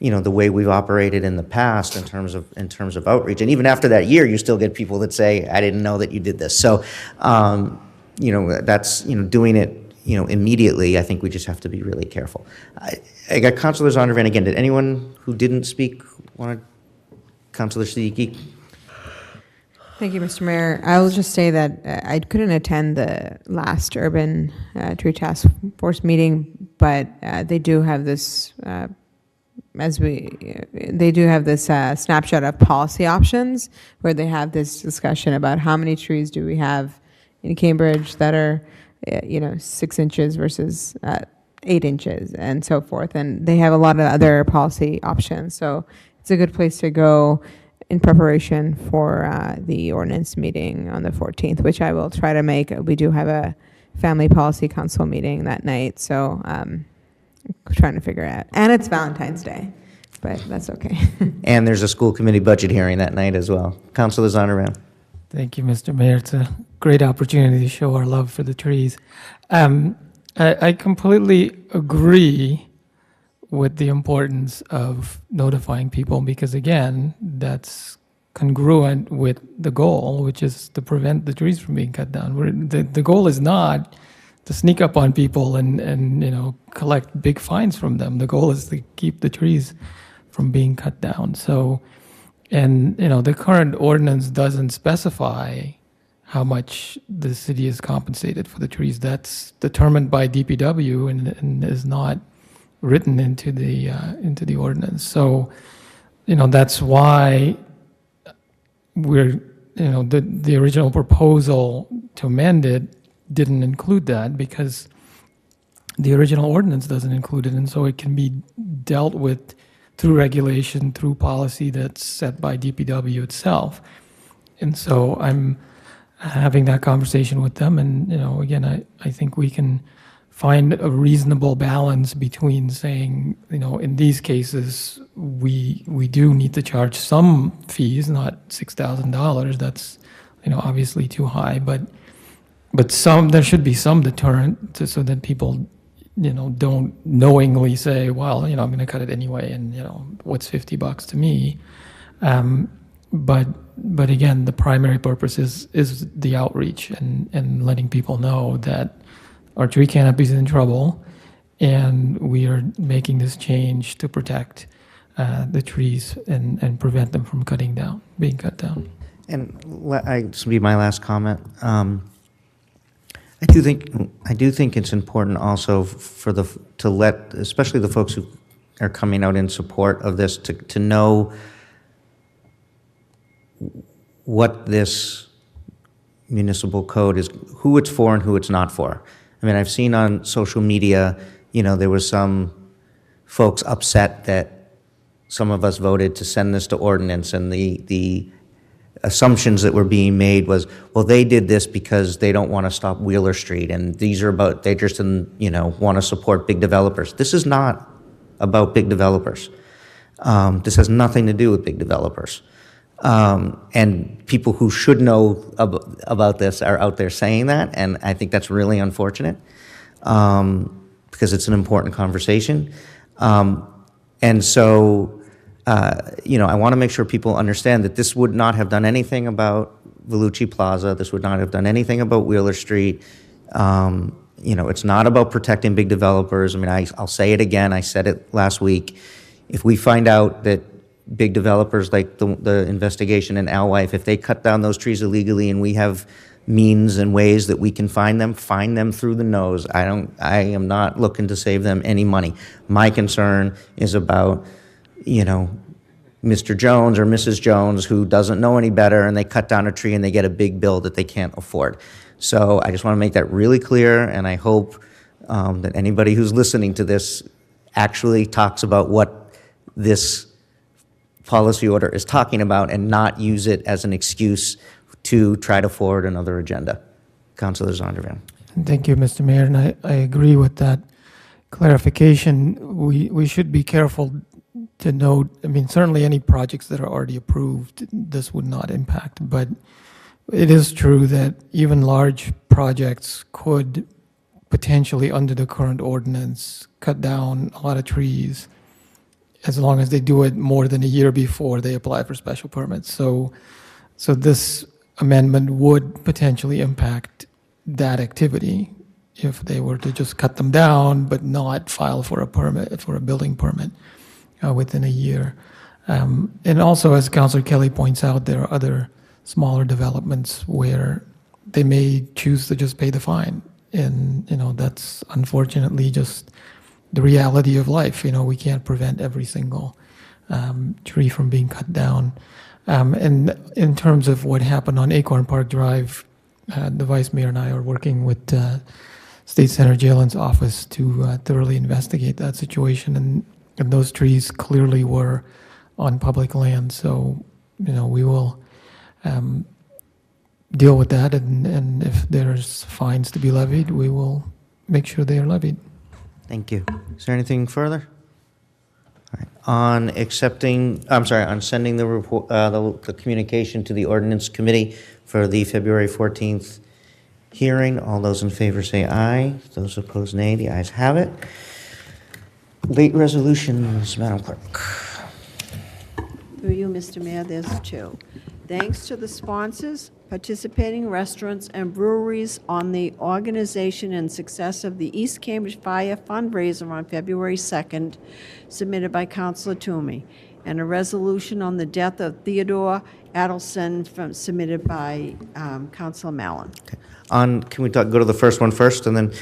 the way we've operated in the past in terms of outreach, and even after that year, you still get people that say, I didn't know that you did this. So, that's, doing it, immediately. I think we just have to be really careful. I got Councilor Zondervan again. Did anyone who didn't speak want to? Councilor Siddiqui?
Thank you, Mr. Mayor. I will just say that I couldn't attend the last Urban Tree Task Force meeting, but they do have this, snapshot of policy options where they have this discussion about how many trees do we have in Cambridge that are, 6 inches versus 8 inches and so forth. And they have a lot of other policy options. So it's a good place to go in preparation for the ordinance meeting on the 14th, which I will try to make. We do have a family policy council meeting that night, so trying to figure out. And it's Valentine's Day, but that's okay.
And there's a school committee budget hearing that night as well. Councilor Zondervan.
Thank you, Mr. Mayor. It's a great opportunity to show our love for the trees. I completely agree with the importance of notifying people because, again, that's congruent with the goal, which is to prevent the trees from being cut down. The goal is not to sneak up on people and collect big fines from them. The goal is to keep the trees from being cut down. So, and the current ordinance doesn't specify how much the city is compensated for the trees. That's determined by DPW and is not written into the ordinance. So, that's why we're, the original proposal to amend it didn't include that because the original ordinance doesn't include it, and so it can be dealt with through regulation, through policy that's set by DPW itself. And so I'm having that conversation with them, and again, I think we can find a reasonable balance between saying, in these cases, we do need to charge some fees, not $6,000. That's obviously too high, but there should be some deterrent so that people don't knowingly say, well, I'm going to cut it anyway, and what's $50 to me. But again, the primary purpose is the outreach and letting people know that our tree canopy is in trouble, and we are making this change to protect the trees and prevent them from being cut down.
And this will be my last comment. I do think it's important also to let, especially the folks who are coming out in support of this, to know what this municipal code is, who it's for and who it's not for. I mean, I've seen on social media, there was some folks upset that some of us voted to send this to ordinance, and the assumptions that were being made was, well, they did this because they don't want to stop Wheeler Street, and they just want to support big developers. This is not about big developers. This has nothing to do with big developers. And people who should know about this are out there saying that, and I think that's really unfortunate because it's an important conversation. And so, I want to make sure people understand that this would not have done anything about Vellucci Plaza. This would not have done anything about Wheeler Street. It's not about protecting big developers. I mean, I'll say it again. I said it last week. If we find out that big developers like the investigation in Alewife, if they cut down those trees illegally and we have means and ways that we can find them through the nose. I am not looking to save them any money. My concern is about, Mr. Jones or Mrs. Jones who doesn't know any better, and they cut down a tree and they get a big bill that they can't afford. So I just want to make that really clear, and I hope that anybody who's listening to this actually talks about what this policy order is talking about and not use it as an excuse to try to forward another agenda. Councilor Zondervan.
Thank you, Mr. Mayor, and I agree with that clarification. We should be careful to note, certainly any projects that are already approved, this would not impact, but it is true that even large projects could potentially, under the current ordinance, cut down a lot of trees as long as they do it more than a year before they apply for special permits. So this amendment would potentially impact that activity if they were to just cut them down but not file for a building permit within a year. And also, as Councilor Kelly points out, there are other smaller developments where they may choose to just pay the fine. And, that's unfortunately just the reality of life. We can't prevent every single tree from being cut down. And in terms of what happened on Acorn Park Drive, the Vice Mayor and I are working with State Senator Jalen's office to thoroughly investigate that situation. And those trees clearly were on public land. So, we will deal with that. And if there's fines to be levied, we will make sure they are levied.
Thank you. Is there anything further? All right. On sending the report, the communication to the Ordinance Committee for the February 14th hearing, all those in favor say aye. Those opposed, nay. The ayes have it. Late resolutions, Madam Clerk.
Through you, Mr. Mayor, there's two. Thanks to the sponsors, participating restaurants and breweries on the organization and success of the East Cambridge Fire fundraiser on February 2nd, submitted by Councilor Toomey, and a resolution on the death of Theodore Adelson submitted by Councilor Mallon.
Can we go to the first one first, and then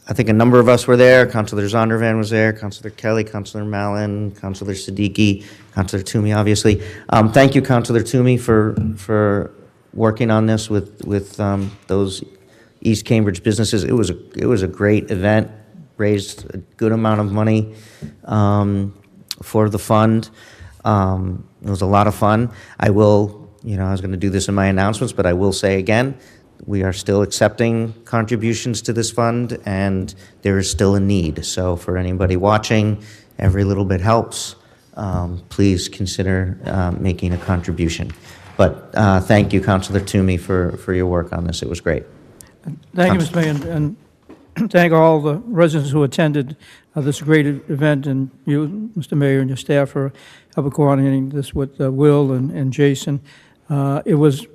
I think a number of us were there. Councilor Zondervan was there, Councilor Kelly, Councilor Mallon, Councilor Siddiqui, Councilor Toomey, obviously. Thank you, Councilor Toomey, for working on this with those East Cambridge businesses. It was a great event, raised a good amount of money for the fund. It was a lot of fun. I was going to do this in my announcements, but I will say again, we are still accepting contributions to this fund, and there is still a need. So for anybody watching, every little bit helps. Please consider making a contribution. But thank you, Councilor Toomey, for your work on this. It was great.
Thank you, Mr. Mayor, and thank all the residents who attended this great event, and you, Mr. Mayor, and your staff for helping coordinating this with Will and Jason. It was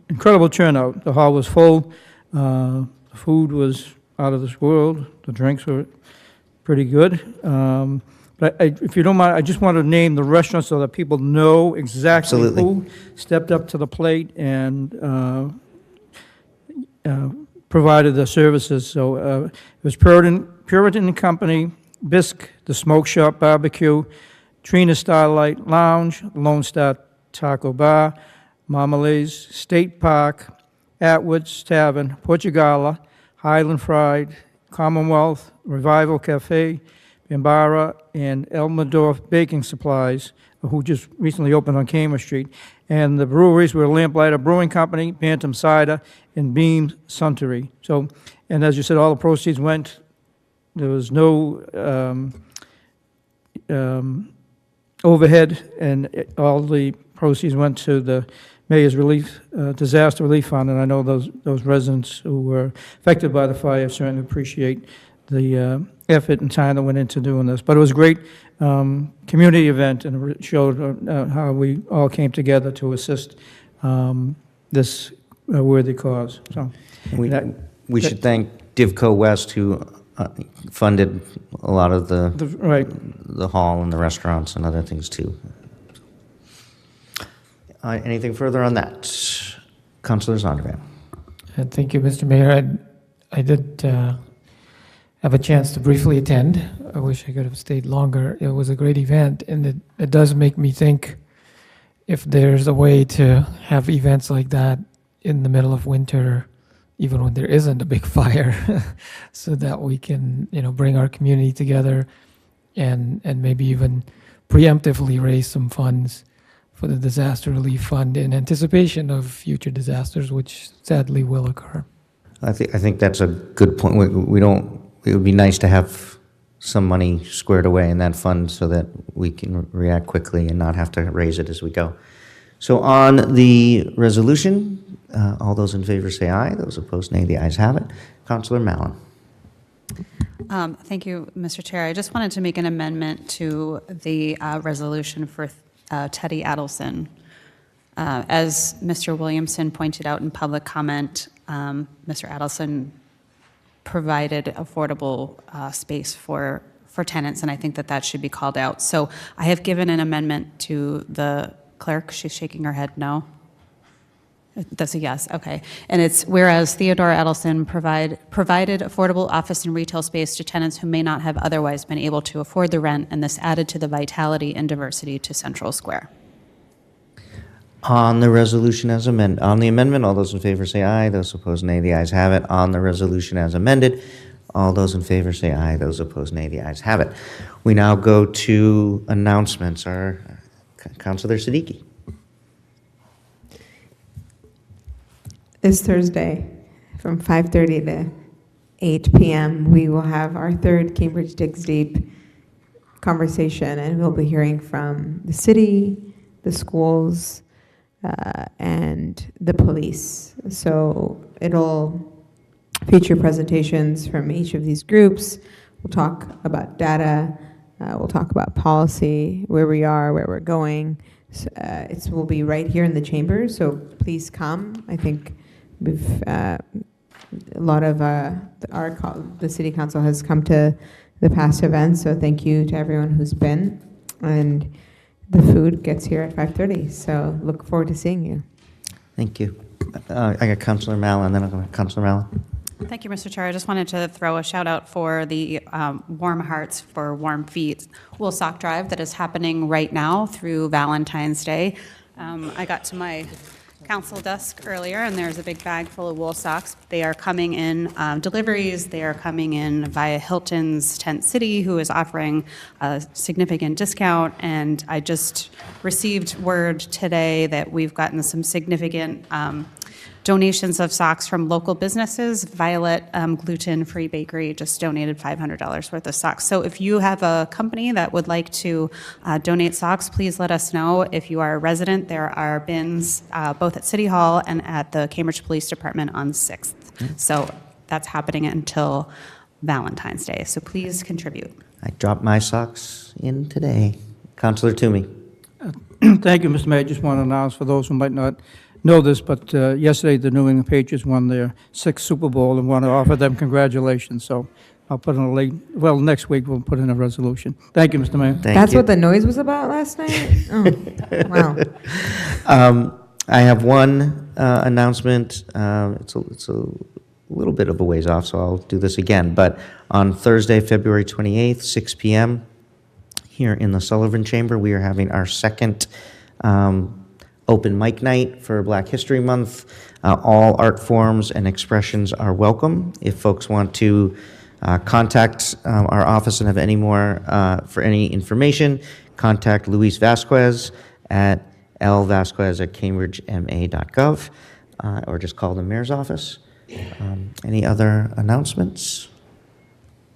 incredible turnout. The hall was full. The food was out of this world. The drinks were pretty good. But if you don't mind, I just want to name the restaurants so that people know exactly
Absolutely.
who stepped up to the plate and provided the services. So it was Puritan Company, Bisque, the Smoke Shop Barbecue, Trina Starlight Lounge, Lone Star Taco Bar, Marmalades, State Park, Atwood's Tavern, Portugala, Highland Fried, Commonwealth, Revival Cafe, Bambara, and Elmendorf Baking Supplies, who just recently opened on Cambridge Street. And the breweries were Lamplighter Brewing Company, Bantam Cider, and Beam Suntory. So, and as you said, all the proceeds went, there was no overhead, and all the proceeds went to the Mayor's Relief, Disaster Relief Fund, and I know those residents who were affected by the fire certainly appreciate the effort and time that went into doing this. But it was a great community event, and it showed how we all came together to assist this worthy cause. So
We should thank Divco West, who funded a lot of the hall and the restaurants and other things too. Anything further on that? Councilor Zondervan.
Thank you, Mr. Mayor. I did have a chance to briefly attend. I wish I could have stayed longer. It was a great event, and it does make me think if there's a way to have events like that in the middle of winter, even when there isn't a big fire, so that we can, bring our community together and maybe even preemptively raise some funds for the Disaster Relief Fund in anticipation of future disasters, which sadly will occur.
I think that's a good point. We don't. It would be nice to have some money squared away in that fund so that we can react quickly and not have to raise it as we go. So on the resolution, all those in favor say aye. Those opposed, nay. The ayes have it. Councilor Mallon.
Thank you, Mr. Chair. I just wanted to make an amendment to the resolution for Teddy Adelson. As Mr. Williamson pointed out in public comment, Mr. Adelson provided affordable space for tenants, and I think that should be called out. So I have given an amendment to the clerk. She's shaking her head no. That's a yes, okay. And it's whereas Theodore Adelson provided affordable office and retail space to tenants who may not have otherwise been able to afford the rent, and this added to the vitality and diversity to Central Square.
On the resolution as amended, on the amendment, all those in favor say aye. Those opposed, nay. The ayes have it. On the resolution as amended, all those in favor say aye. Those opposed, nay. The ayes have it. We now go to announcements. Our Councilor Siddiqui.
This Thursday, from 5:30 to 8 p.m., we will have our third Cambridge Digs Deep conversation, and we'll be hearing from the city, the schools, and the police. So it'll feature presentations from each of these groups We'll talk about data. We'll talk about policy, where we are, where we're going. It will be right here in the chamber, so please come. I think we've a lot of the city council has come to the past events, so thank you to everyone who's been. And the food gets here at 5:30, so look forward to seeing you.
Thank you. I got Councilor Mallon, then I'll go to Councilor Mallon.
Thank you, Mr. Chair. I just wanted to throw a shout out for the Warm Hearts for Warm Feet wool sock drive that is happening right now through Valentine's Day. I got to my council desk earlier, and there's a big bag full of wool socks. They are coming in deliveries. They are coming in via Hilton's Tent City, who is offering a significant discount. And I just received word today that we've gotten some significant donations of socks from local businesses. Violet Gluten-Free Bakery just donated $500 worth of socks. So if you have a company that would like to donate socks, please let us know. If you are a resident, there are bins both at City Hall and at the Cambridge Police Department on 6th. So that's happening until Valentine's Day. So please contribute.
I dropped my socks in today. Councilor Toomey.
Thank you, Mr. Mayor. I just want to announce for those who might not know this, but yesterday the New England Patriots won their 6th Super Bowl and want to offer them congratulations. So I'll put in a late, well, next week we'll put in a resolution. Thank you, Mr. Mayor.
That's what the noise was about last night? Oh, wow.
I have one announcement. It's a little bit of a ways off, so I'll do this again. But on Thursday, February 28th, 6 p.m., here in the Sullivan Chamber, we are having our second open mic night for Black History Month. All art forms and expressions are welcome. If folks want to contact our office and have any more, for any information, contact Luis Vasquez at lvasquez@cambridgema.gov, or just call the mayor's office. Any other announcements?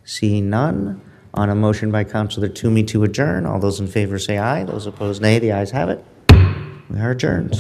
Seeing none, on a motion by Councilor Toomey to adjourn, all those in favor say aye. Those opposed, nay. The ayes have it. We are adjourned.